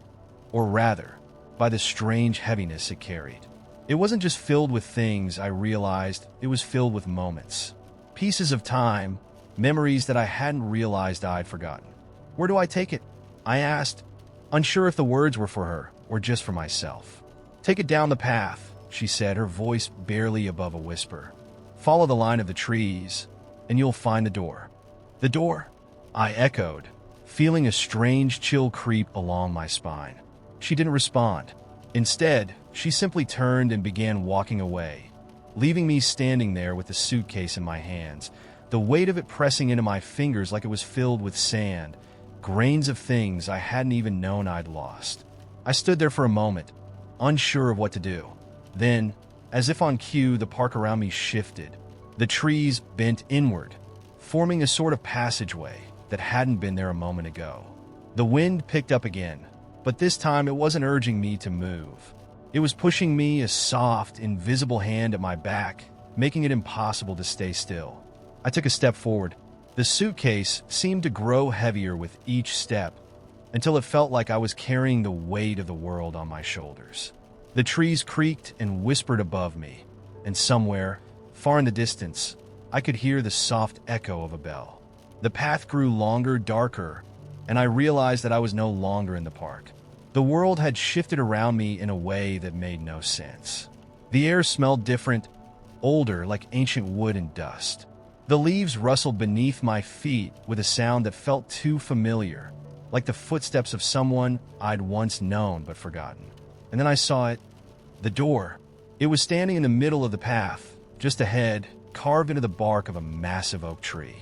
or rather, by the strange heaviness it carried. It wasn't just filled with things, I realized, it was filled with moments. Pieces of time, memories that I hadn't realized I'd forgotten. "Where do I take it?" I asked, unsure if the words were for her or just for myself. "Take it down the path," she said, her voice barely above a whisper. "Follow the line of the trees, and you'll find the door." "The door?" I echoed, feeling a strange chill creep along my spine. She didn't respond. Instead, she simply turned and began walking away, leaving me standing there with the suitcase in my hands, the weight of it pressing into my fingers like it was filled with sand, grains of things I hadn't even known I'd lost. I stood there for a moment, unsure of what to do. Then, as if on cue, the park around me shifted. The trees bent inward, forming a sort of passageway that hadn't been there a moment ago. The wind picked up again, but this time it wasn't urging me to move. It was pushing me, a soft, invisible hand at my back, making it impossible to stay still. I took a step forward. The suitcase seemed to grow heavier with each step, until it felt like I was carrying the weight of the world on my shoulders. The trees creaked and whispered above me, and somewhere, far in the distance, I could hear the soft echo of a bell. The path grew longer, darker, and I realized that I was no longer in the park. The world had shifted around me in a way that made no sense. The air smelled different, older, like ancient wood and dust. The leaves rustled beneath my feet with a sound that felt too familiar, like the footsteps of someone I'd once known but forgotten. And then I saw it, the door. It was standing in the middle of the path, just ahead, carved into the bark of a massive oak tree.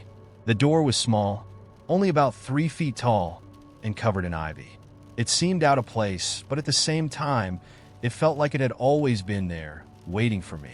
The door was small, only about 3 feet tall, and covered in ivy. It seemed out of place, but at the same time, it felt like it had always been there, waiting for me.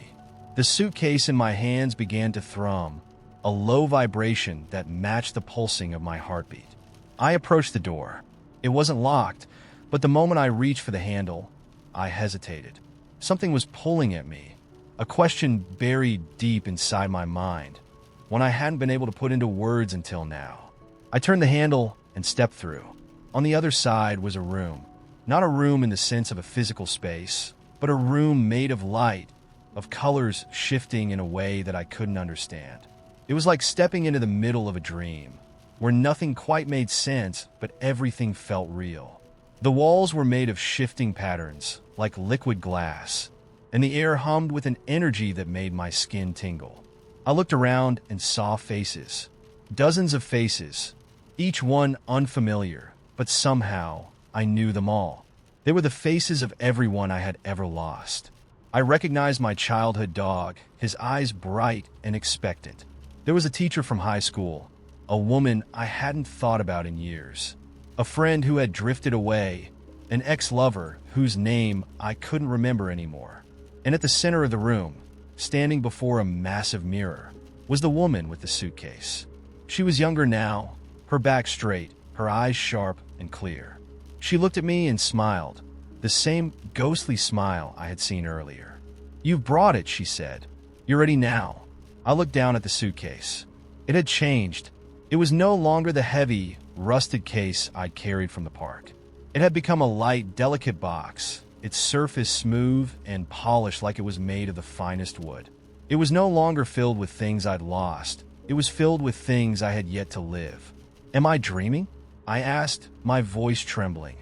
The suitcase in my hands began to thrum, a low vibration that matched the pulsing of my heartbeat. I approached the door. It wasn't locked, but the moment I reached for the handle, I hesitated. Something was pulling at me, a question buried deep inside my mind, one I hadn't been able to put into words until now. I turned the handle and stepped through. On the other side was a room. Not a room in the sense of a physical space, but a room made of light, of colors shifting in a way that I couldn't understand. It was like stepping into the middle of a dream, where nothing quite made sense, but everything felt real. The walls were made of shifting patterns, like liquid glass, and the air hummed with an energy that made my skin tingle. I looked around and saw faces. Dozens of faces, each one unfamiliar, but somehow I knew them all. They were the faces of everyone I had ever lost. I recognized my childhood dog, his eyes bright and expectant. There was a teacher from high school, a woman I hadn't thought about in years, a friend who had drifted away, an ex-lover whose name I couldn't remember anymore. And at the center of the room, standing before a massive mirror, was the woman with the suitcase. She was younger now, her back straight, her eyes sharp and clear. She looked at me and smiled, the same ghostly smile I had seen earlier. "You've brought it," she said. "You're ready now." I looked down at the suitcase. It had changed. It was no longer the heavy, rusted case I'd carried from the park. It had become a light, delicate box, its surface smooth and polished like it was made of the finest wood. It was no longer filled with things I'd lost. It was filled with things I had yet to live. "Am I dreaming?" I asked, my voice trembling.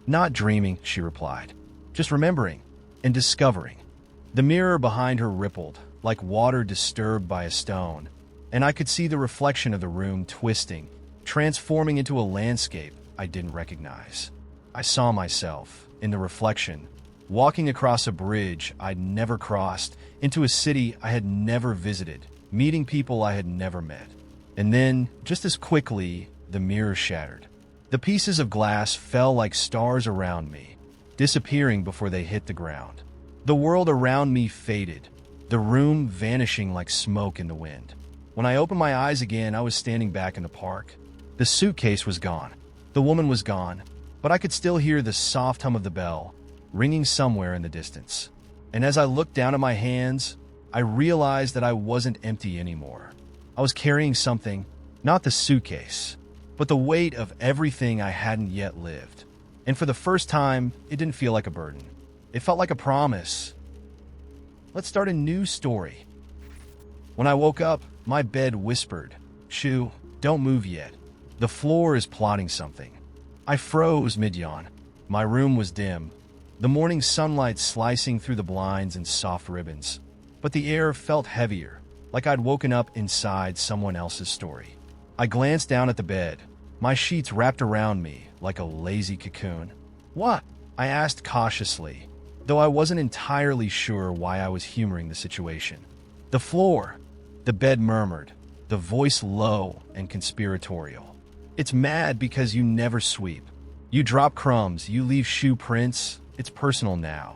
"Not dreaming," she replied. "Just remembering and discovering." The mirror behind her rippled, like water disturbed by a stone, and I could see the reflection of the room twisting, transforming into a landscape I didn't recognize. I saw myself, in the reflection, walking across a bridge I'd never crossed, into a city I had never visited, meeting people I had never met. And then, just as quickly, the mirror shattered. The pieces of glass fell like stars around me, disappearing before they hit the ground. The world around me faded, the room vanishing like smoke in the wind. When I opened my eyes again, I was standing back in the park. The suitcase was gone. The woman was gone, but I could still hear the soft hum of the bell, ringing somewhere in the distance. And as I looked down at my hands, I realized that I wasn't empty anymore. I was carrying something, not the suitcase, but the weight of everything I hadn't yet lived. And for the first time, it didn't feel like a burden. It felt like a promise. Let's start a new story. When I woke up, my bed whispered, "Shoo, don't move yet. The floor is plotting something." I froze mid-yawn. My room was dim, the morning sunlight slicing through the blinds in soft ribbons. But the air felt heavier, like I'd woken up inside someone else's story. I glanced down at the bed, my sheets wrapped around me like a lazy cocoon. "What?" I asked cautiously, though I wasn't entirely sure why I was humoring the situation. "The floor," the bed murmured, the voice low and conspiratorial. "It's mad because you never sweep. You drop crumbs, you leave shoe prints. It's personal now."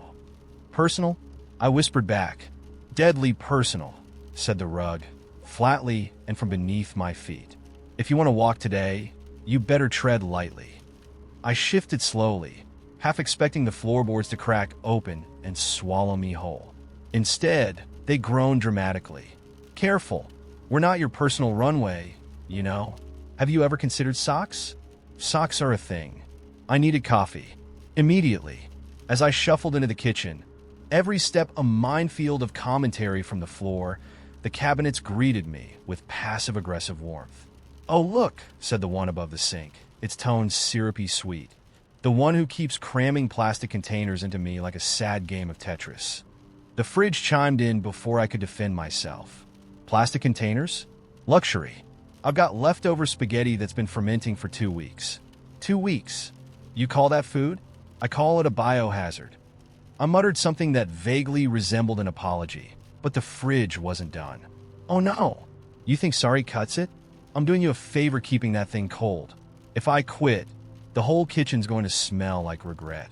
"Personal?" I whispered back. "Deadly personal," said the rug, flatly and from beneath my feet. "If you want to walk today, you better tread lightly." I shifted slowly, half expecting the floorboards to crack open and swallow me whole. Instead, they groaned dramatically. "Careful, we're not your personal runway, you know. Have you ever considered socks?" Socks are a thing. I needed coffee. Immediately, as I shuffled into the kitchen, every step a minefield of commentary from the floor, the cabinets greeted me with passive-aggressive warmth. "Oh, look," said the one above the sink, its tone syrupy sweet. The one who keeps cramming plastic containers into me like a sad game of Tetris. The fridge chimed in before I could defend myself. "Plastic containers? Luxury. I've got leftover spaghetti that's been fermenting for 2 weeks. 2 weeks. You call that food? I call it a biohazard." I muttered something that vaguely resembled an apology, but the fridge wasn't done. "Oh no. You think sorry cuts it? I'm doing you a favor keeping that thing cold. If I quit, the whole kitchen's going to smell like regret."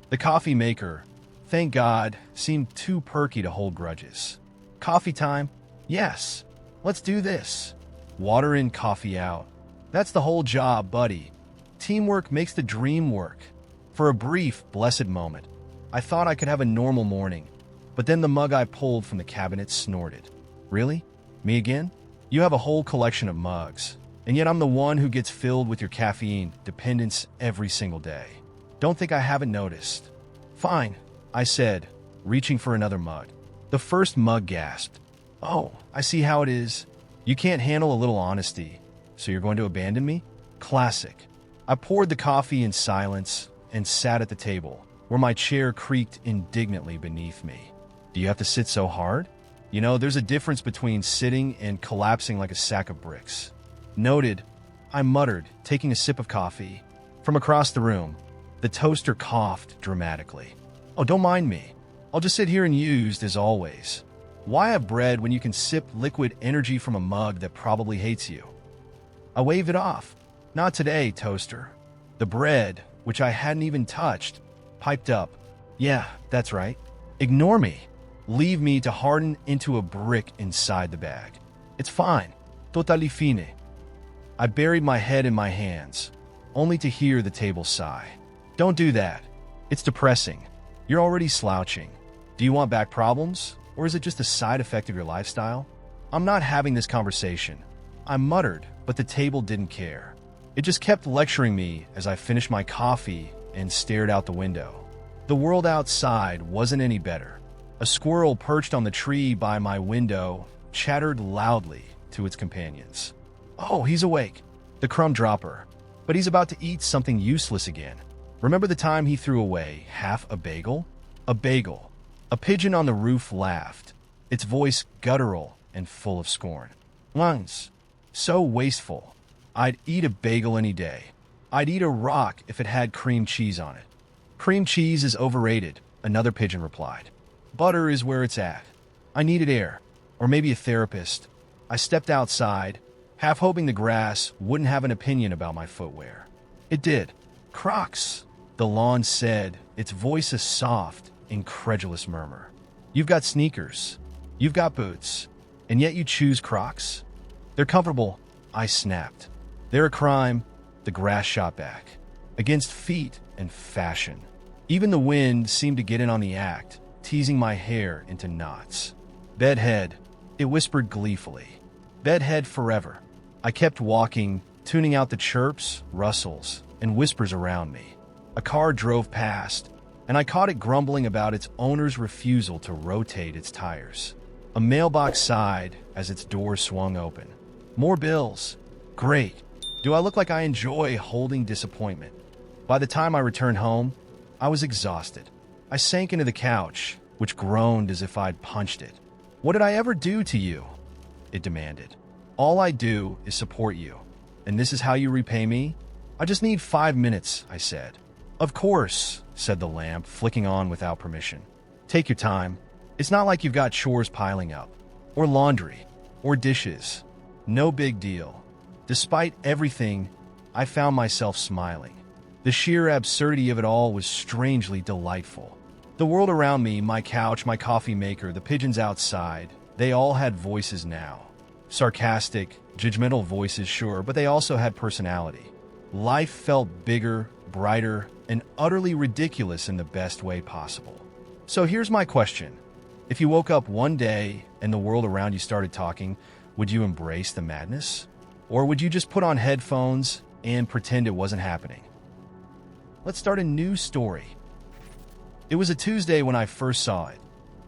The coffee maker, thank God, seemed too perky to hold grudges. "Coffee time? Yes. Let's do this." Water in, coffee out. That's the whole job, buddy. Teamwork makes the dream work. For a brief, blessed moment, I thought I could have a normal morning, but then the mug I pulled from the cabinet snorted. Really? Me again? You have a whole collection of mugs, and yet I'm the one who gets filled with your caffeine dependence every single day. Don't think I haven't noticed. Fine, I said, reaching for another mug. The first mug gasped. Oh, I see how it is. You can't handle a little honesty, so you're going to abandon me? Classic. I poured the coffee in silence and sat at the table, where my chair creaked indignantly beneath me. Do you have to sit so hard? You know, there's a difference between sitting and collapsing like a sack of bricks. Noted, I muttered, taking a sip of coffee. From across the room, the toaster coughed dramatically. Oh, don't mind me. I'll just sit here and used as always. Why have bread when you can sip liquid energy from a mug that probably hates you? I waved it off. Not today, toaster. The bread, which I hadn't even touched, piped up. Yeah, that's right. Ignore me. Leave me to harden into a brick inside the bag. It's fine. Totally fine. I buried my head in my hands, only to hear the table sigh. Don't do that. It's depressing. You're already slouching. Do you want back problems, or is it just a side effect of your lifestyle? I'm not having this conversation. I muttered, but the table didn't care. It just kept lecturing me as I finished my coffee and stared out the window. The world outside wasn't any better. A squirrel perched on the tree by my window chattered loudly to its companions. Oh, he's awake, the crumb dropper. But he's about to eat something useless again. Remember the time he threw away half a bagel? A bagel. A pigeon on the roof laughed, its voice guttural and full of scorn. Lungs. So wasteful. I'd eat a bagel any day. I'd eat a rock if it had cream cheese on it. Cream cheese is overrated, another pigeon replied. Butter is where it's at. I needed air, or maybe a therapist. I stepped outside, half hoping the grass wouldn't have an opinion about my footwear. It did. Crocs, the lawn said, its voice a soft, incredulous murmur. You've got sneakers. You've got boots. And yet you choose Crocs? They're comfortable, I snapped. They're a crime, the grass shot back. Against feet and fashion. Even the wind seemed to get in on the act, teasing my hair into knots. Bedhead, it whispered gleefully. Bedhead forever. I kept walking, tuning out the chirps, rustles, and whispers around me. A car drove past, and I caught it grumbling about its owner's refusal to rotate its tires. A mailbox sighed as its door swung open. More bills. Great. Do I look like I enjoy holding disappointment? By the time I returned home, I was exhausted. I sank into the couch, which groaned as if I'd punched it. What did I ever do to you? It demanded. All I do is support you. And this is how you repay me? I just need 5 minutes, I said. Of course, said the lamp, flicking on without permission. Take your time. It's not like you've got chores piling up. Or laundry. Or dishes. No big deal. Despite everything, I found myself smiling. The sheer absurdity of it all was strangely delightful. The world around me, my couch, my coffee maker, the pigeons outside, they all had voices now. Sarcastic, judgmental voices, sure, but they also had personality. Life felt bigger, brighter, and utterly ridiculous in the best way possible. So here's my question. If you woke up one day and the world around you started talking, would you embrace the madness? Or would you just put on headphones and pretend it wasn't happening? Let's start a new story. It was a Tuesday when I first saw it.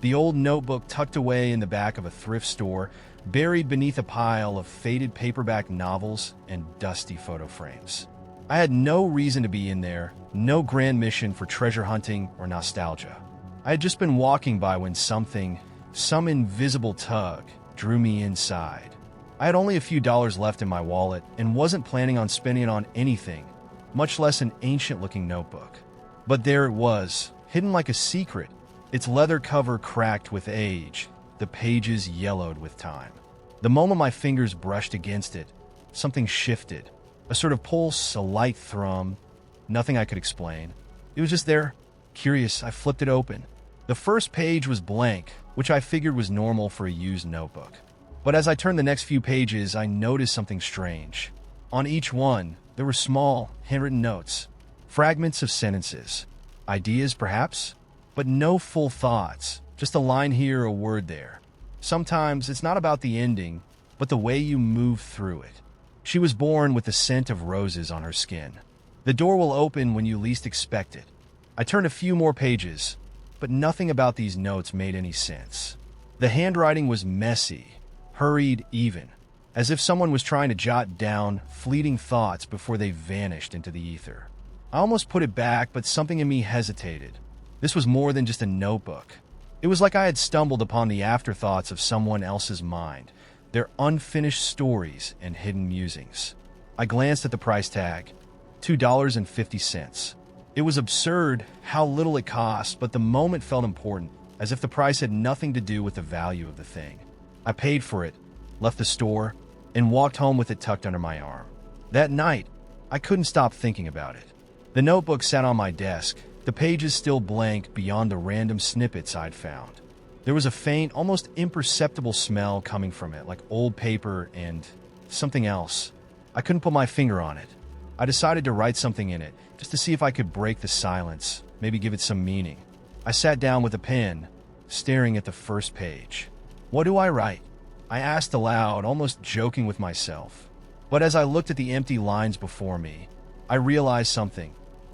The old notebook tucked away in the back of a thrift store, buried beneath a pile of faded paperback novels and dusty photo frames. I had no reason to be in there, no grand mission for treasure hunting or nostalgia. I had just been walking by when some invisible tug, drew me inside. I had only a few dollars left in my wallet and wasn't planning on spending it on anything, much less an ancient-looking notebook. But there it was, hidden like a secret, its leather cover cracked with age, the pages yellowed with time. The moment my fingers brushed against it, something shifted, a sort of pulse, a light thrum, nothing I could explain. It was just there. Curious, I flipped it open. The first page was blank, which I figured was normal for a used notebook. But as I turned the next few pages, I noticed something strange. On each one, there were small, handwritten notes, fragments of sentences, ideas perhaps, but no full thoughts, just a line here, a word there. Sometimes it's not about the ending, but the way you move through it. She was born with the scent of roses on her skin. The door will open when you least expect it. I turned a few more pages, but nothing about these notes made any sense. The handwriting was messy, hurried even, as if someone was trying to jot down fleeting thoughts before they vanished into the ether. I almost put it back, but something in me hesitated. This was more than just a notebook. It was like I had stumbled upon the afterthoughts of someone else's mind, their unfinished stories and hidden musings. I glanced at the price tag, $2.50. It was absurd how little it cost, but the moment felt important, as if the price had nothing to do with the value of the thing. I paid for it, left the store, and walked home with it tucked under my arm. That night, I couldn't stop thinking about it. The notebook sat on my desk, the pages still blank beyond the random snippets I'd found. There was a faint, almost imperceptible smell coming from it, like old paper and something else. I couldn't put my finger on it. I decided to write something in it, just to see if I could break the silence, maybe give it some meaning. I sat down with a pen, staring at the first page. What do I write? I asked aloud, almost joking with myself. But as I looked at the empty lines before me, I realized something.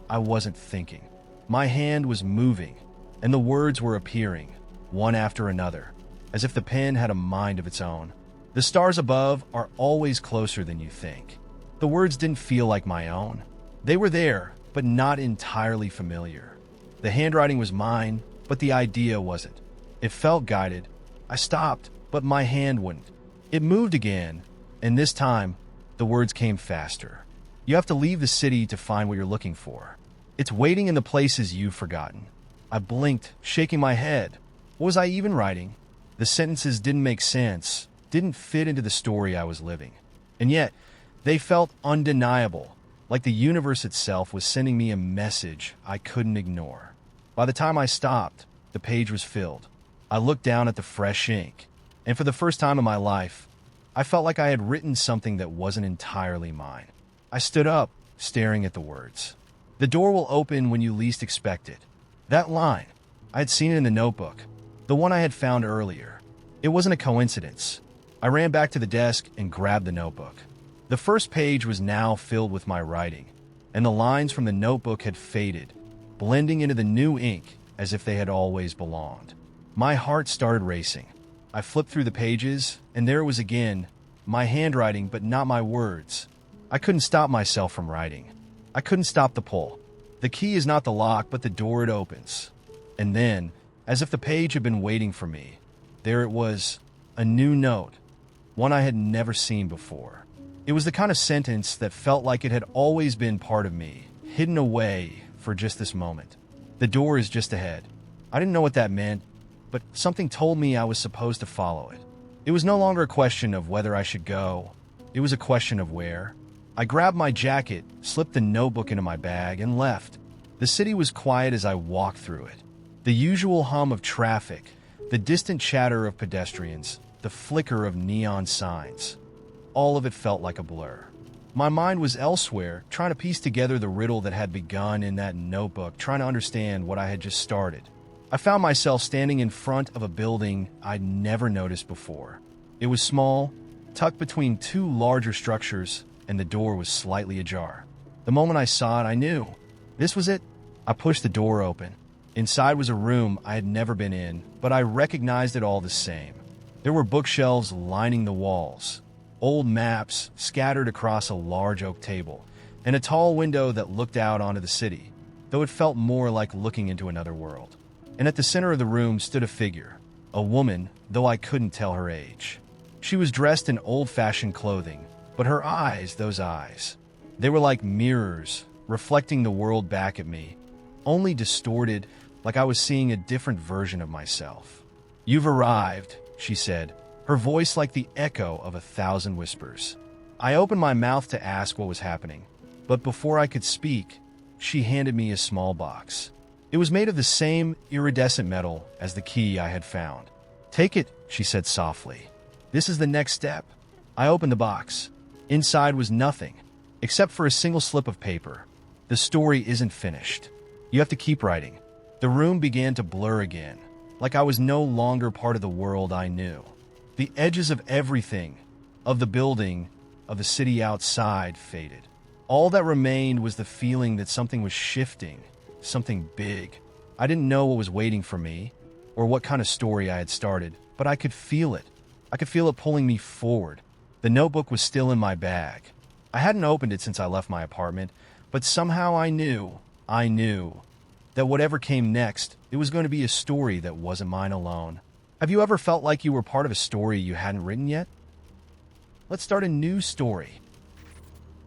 I wasn't thinking. My hand was moving, and the words were appearing, one after another, as if the pen had a mind of its own. The stars above are always closer than you think. The words didn't feel like my own. They were there, but not entirely familiar. The handwriting was mine, but the idea wasn't. It felt guided. I stopped, but my hand wouldn't. It moved again, and this time, the words came faster. You have to leave the city to find what you're looking for. It's waiting in the places you've forgotten. I blinked, shaking my head. What was I even writing? The sentences didn't make sense, didn't fit into the story I was living. And yet, they felt undeniable, like the universe itself was sending me a message I couldn't ignore. By the time I stopped, the page was filled. I looked down at the fresh ink, and for the first time in my life, I felt like I had written something that wasn't entirely mine. I stood up, staring at the words. The door will open when you least expect it. That line, I had seen it in the notebook, the one I had found earlier. It wasn't a coincidence. I ran back to the desk and grabbed the notebook. The first page was now filled with my writing, and the lines from the notebook had faded, blending into the new ink as if they had always belonged. My heart started racing. I flipped through the pages, and there it was again, my handwriting, but not my words. I couldn't stop myself from writing. I couldn't stop the pull. The key is not the lock, but the door it opens. And then, as if the page had been waiting for me, there it was, a new note, one I had never seen before. It was the kind of sentence that felt like it had always been part of me, hidden away for just this moment. The door is just ahead. I didn't know what that meant, but something told me I was supposed to follow it. It was no longer a question of whether I should go. It was a question of where. I grabbed my jacket, slipped the notebook into my bag, and left. The city was quiet as I walked through it. The usual hum of traffic, the distant chatter of pedestrians, the flicker of neon signs. All of it felt like a blur. My mind was elsewhere, trying to piece together the riddle that had begun in that notebook, trying to understand what I had just started. I found myself standing in front of a building I'd never noticed before. It was small, tucked between two larger structures, and the door was slightly ajar. The moment I saw it, I knew. This was it. I pushed the door open. Inside was a room I had never been in, but I recognized it all the same. There were bookshelves lining the walls, old maps scattered across a large oak table, and a tall window that looked out onto the city, though it felt more like looking into another world. And at the center of the room stood a figure, a woman, though I couldn't tell her age. She was dressed in old-fashioned clothing, but her eyes, those eyes, they were like mirrors, reflecting the world back at me, only distorted, like I was seeing a different version of myself. "You've arrived," she said, her voice like the echo of 1,000 whispers. I opened my mouth to ask what was happening, but before I could speak, she handed me a small box. It was made of the same iridescent metal as the key I had found. "Take it," she said softly. This is the next step. I opened the box. Inside was nothing, except for a single slip of paper. The story isn't finished. You have to keep writing. The room began to blur again, like I was no longer part of the world I knew. The edges of everything, of the building, of the city outside, faded. All that remained was the feeling that something was shifting, something big. I didn't know what was waiting for me, or what kind of story I had started, but I could feel it. I could feel it pulling me forward. The notebook was still in my bag. I hadn't opened it since I left my apartment, but somehow I knew that whatever came next, it was going to be a story that wasn't mine alone. Have you ever felt like you were part of a story you hadn't written yet? Let's start a new story.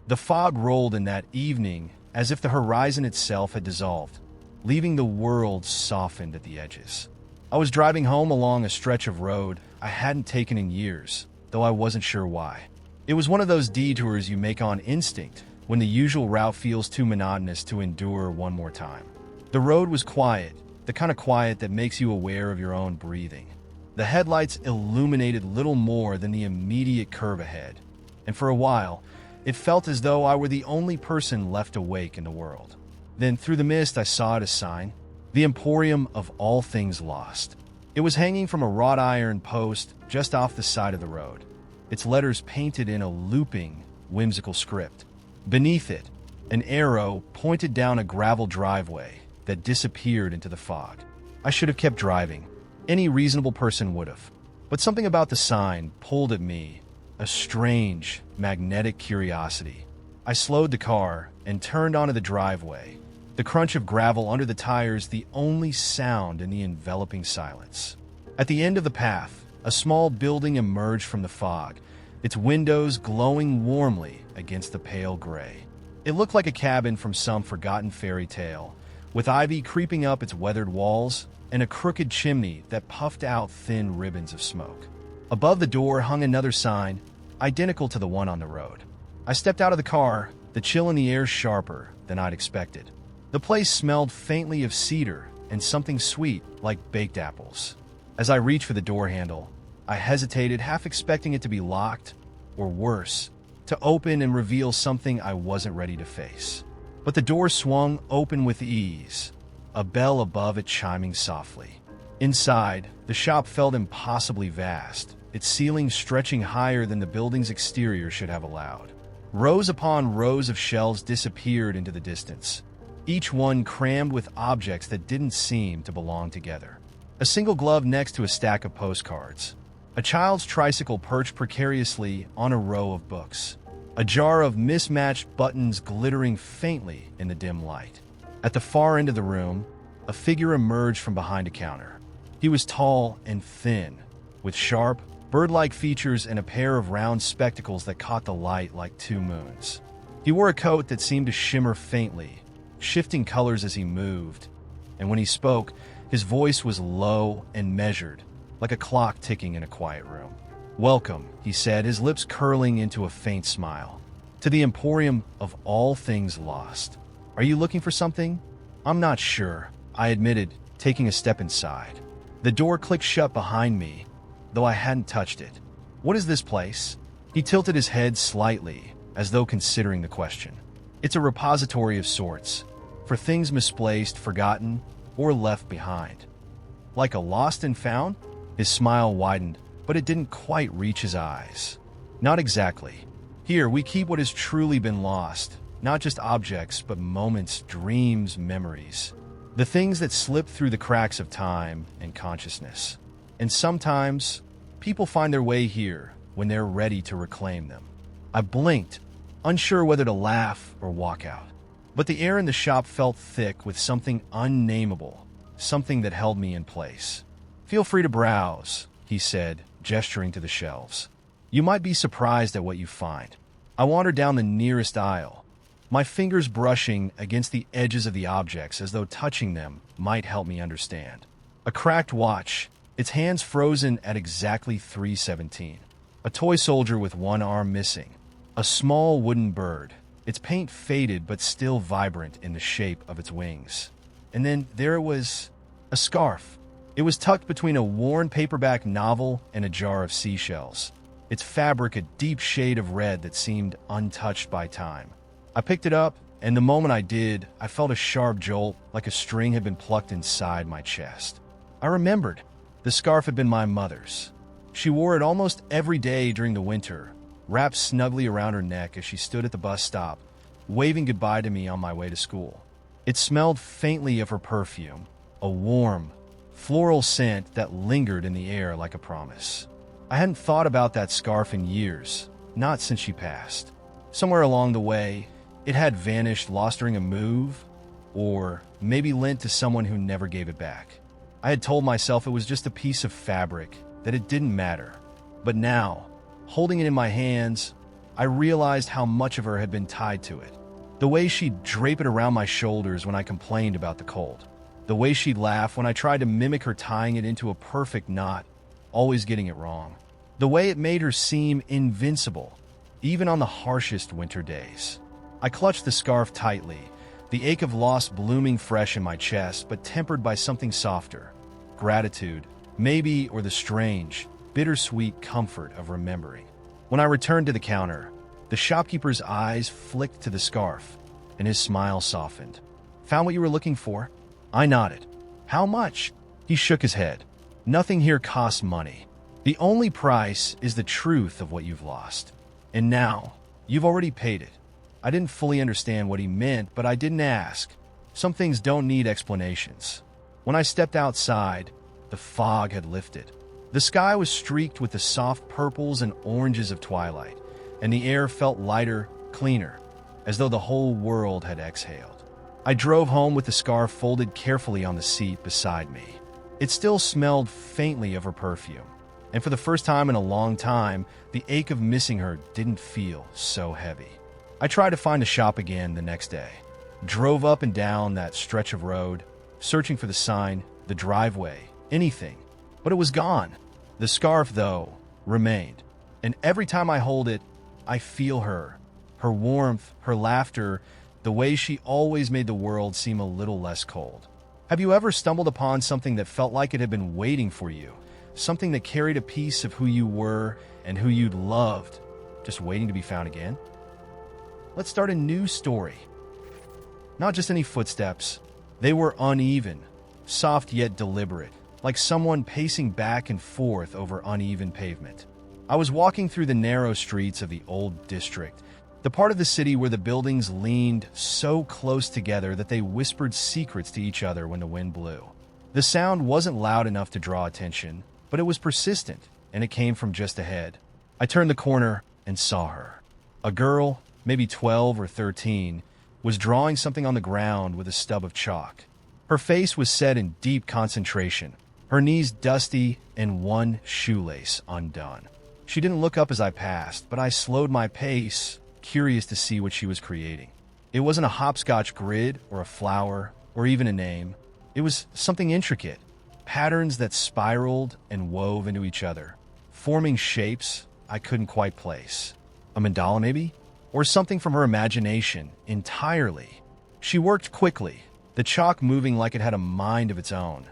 The fog rolled in that evening as if the horizon itself had dissolved, leaving the world softened at the edges. I was driving home along a stretch of road I hadn't taken in years, though I wasn't sure why. It was one of those detours you make on instinct when the usual route feels too monotonous to endure one more time. The road was quiet, the kind of quiet that makes you aware of your own breathing. The headlights illuminated little more than the immediate curve ahead, and for a while, it felt as though I were the only person left awake in the world. Then, through the mist, I saw a sign, the Emporium of All Things Lost. It was hanging from a wrought iron post just off the side of the road, its letters painted in a looping, whimsical script. Beneath it, an arrow pointed down a gravel driveway that disappeared into the fog. I should have kept driving. Any reasonable person would have. But something about the sign pulled at me, a strange, magnetic curiosity. I slowed the car and turned onto the driveway, the crunch of gravel under the tires the only sound in the enveloping silence. At the end of the path, a small building emerged from the fog, its windows glowing warmly against the pale gray. It looked like a cabin from some forgotten fairy tale, with ivy creeping up its weathered walls and a crooked chimney that puffed out thin ribbons of smoke. Above the door hung another sign, identical to the one on the road. I stepped out of the car, the chill in the air sharper than I'd expected. The place smelled faintly of cedar and something sweet like baked apples. As I reached for the door handle, I hesitated, half expecting it to be locked, or worse, to open and reveal something I wasn't ready to face. But the door swung open with ease, a bell above it chiming softly. Inside, the shop felt impossibly vast, its ceiling stretching higher than the building's exterior should have allowed. Rows upon rows of shelves disappeared into the distance, each one crammed with objects that didn't seem to belong together. A single glove next to a stack of postcards. A child's tricycle perched precariously on a row of books. A jar of mismatched buttons glittering faintly in the dim light. At the far end of the room, a figure emerged from behind a counter. He was tall and thin, with sharp, bird-like features and a pair of round spectacles that caught the light like two moons. He wore a coat that seemed to shimmer faintly, shifting colors as he moved, and when he spoke, his voice was low and measured, like a clock ticking in a quiet room. "Welcome," he said, his lips curling into a faint smile, "to the Emporium of All Things Lost. Are you looking for something?" "I'm not sure," I admitted, taking a step inside. The door clicked shut behind me, though I hadn't touched it. "What is this place?" He tilted his head slightly, as though considering the question. "It's a repository of sorts, for things misplaced, forgotten, or left behind." "Like a lost and found?" His smile widened, but it didn't quite reach his eyes. "Not exactly. Here, we keep what has truly been lost, not just objects, but moments, dreams, memories. The things that slip through the cracks of time and consciousness. And sometimes, people find their way here when they're ready to reclaim them." I blinked, unsure whether to laugh or walk out. But the air in the shop felt thick with something unnameable, something that held me in place. "Feel free to browse," he said, gesturing to the shelves. "You might be surprised at what you find." I wandered down the nearest aisle, my fingers brushing against the edges of the objects as though touching them might help me understand. A cracked watch, its hands frozen at exactly 3:17. A toy soldier with one arm missing. A small wooden bird, its paint faded but still vibrant in the shape of its wings. And then there was a scarf, It was tucked between a worn paperback novel and a jar of seashells, its fabric a deep shade of red that seemed untouched by time. I picked it up, and the moment I did, I felt a sharp jolt, like a string had been plucked inside my chest. I remembered. The scarf had been my mother's. She wore it almost every day during the winter, wrapped snugly around her neck as she stood at the bus stop, waving goodbye to me on my way to school. It smelled faintly of her perfume, a warm, floral scent that lingered in the air like a promise. I hadn't thought about that scarf in years, not since she passed. Somewhere along the way, it had vanished, lost during a move, or maybe lent to someone who never gave it back. I had told myself it was just a piece of fabric, that it didn't matter. But now, holding it in my hands, I realized how much of her had been tied to it. The way she'd drape it around my shoulders when I complained about the cold. The way she'd laugh when I tried to mimic her tying it into a perfect knot, always getting it wrong. The way it made her seem invincible, even on the harshest winter days. I clutched the scarf tightly, the ache of loss blooming fresh in my chest, but tempered by something softer. Gratitude, maybe, or the strange, bittersweet comfort of remembering. When I returned to the counter, the shopkeeper's eyes flicked to the scarf, and his smile softened. "Found what you were looking for?" I nodded. "How much?" He shook his head. "Nothing here costs money. The only price is the truth of what you've lost. And now, you've already paid it." I didn't fully understand what he meant, but I didn't ask. Some things don't need explanations. When I stepped outside, the fog had lifted. The sky was streaked with the soft purples and oranges of twilight, and the air felt lighter, cleaner, as though the whole world had exhaled. I drove home with the scarf folded carefully on the seat beside me. It still smelled faintly of her perfume, and for the first time in a long time, the ache of missing her didn't feel so heavy. I tried to find a shop again the next day. Drove up and down that stretch of road, searching for the sign, the driveway, anything, but it was gone. The scarf, though, remained, and every time I hold it, I feel her warmth, her laughter, the way she always made the world seem a little less cold. Have you ever stumbled upon something that felt like it had been waiting for you? Something that carried a piece of who you were and who you'd loved, just waiting to be found again? Let's start a new story. Not just any footsteps. They were uneven, soft yet deliberate, like someone pacing back and forth over uneven pavement. I was walking through the narrow streets of the old district, the part of the city where the buildings leaned so close together that they whispered secrets to each other when the wind blew. The sound wasn't loud enough to draw attention, but it was persistent, and it came from just ahead. I turned the corner and saw her. A girl, maybe 12 or 13, was drawing something on the ground with a stub of chalk. Her face was set in deep concentration, her knees dusty and one shoelace undone. She didn't look up as I passed, but I slowed my pace, curious to see what she was creating. It wasn't a hopscotch grid or a flower or even a name. It was something intricate, patterns that spiraled and wove into each other, forming shapes I couldn't quite place. A mandala, maybe? Or something from her imagination entirely. She worked quickly, the chalk moving like it had a mind of its own,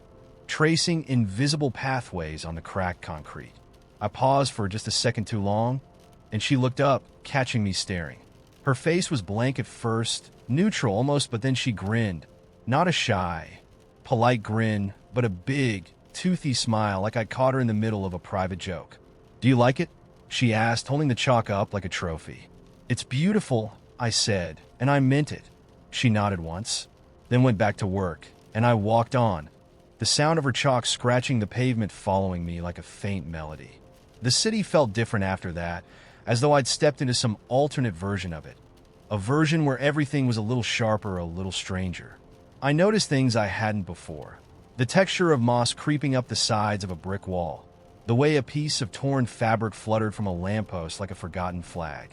tracing invisible pathways on the cracked concrete. I paused for just a second too long, and she looked up, catching me staring. Her face was blank at first, neutral almost, but then she grinned. Not a shy, polite grin, but a big, toothy smile like I'd caught her in the middle of a private joke. "Do you like it?" she asked, holding the chalk up like a trophy. "It's beautiful," I said, and I meant it. She nodded once, then went back to work, and I walked on, the sound of her chalk scratching the pavement following me like a faint melody. The city felt different after that, as though I'd stepped into some alternate version of it, a version where everything was a little sharper, a little stranger. I noticed things I hadn't before. The texture of moss creeping up the sides of a brick wall, the way a piece of torn fabric fluttered from a lamppost like a forgotten flag,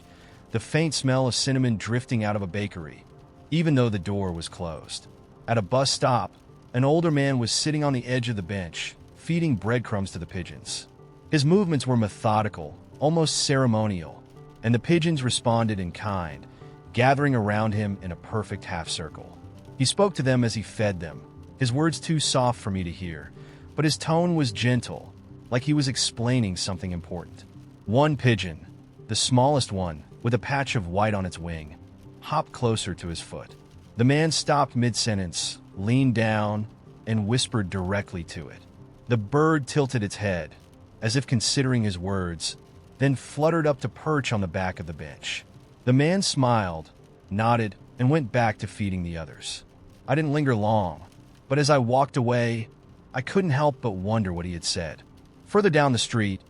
the faint smell of cinnamon drifting out of a bakery, even though the door was closed. At a bus stop, an older man was sitting on the edge of the bench, feeding breadcrumbs to the pigeons. His movements were methodical, almost ceremonial, and the pigeons responded in kind, gathering around him in a perfect half circle. He spoke to them as he fed them, his words too soft for me to hear, but his tone was gentle, like he was explaining something important. One pigeon, the smallest one, with a patch of white on its wing, hopped closer to his foot. The man stopped mid-sentence, leaned down, and whispered directly to it. The bird tilted its head, as if considering his words, then fluttered up to perch on the back of the bench. The man smiled, nodded, and went back to feeding the others. I didn't linger long, but as I walked away, I couldn't help but wonder what he had said. Further down the street,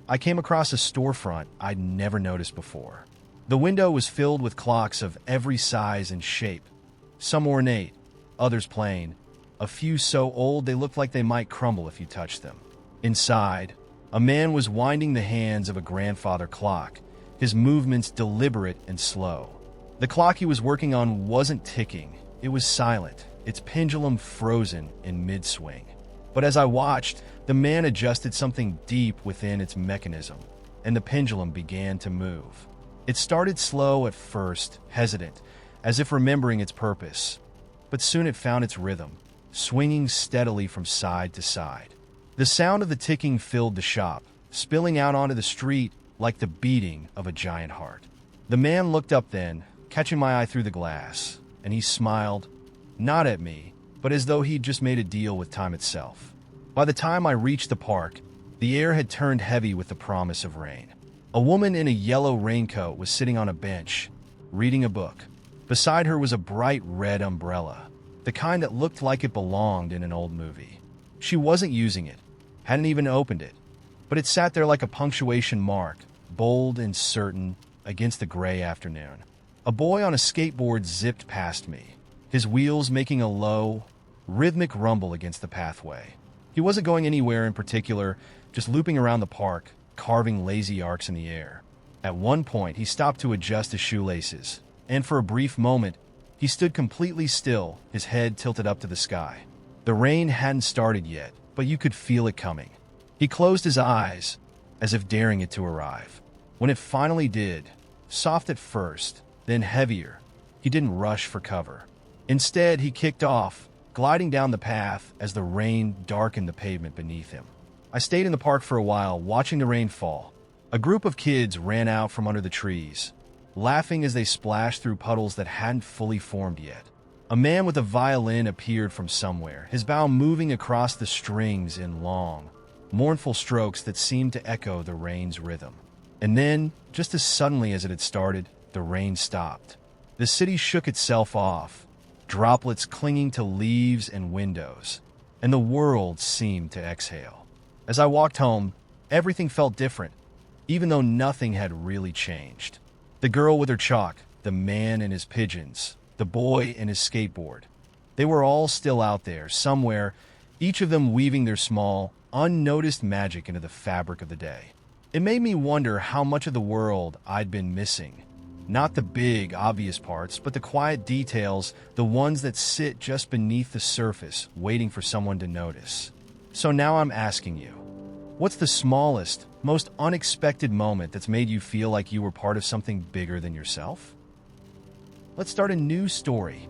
I came across a storefront I'd never noticed before. The window was filled with clocks of every size and shape, some ornate, others plain, a few so old they looked like they might crumble if you touched them. Inside, a man was winding the hands of a grandfather clock, his movements deliberate and slow. The clock he was working on wasn't ticking, it was silent, its pendulum frozen in mid-swing. But as I watched, the man adjusted something deep within its mechanism, and the pendulum began to move. It started slow at first, hesitant, as if remembering its purpose, but soon it found its rhythm, swinging steadily from side to side. The sound of the ticking filled the shop, spilling out onto the street like the beating of a giant heart. The man looked up then, catching my eye through the glass, and he smiled, not at me, but as though he'd just made a deal with time itself. By the time I reached the park, the air had turned heavy with the promise of rain. A woman in a yellow raincoat was sitting on a bench, reading a book. Beside her was a bright red umbrella, the kind that looked like it belonged in an old movie. She wasn't using it, hadn't even opened it, but it sat there like a punctuation mark, bold and certain, against the gray afternoon. A boy on a skateboard zipped past me, his wheels making a low, rhythmic rumble against the pathway. He wasn't going anywhere in particular, just looping around the park, carving lazy arcs in the air. At one point, he stopped to adjust his shoelaces, and for a brief moment, he stood completely still, his head tilted up to the sky. The rain hadn't started yet, but you could feel it coming. He closed his eyes, as if daring it to arrive. When it finally did, soft at first, then heavier, he didn't rush for cover. Instead, he kicked off, gliding down the path as the rain darkened the pavement beneath him. I stayed in the park for a while, watching the rain fall. A group of kids ran out from under the trees, laughing as they splashed through puddles that hadn't fully formed yet. A man with a violin appeared from somewhere, his bow moving across the strings in long, mournful strokes that seemed to echo the rain's rhythm. And then, just as suddenly as it had started, the rain stopped. The city shook itself off, droplets clinging to leaves and windows, and the world seemed to exhale. As I walked home, everything felt different, even though nothing had really changed. The girl with her chalk, the man and his pigeons, the boy and his skateboard. They were all still out there, somewhere, each of them weaving their small, unnoticed magic into the fabric of the day. It made me wonder how much of the world I'd been missing. Not the big, obvious parts, but the quiet details, the ones that sit just beneath the surface, waiting for someone to notice. So now I'm asking you, what's the smallest, most unexpected moment that's made you feel like you were part of something bigger than yourself? Let's start a new story.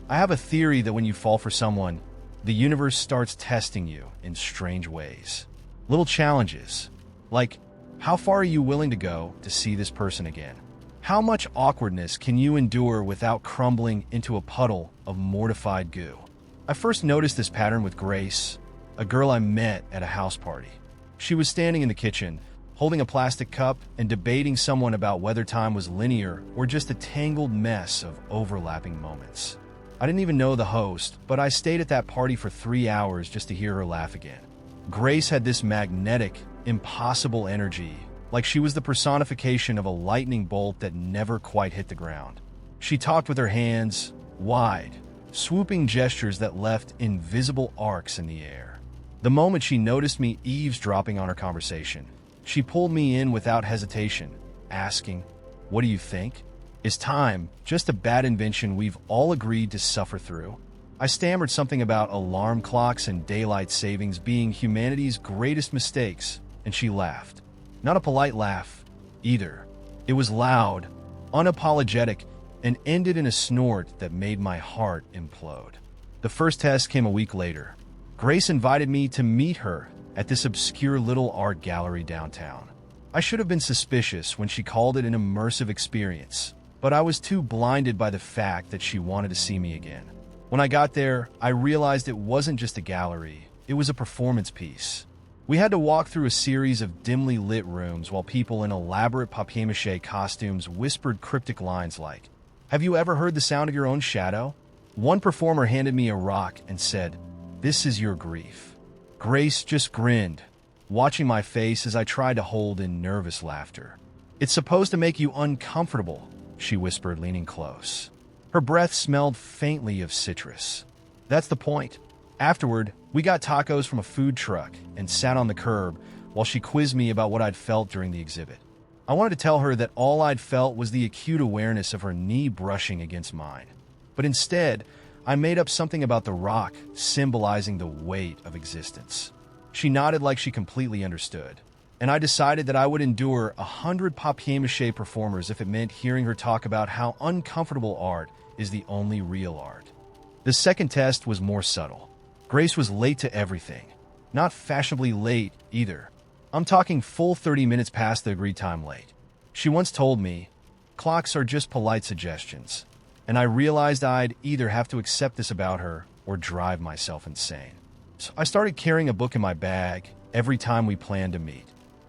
I have a theory that when you fall for someone, the universe starts testing you in strange ways. Little challenges, like, how far are you willing to go to see this person again? How much awkwardness can you endure without crumbling into a puddle of mortified goo? I first noticed this pattern with Grace, a girl I met at a house party. She was standing in the kitchen, holding a plastic cup and debating someone about whether time was linear or just a tangled mess of overlapping moments. I didn't even know the host, but I stayed at that party for 3 hours just to hear her laugh again. Grace had this magnetic, impossible energy, like she was the personification of a lightning bolt that never quite hit the ground. She talked with her hands, wide, swooping gestures that left invisible arcs in the air. The moment she noticed me eavesdropping on her conversation, she pulled me in without hesitation, asking, "What do you think? Is time just a bad invention we've all agreed to suffer through?" I stammered something about alarm clocks and daylight savings being humanity's greatest mistakes, and she laughed. Not a polite laugh, either. It was loud, unapologetic, and ended in a snort that made my heart implode. The first test came a week later. Grace invited me to meet her at this obscure little art gallery downtown. I should have been suspicious when she called it an immersive experience, but I was too blinded by the fact that she wanted to see me again. When I got there, I realized it wasn't just a gallery, it was a performance piece. We had to walk through a series of dimly lit rooms while people in elaborate papier-mâché costumes whispered cryptic lines like, "Have you ever heard the sound of your own shadow?" One performer handed me a rock and said, "This is your grief." Grace just grinned, watching my face as I tried to hold in nervous laughter. "It's supposed to make you uncomfortable," she whispered, leaning close. Her breath smelled faintly of citrus. "That's the point." Afterward, we got tacos from a food truck and sat on the curb while she quizzed me about what I'd felt during the exhibit. I wanted to tell her that all I'd felt was the acute awareness of her knee brushing against mine. But instead, I made up something about the rock symbolizing the weight of existence. She nodded like she completely understood, and I decided that I would endure 100 papier-mâché performers if it meant hearing her talk about how uncomfortable art is the only real art. The second test was more subtle. Grace was late to everything. Not fashionably late, either. I'm talking full 30 minutes past the agreed time late. She once told me, "Clocks are just polite suggestions," and I realized I'd either have to accept this about her or drive myself insane. So I started carrying a book in my bag every time we planned to meet.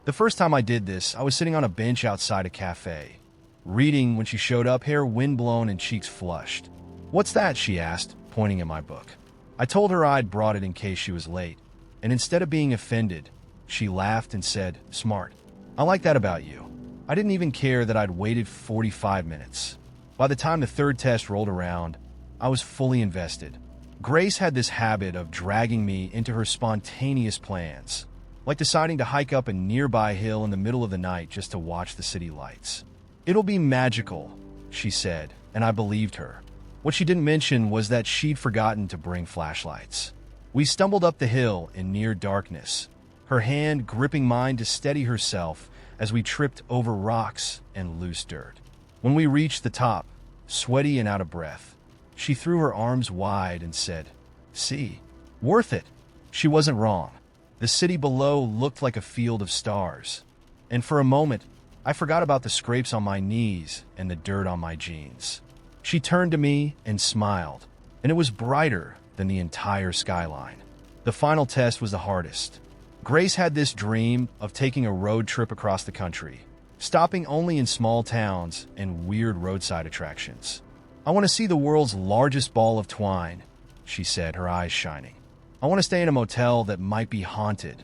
The first time I did this, I was sitting on a bench outside a cafe, reading when she showed up, hair windblown and cheeks flushed. "What's that?" she asked, pointing at my book. I told her I'd brought it in case she was late, and instead of being offended, she laughed and said, "Smart. I like that about you." I didn't even care that I'd waited 45 minutes. By the time the third test rolled around, I was fully invested. Grace had this habit of dragging me into her spontaneous plans, like deciding to hike up a nearby hill in the middle of the night just to watch the city lights. "It'll be magical," she said, and I believed her. What she didn't mention was that she'd forgotten to bring flashlights. We stumbled up the hill in near darkness, her hand gripping mine to steady herself as we tripped over rocks and loose dirt. When we reached the top, sweaty and out of breath, she threw her arms wide and said, "See, worth it." She wasn't wrong. The city below looked like a field of stars, and for a moment, I forgot about the scrapes on my knees and the dirt on my jeans. She turned to me and smiled, and it was brighter than the entire skyline. The final test was the hardest. Grace had this dream of taking a road trip across the country, stopping only in small towns and weird roadside attractions. "I want to see the world's largest ball of twine," she said, her eyes shining. "I want to stay in a motel that might be haunted."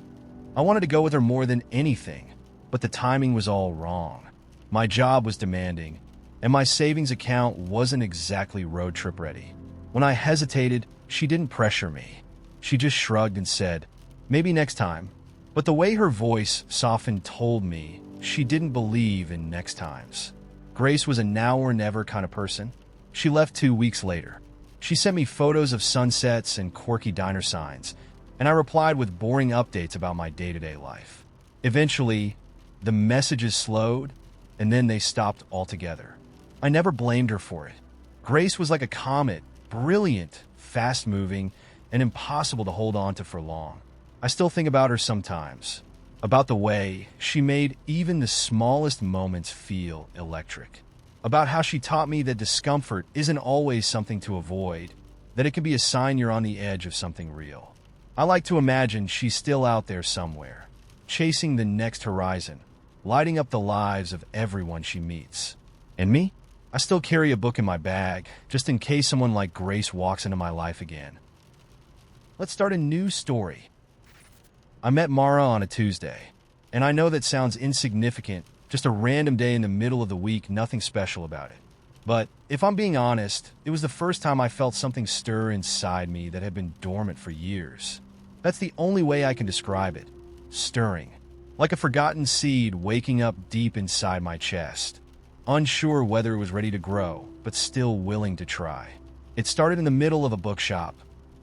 I wanted to go with her more than anything, but the timing was all wrong. My job was demanding, and my savings account wasn't exactly road trip ready. When I hesitated, she didn't pressure me. She just shrugged and said, "Maybe next time." But the way her voice softened told me she didn't believe in next times. Grace was a now or never kind of person. She left 2 weeks later. She sent me photos of sunsets and quirky diner signs, and I replied with boring updates about my day-to-day life. Eventually, the messages slowed, and then they stopped altogether. I never blamed her for it. Grace was like a comet, brilliant, fast-moving, and impossible to hold on to for long. I still think about her sometimes, about the way she made even the smallest moments feel electric, about how she taught me that discomfort isn't always something to avoid, that it can be a sign you're on the edge of something real. I like to imagine she's still out there somewhere, chasing the next horizon, lighting up the lives of everyone she meets. And me? I still carry a book in my bag, just in case someone like Grace walks into my life again. Let's start a new story. I met Mara on a Tuesday, and I know that sounds insignificant, just a random day in the middle of the week, nothing special about it. But if I'm being honest, it was the first time I felt something stir inside me that had been dormant for years. That's the only way I can describe it. Stirring. Like a forgotten seed waking up deep inside my chest. Unsure whether it was ready to grow, but still willing to try. It started in the middle of a bookshop.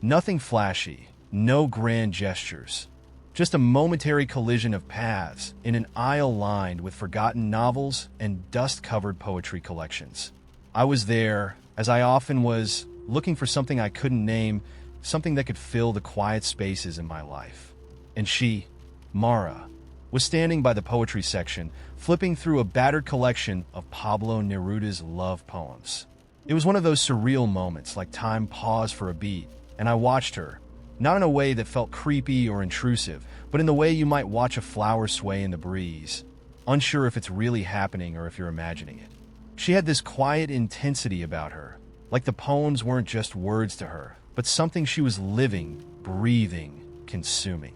Nothing flashy, no grand gestures. Just a momentary collision of paths in an aisle lined with forgotten novels and dust-covered poetry collections. I was there, as I often was, looking for something I couldn't name, something that could fill the quiet spaces in my life. And she, Mara, was standing by the poetry section, flipping through a battered collection of Pablo Neruda's love poems. It was one of those surreal moments, like time paused for a beat, and I watched her, not in a way that felt creepy or intrusive, but in the way you might watch a flower sway in the breeze, unsure if it's really happening or if you're imagining it. She had this quiet intensity about her, like the poems weren't just words to her, but something she was living, breathing, consuming.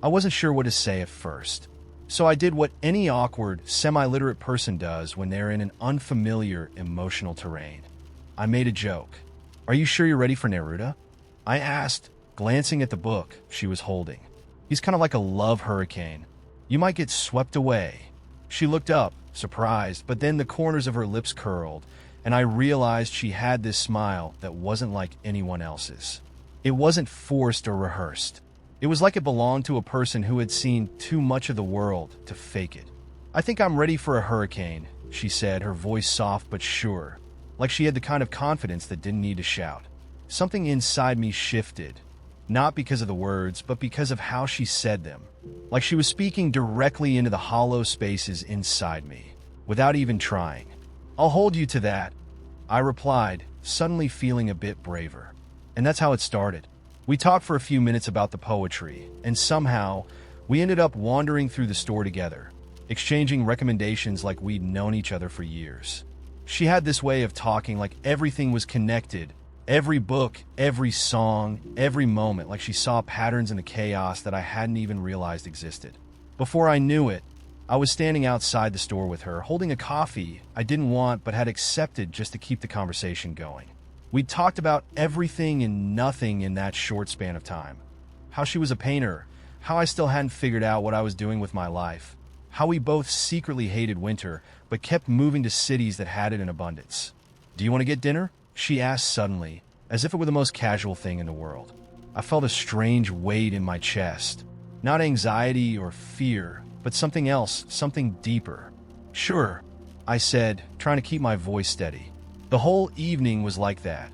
I wasn't sure what to say at first, so I did what any awkward, semi-literate person does when they're in an unfamiliar emotional terrain. I made a joke. "Are you sure you're ready for Neruda?" I asked, glancing at the book she was holding. "He's kind of like a love hurricane. You might get swept away." She looked up, surprised, but then the corners of her lips curled, and I realized she had this smile that wasn't like anyone else's. It wasn't forced or rehearsed. It was like it belonged to a person who had seen too much of the world to fake it. "I think I'm ready for a hurricane," she said, her voice soft but sure, like she had the kind of confidence that didn't need to shout. Something inside me shifted, not because of the words, but because of how she said them, like she was speaking directly into the hollow spaces inside me, without even trying. "I'll hold you to that," I replied, suddenly feeling a bit braver. And that's how it started. We talked for a few minutes about the poetry, and somehow, we ended up wandering through the store together, exchanging recommendations like we'd known each other for years. She had this way of talking like everything was connected. Every book, every song, every moment, like she saw patterns in the chaos that I hadn't even realized existed. Before I knew it, I was standing outside the store with her, holding a coffee I didn't want but had accepted just to keep the conversation going. We'd talked about everything and nothing in that short span of time. How she was a painter, how I still hadn't figured out what I was doing with my life, how we both secretly hated winter but kept moving to cities that had it in abundance. "Do you want to get dinner?" she asked suddenly, as if it were the most casual thing in the world. I felt a strange weight in my chest. Not anxiety or fear, but something else, something deeper. "Sure," I said, trying to keep my voice steady. The whole evening was like that.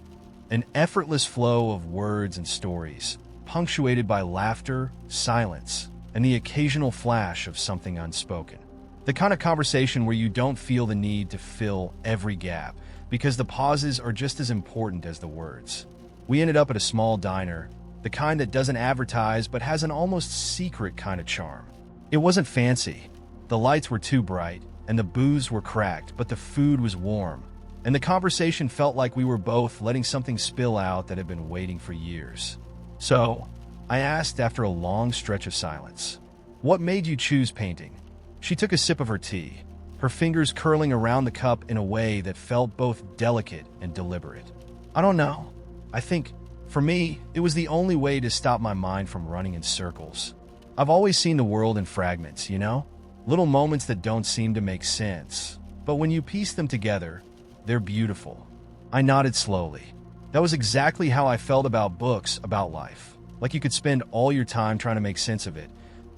An effortless flow of words and stories, punctuated by laughter, silence, and the occasional flash of something unspoken. The kind of conversation where you don't feel the need to fill every gap, because the pauses are just as important as the words. We ended up at a small diner, the kind that doesn't advertise but has an almost secret kind of charm. It wasn't fancy. The lights were too bright, and the booths were cracked, but the food was warm, and the conversation felt like we were both letting something spill out that had been waiting for years. "So," I asked after a long stretch of silence, "what made you choose painting?" She took a sip of her tea, her fingers curling around the cup in a way that felt both delicate and deliberate. "I don't know. I think, for me, it was the only way to stop my mind from running in circles. I've always seen the world in fragments, you know? Little moments that don't seem to make sense. But when you piece them together, they're beautiful." I nodded slowly. That was exactly how I felt about books, about life. Like you could spend all your time trying to make sense of it,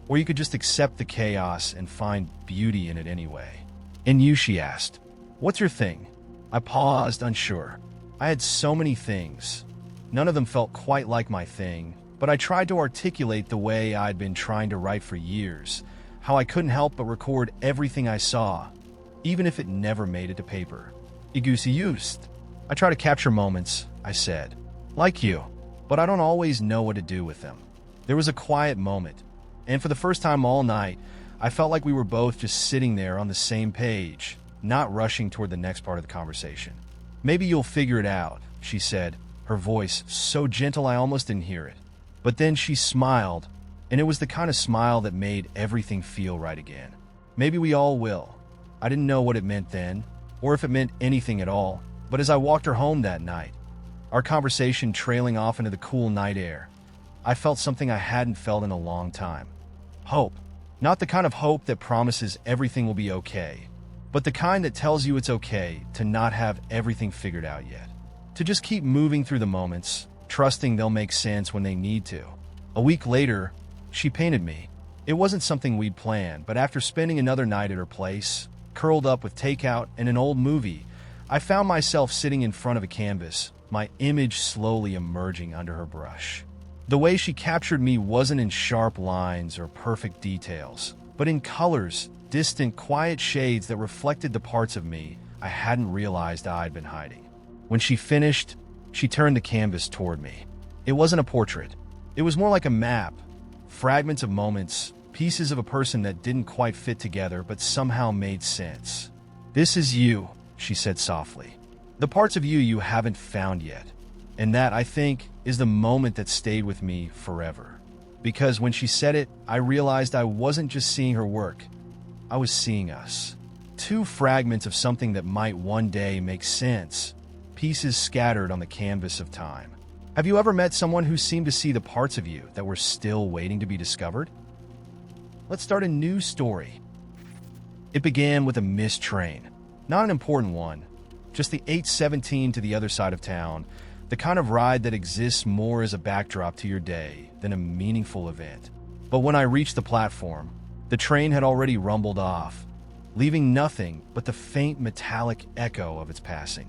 or you could just accept the chaos and find beauty in it anyway. "And you?" she asked. "What's your thing?" I paused, unsure. I had so many things. None of them felt quite like my thing, but I tried to articulate the way I'd been trying to write for years, how I couldn't help but record everything I saw, even if it never made it to paper. "Just. I try to capture moments," I said. "Like you, but I don't always know what to do with them." There was a quiet moment, and for the first time all night, I felt like we were both just sitting there on the same page, not rushing toward the next part of the conversation. "Maybe you'll figure it out," she said, her voice so gentle I almost didn't hear it. But then she smiled, and it was the kind of smile that made everything feel right again. "Maybe we all will." I didn't know what it meant then, or if it meant anything at all, but as I walked her home that night, our conversation trailing off into the cool night air, I felt something I hadn't felt in a long time. Hope. Not the kind of hope that promises everything will be okay, but the kind that tells you it's okay to not have everything figured out yet. To just keep moving through the moments, trusting they'll make sense when they need to. A week later, she painted me. It wasn't something we'd planned, but after spending another night at her place, curled up with takeout and an old movie, I found myself sitting in front of a canvas, my image slowly emerging under her brush. The way she captured me wasn't in sharp lines or perfect details, but in colors, distant, quiet shades that reflected the parts of me I hadn't realized I'd been hiding. When she finished, she turned the canvas toward me. It wasn't a portrait. It was more like a map, fragments of moments, pieces of a person that didn't quite fit together but somehow made sense. "This is you," she said softly. "The parts of you you haven't found yet." And that, I think, is the moment that stayed with me forever. Because when she said it, I realized I wasn't just seeing her work. I was seeing us. Two fragments of something that might one day make sense, pieces scattered on the canvas of time. Have you ever met someone who seemed to see the parts of you that were still waiting to be discovered? Let's start a new story. It began with a missed train. Not an important one, just the 8:17 to the other side of town, the kind of ride that exists more as a backdrop to your day than a meaningful event. But when I reached the platform, the train had already rumbled off, leaving nothing but the faint metallic echo of its passing.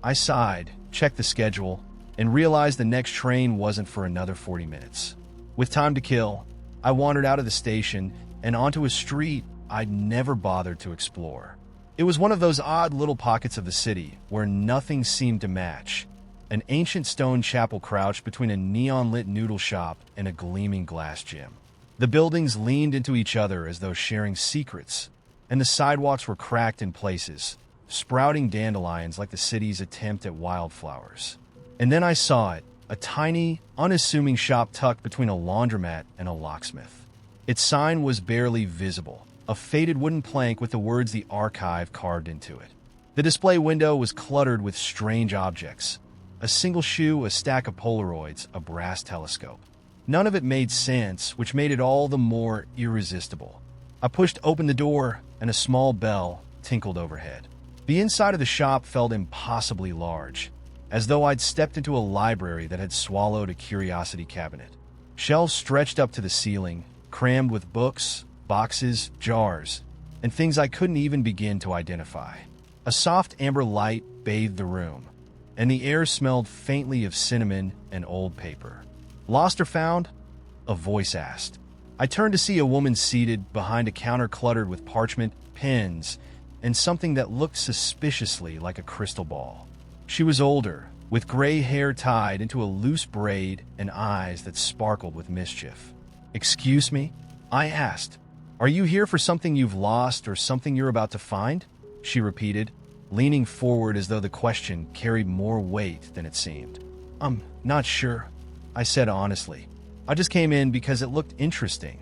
I sighed, checked the schedule, and realized the next train wasn't for another 40 minutes. With time to kill, I wandered out of the station and onto a street I'd never bothered to explore. It was one of those odd little pockets of the city where nothing seemed to match. An ancient stone chapel crouched between a neon-lit noodle shop and a gleaming glass gym. The buildings leaned into each other as though sharing secrets, and the sidewalks were cracked in places, sprouting dandelions like the city's attempt at wildflowers. And then I saw it, a tiny, unassuming shop tucked between a laundromat and a locksmith. Its sign was barely visible, a faded wooden plank with the words "The Archive" carved into it. The display window was cluttered with strange objects. A single shoe, a stack of Polaroids, a brass telescope. None of it made sense, which made it all the more irresistible. I pushed open the door, and a small bell tinkled overhead. The inside of the shop felt impossibly large, as though I'd stepped into a library that had swallowed a curiosity cabinet. Shelves stretched up to the ceiling, crammed with books, boxes, jars, and things I couldn't even begin to identify. A soft amber light bathed the room, and the air smelled faintly of cinnamon and old paper. "Lost or found?" a voice asked. I turned to see a woman seated behind a counter cluttered with parchment, pens, and something that looked suspiciously like a crystal ball. She was older, with gray hair tied into a loose braid and eyes that sparkled with mischief. "Excuse me?" I asked. "Are you here for something you've lost or something you're about to find?" she repeated, leaning forward as though the question carried more weight than it seemed. "I'm not sure," I said honestly. "I just came in because it looked interesting."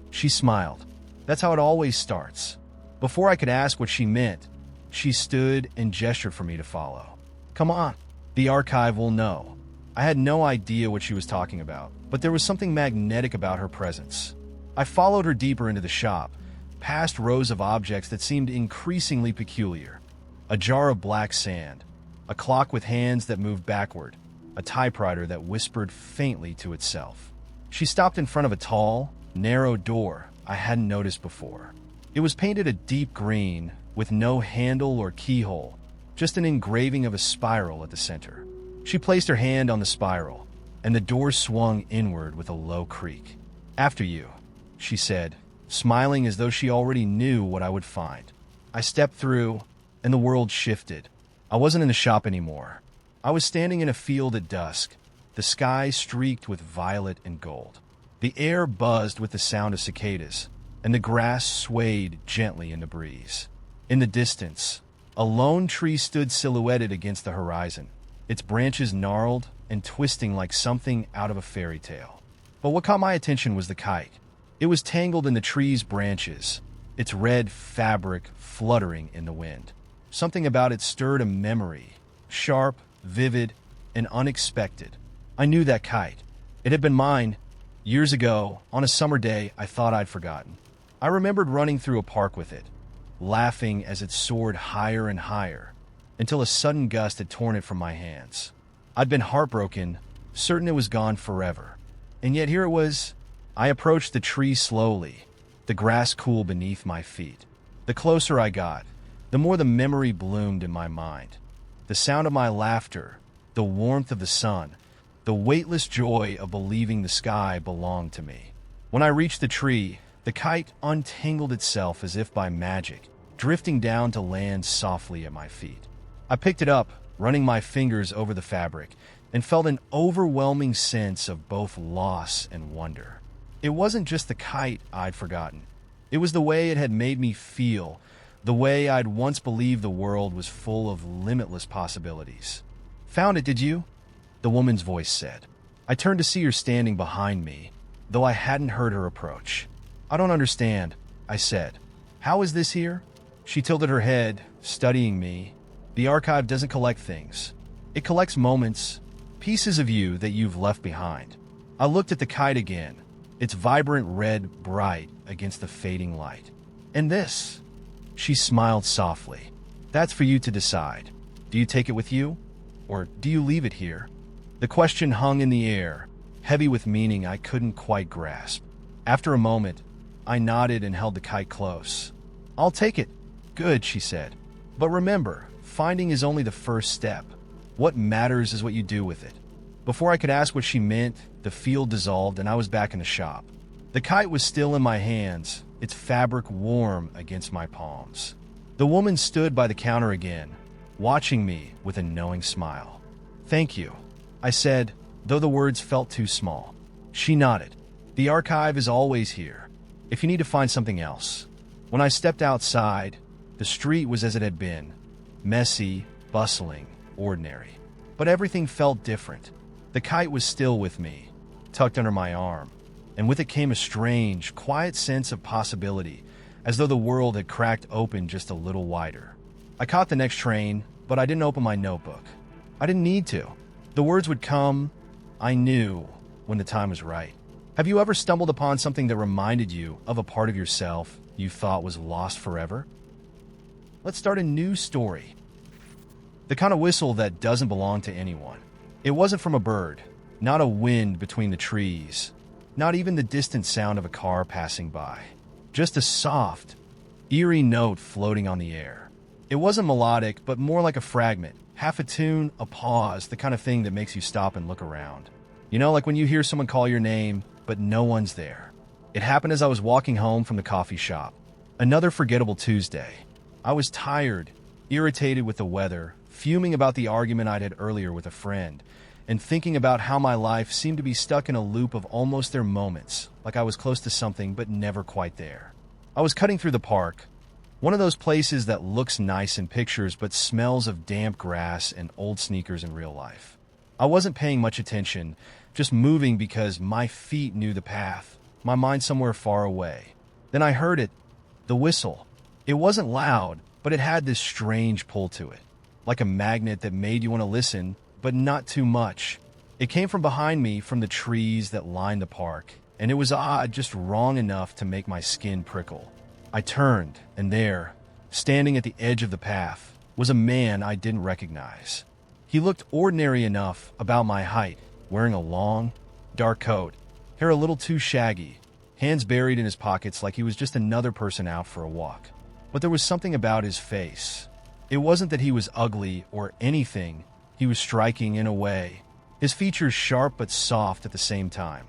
She smiled. That's how it always starts. Before I could ask what she meant, she stood and gestured for me to follow. "Come on. The archive will know." I had no idea what she was talking about, but there was something magnetic about her presence. I followed her deeper into the shop, past rows of objects that seemed increasingly peculiar. A jar of black sand, a clock with hands that moved backward, a typewriter that whispered faintly to itself. She stopped in front of a tall, narrow door I hadn't noticed before. It was painted a deep green, with no handle or keyhole, just an engraving of a spiral at the center. She placed her hand on the spiral, and the door swung inward with a low creak. "After you," she said, smiling as though she already knew what I would find. I stepped through, and the world shifted. I wasn't in the shop anymore. I was standing in a field at dusk, the sky streaked with violet and gold. The air buzzed with the sound of cicadas, and the grass swayed gently in the breeze. In the distance, a lone tree stood silhouetted against the horizon, its branches gnarled and twisting like something out of a fairy tale. But what caught my attention was the kite. It was tangled in the tree's branches, its red fabric fluttering in the wind. Something about it stirred a memory, sharp, vivid, and unexpected. I knew that kite. It had been mine years ago, on a summer day I thought I'd forgotten. I remembered running through a park with it, laughing as it soared higher and higher, until a sudden gust had torn it from my hands. I'd been heartbroken, certain it was gone forever. And yet here it was. I approached the tree slowly, the grass cool beneath my feet. The closer I got, the more the memory bloomed in my mind. The sound of my laughter, the warmth of the sun, the weightless joy of believing the sky belonged to me. When I reached the tree, the kite untangled itself as if by magic, drifting down to land softly at my feet. I picked it up, running my fingers over the fabric, and felt an overwhelming sense of both loss and wonder. It wasn't just the kite I'd forgotten. It was the way it had made me feel, the way I'd once believed the world was full of limitless possibilities. "Found it, did you?" the woman's voice said. I turned to see her standing behind me, though I hadn't heard her approach. "I don't understand," I said. "How is this here?" She tilted her head, studying me. "The archive doesn't collect things. It collects moments, pieces of you that you've left behind." I looked at the kite again, its vibrant red bright against the fading light. "And this?" She smiled softly. "That's for you to decide. Do you take it with you? Or do you leave it here?" The question hung in the air, heavy with meaning I couldn't quite grasp. After a moment, I nodded and held the kite close. "I'll take it." "Good," she said. "But remember, finding is only the first step. What matters is what you do with it." Before I could ask what she meant, the field dissolved and I was back in the shop. The kite was still in my hands, its fabric warm against my palms. The woman stood by the counter again, watching me with a knowing smile. "Thank you," I said, though the words felt too small. She nodded. "The archive is always here, if you need to find something else." When I stepped outside, the street was as it had been, messy, bustling, ordinary. But everything felt different. The kite was still with me, tucked under my arm, and with it came a strange, quiet sense of possibility, as though the world had cracked open just a little wider. I caught the next train, but I didn't open my notebook. I didn't need to. The words would come, I knew, when the time was right. Have you ever stumbled upon something that reminded you of a part of yourself you thought was lost forever? Let's start a new story. The kind of whistle that doesn't belong to anyone. It wasn't from a bird, not a wind between the trees, not even the distant sound of a car passing by. Just a soft, eerie note floating on the air. It wasn't melodic, but more like a fragment, half a tune, a pause, the kind of thing that makes you stop and look around. You know, like when you hear someone call your name, but no one's there. It happened as I was walking home from the coffee shop. Another forgettable Tuesday. I was tired, irritated with the weather, fuming about the argument I'd had earlier with a friend, and thinking about how my life seemed to be stuck in a loop of almost there moments, like I was close to something but never quite there. I was cutting through the park, one of those places that looks nice in pictures but smells of damp grass and old sneakers in real life. I wasn't paying much attention, just moving because my feet knew the path, my mind somewhere far away. Then I heard it, the whistle. It wasn't loud, but it had this strange pull to it, like a magnet that made you want to listen, but not too much. It came from behind me, from the trees that lined the park, and it was odd, just wrong enough to make my skin prickle. I turned, and there, standing at the edge of the path, was a man I didn't recognize. He looked ordinary enough, about my height, wearing a long, dark coat, hair a little too shaggy, hands buried in his pockets like he was just another person out for a walk. But there was something about his face. It wasn't that he was ugly or anything. He was striking in a way, his features sharp but soft at the same time,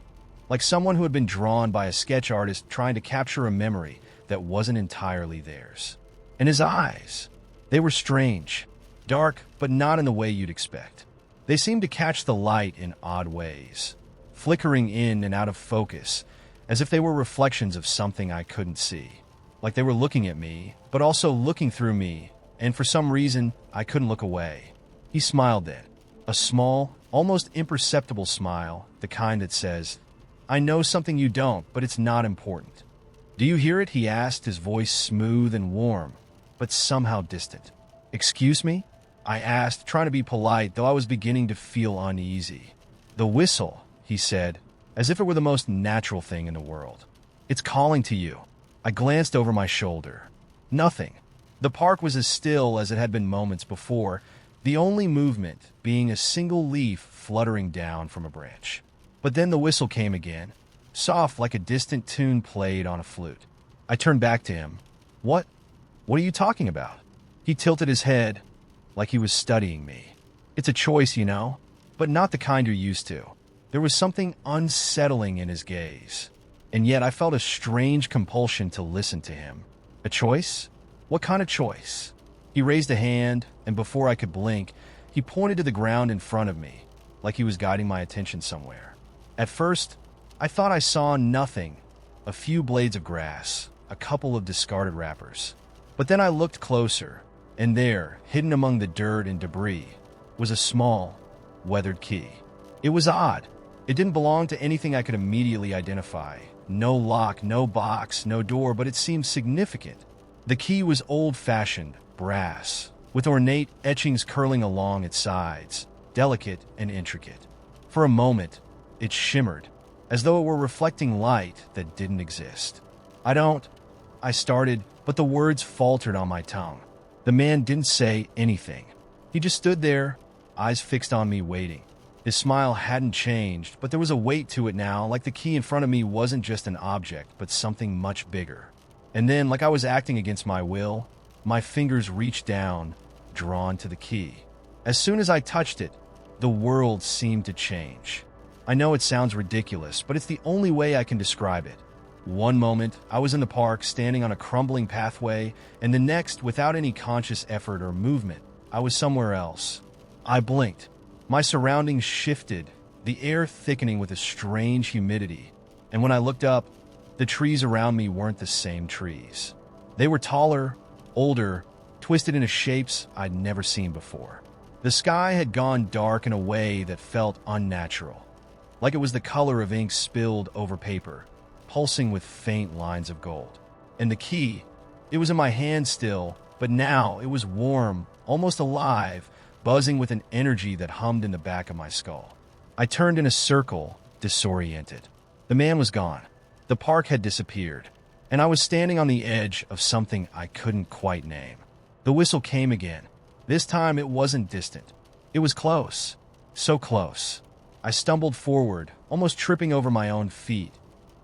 like someone who had been drawn by a sketch artist trying to capture a memory that wasn't entirely theirs. And his eyes, they were strange, dark, but not in the way you'd expect. They seemed to catch the light in odd ways, flickering in and out of focus, as if they were reflections of something I couldn't see. Like they were looking at me, but also looking through me, and for some reason, I couldn't look away. He smiled then, a small, almost imperceptible smile, the kind that says, "I know something you don't, but it's not important." "Do you hear it?" he asked, his voice smooth and warm, but somehow distant. "Excuse me?" I asked, trying to be polite, though I was beginning to feel uneasy. "The whistle," he said, as if it were the most natural thing in the world. "It's calling to you." I glanced over my shoulder. Nothing. The park was as still as it had been moments before, the only movement being a single leaf fluttering down from a branch. But then the whistle came again, soft like a distant tune played on a flute. I turned back to him. What are you talking about?" He tilted his head, like he was studying me. "It's a choice, you know. but not the kind you're used to. There was something unsettling in his gaze, and yet I felt a strange compulsion to listen to him. A choice? What kind of choice? He raised a hand, and before I could blink, he pointed to the ground in front of me, like he was guiding my attention somewhere. At first, I thought I saw nothing, a few blades of grass, a couple of discarded wrappers. But then I looked closer, and there, hidden among the dirt and debris, was a small, weathered key. It was odd. It didn't belong to anything I could immediately identify. No lock, no box, no door, but it seemed significant. The key was old-fashioned, brass, with ornate etchings curling along its sides, delicate and intricate. For a moment, it shimmered, as though it were reflecting light that didn't exist. I started, but the words faltered on my tongue. The man didn't say anything. He just stood there, eyes fixed on me, waiting. His smile hadn't changed, but there was a weight to it now, like the key in front of me wasn't just an object, but something much bigger. And then, like I was acting against my will, my fingers reached down, drawn to the key. As soon as I touched it, the world seemed to change. I know it sounds ridiculous, but it's the only way I can describe it. One moment, I was in the park, standing on a crumbling pathway, and the next, without any conscious effort or movement, I was somewhere else. I blinked. My surroundings shifted, the air thickening with a strange humidity, and when I looked up, the trees around me weren't the same trees. They were taller, older, twisted into shapes I'd never seen before. The sky had gone dark in a way that felt unnatural, like it was the color of ink spilled over paper, pulsing with faint lines of gold. And the key, it was in my hand still, but now it was warm, almost alive, buzzing with an energy that hummed in the back of my skull. I turned in a circle, disoriented. The man was gone. The park had disappeared, and I was standing on the edge of something I couldn't quite name. The whistle came again. This time it wasn't distant. It was close. So close. I stumbled forward, almost tripping over my own feet,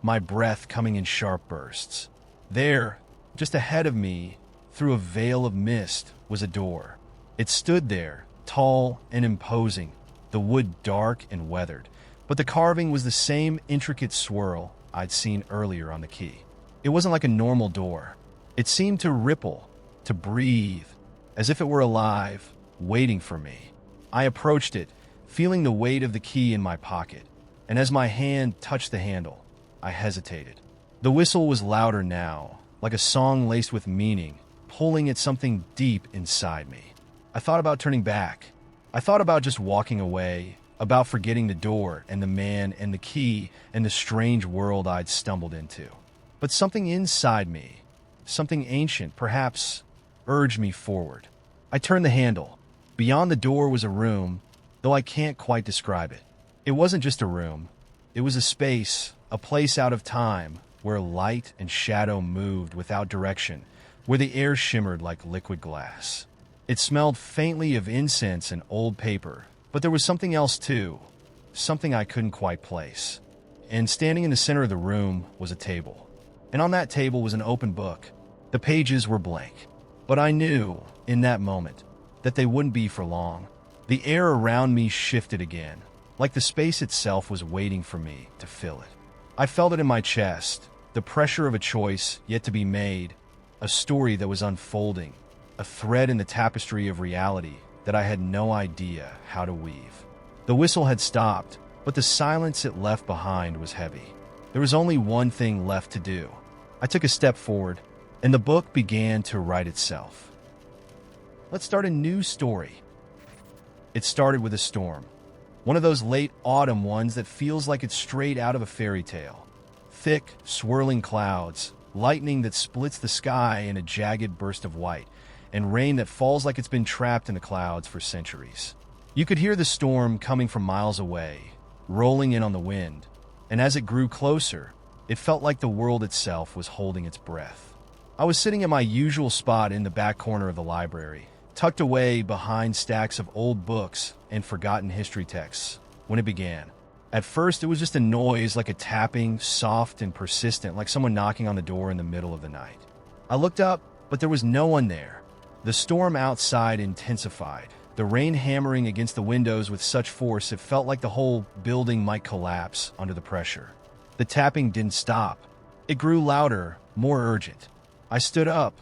my breath coming in sharp bursts. There, just ahead of me, through a veil of mist, was a door. It stood there, tall and imposing, the wood dark and weathered, but the carving was the same intricate swirl I'd seen earlier on the key. It wasn't like a normal door. It seemed to ripple, to breathe, as if it were alive, waiting for me. I approached it, feeling the weight of the key in my pocket, and as my hand touched the handle, I hesitated. The whistle was louder now, like a song laced with meaning, pulling at something deep inside me. I thought about turning back. I thought about just walking away, about forgetting the door and the man and the key and the strange world I'd stumbled into. But something inside me, something ancient, perhaps, urged me forward. I turned the handle. Beyond the door was a room, though I can't quite describe it. It wasn't just a room. It was a space, a place out of time, where light and shadow moved without direction, where the air shimmered like liquid glass. It smelled faintly of incense and old paper, but there was something else too, something I couldn't quite place. And standing in the center of the room was a table. And on that table was an open book. The pages were blank. But I knew, in that moment, that they wouldn't be for long. The air around me shifted again, like the space itself was waiting for me to fill it. I felt it in my chest, the pressure of a choice yet to be made, a story that was unfolding, a thread in the tapestry of reality that I had no idea how to weave. The whistle had stopped, but the silence it left behind was heavy. There was only one thing left to do. I took a step forward, and the book began to write itself. Let's start a new story. It started with a storm. One of those late autumn ones that feels like it's straight out of a fairy tale. Thick, swirling clouds, lightning that splits the sky in a jagged burst of white, and rain that falls like it's been trapped in the clouds for centuries. You could hear the storm coming from miles away, rolling in on the wind, and as it grew closer, it felt like the world itself was holding its breath. I was sitting at my usual spot in the back corner of the library, tucked away behind stacks of old books and forgotten history texts, when it began. At first, it was just a noise like a tapping, soft and persistent, like someone knocking on the door in the middle of the night. I looked up, but there was no one there. The storm outside intensified, the rain hammering against the windows with such force it felt like the whole building might collapse under the pressure. The tapping didn't stop. It grew louder, more urgent. I stood up,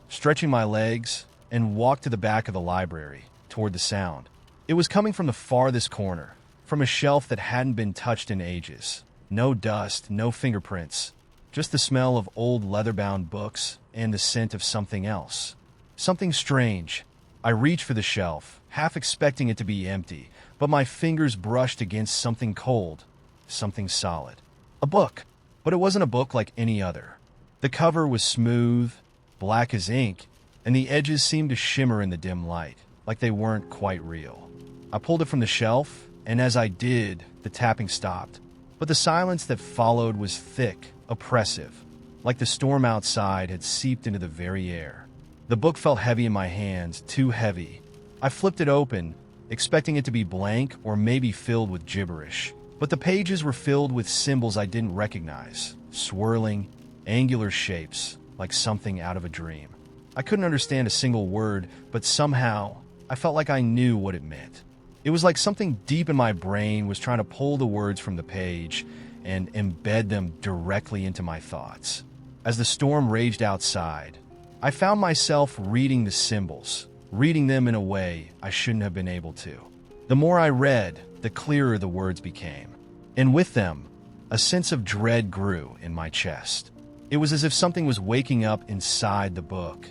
stretching my legs, and walked to the back of the library, toward the sound. It was coming from the farthest corner, from a shelf that hadn't been touched in ages. No dust, no fingerprints, just the smell of old leather-bound books and the scent of something else. Something strange. I reached for the shelf, half expecting it to be empty, but my fingers brushed against something cold, something solid. A book. But it wasn't a book like any other. The cover was smooth, black as ink, and the edges seemed to shimmer in the dim light, like they weren't quite real. I pulled it from the shelf, and as I did, the tapping stopped. But the silence that followed was thick, oppressive, like the storm outside had seeped into the very air. The book felt heavy in my hands, too heavy. I flipped it open, expecting it to be blank or maybe filled with gibberish. But the pages were filled with symbols I didn't recognize, swirling, angular shapes, like something out of a dream. I couldn't understand a single word, but somehow, I felt like I knew what it meant. It was like something deep in my brain was trying to pull the words from the page and embed them directly into my thoughts. As the storm raged outside, I found myself reading the symbols, reading them in a way I shouldn't have been able to. The more I read, the clearer the words became. And with them, a sense of dread grew in my chest. It was as if something was waking up inside the book.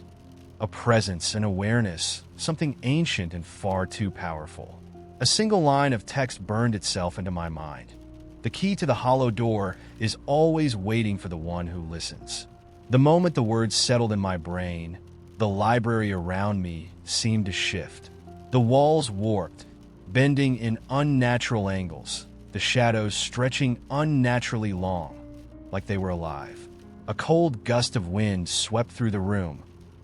A presence, an awareness, something ancient and far too powerful. A single line of text burned itself into my mind. The key to the hollow door is always waiting for the one who listens. The moment the words settled in my brain, the library around me seemed to shift. The walls warped, bending in unnatural angles, the shadows stretching unnaturally long, like they were alive. A cold gust of wind swept through the room,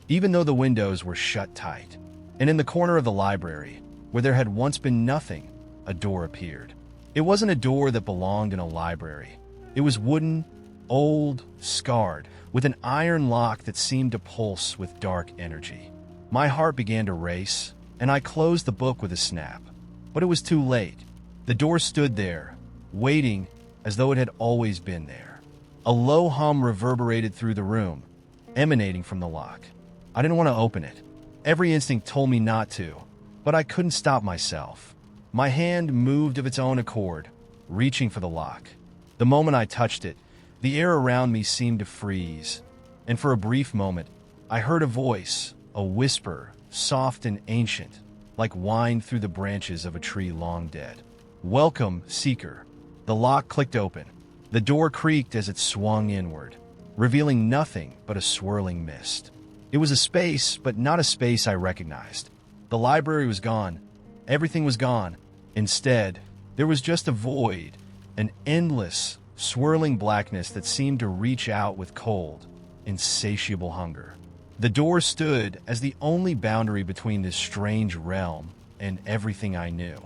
even though the windows were shut tight. And in the corner of the library, where there had once been nothing, a door appeared. It wasn't a door that belonged in a library. It was wooden, old, scarred, with an iron lock that seemed to pulse with dark energy. My heart began to race, and I closed the book with a snap. But it was too late. The door stood there, waiting as though it had always been there. A low hum reverberated through the room, emanating from the lock. I didn't want to open it. Every instinct told me not to, but I couldn't stop myself. My hand moved of its own accord, reaching for the lock. The moment I touched it, the air around me seemed to freeze, and for a brief moment, I heard a voice, a whisper, soft and ancient, like whined through the branches of a tree long dead. "Welcome, seeker." The lock clicked open. The door creaked as it swung inward, revealing nothing but a swirling mist. It was a space, but not a space I recognized. The library was gone. Everything was gone. Instead, there was just a void, an endless, swirling blackness that seemed to reach out with cold, insatiable hunger. The door stood as the only boundary between this strange realm and everything I knew.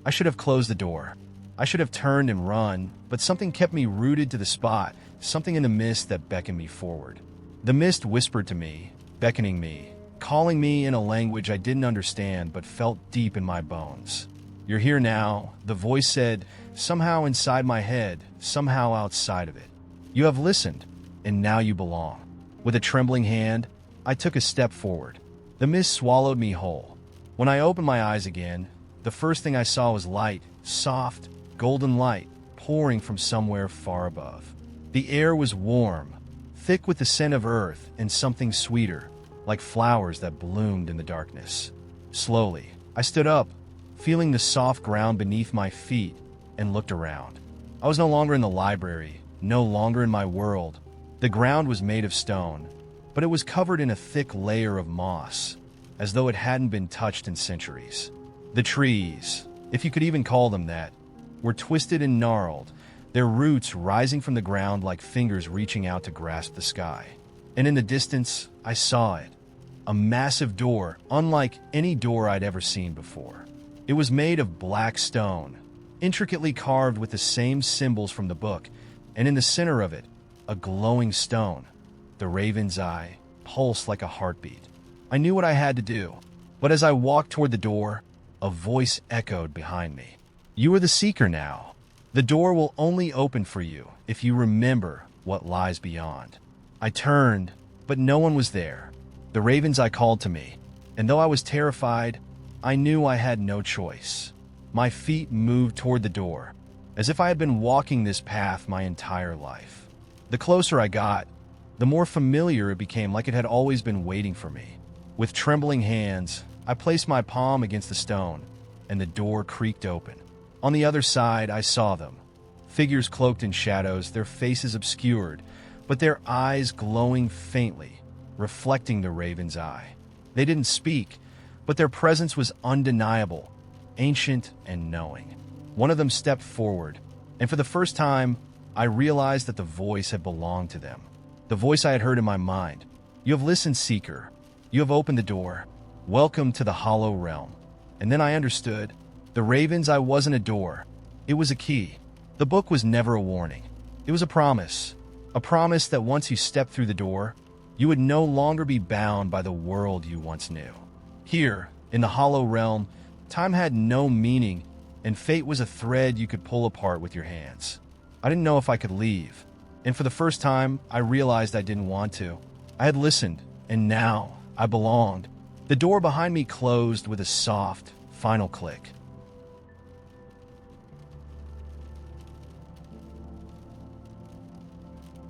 I should have closed the door. I should have turned and run, but something kept me rooted to the spot, something in the mist that beckoned me forward. The mist whispered to me, beckoning me, calling me in a language I didn't understand but felt deep in my bones. "You're here now," the voice said, somehow inside my head, somehow outside of it. "You have listened, and now you belong." With a trembling hand, I took a step forward. The mist swallowed me whole. When I opened my eyes again, the first thing I saw was light, soft, golden light, pouring from somewhere far above. The air was warm, thick with the scent of earth and something sweeter, like flowers that bloomed in the darkness. Slowly, I stood up, feeling the soft ground beneath my feet, and looked around. I was no longer in the library, no longer in my world. The ground was made of stone, but it was covered in a thick layer of moss, as though it hadn't been touched in centuries. The trees, if you could even call them that, were twisted and gnarled, their roots rising from the ground like fingers reaching out to grasp the sky. And in the distance, I saw it. A massive door, unlike any door I'd ever seen before. It was made of black stone, intricately carved with the same symbols from the book, and in the center of it, a glowing stone. The raven's eye pulsed like a heartbeat. I knew what I had to do, but as I walked toward the door, a voice echoed behind me. You are the seeker now. The door will only open for you if you remember what lies beyond. I turned, but no one was there. The ravens I called to me, and though I was terrified, I knew I had no choice. My feet moved toward the door, as if I had been walking this path my entire life. The closer I got, the more familiar it became, like it had always been waiting for me. With trembling hands, I placed my palm against the stone, and the door creaked open. On the other side, I saw them. Figures cloaked in shadows, their faces obscured, but their eyes glowing faintly, reflecting the raven's eye. They didn't speak, but their presence was undeniable, ancient and knowing. One of them stepped forward, and for the first time, I realized that the voice had belonged to them. The voice I had heard in my mind. You have listened, Seeker. You have opened the door. Welcome to the hollow realm. And then I understood. The ravens, I wasn't a door. It was a key. The book was never a warning. It was a promise. A promise that once you stepped through the door, you would no longer be bound by the world you once knew. Here, in the hollow realm, time had no meaning, and fate was a thread you could pull apart with your hands. I didn't know if I could leave, and for the first time, I realized I didn't want to. I had listened, and now I belonged. The door behind me closed with a soft, final click.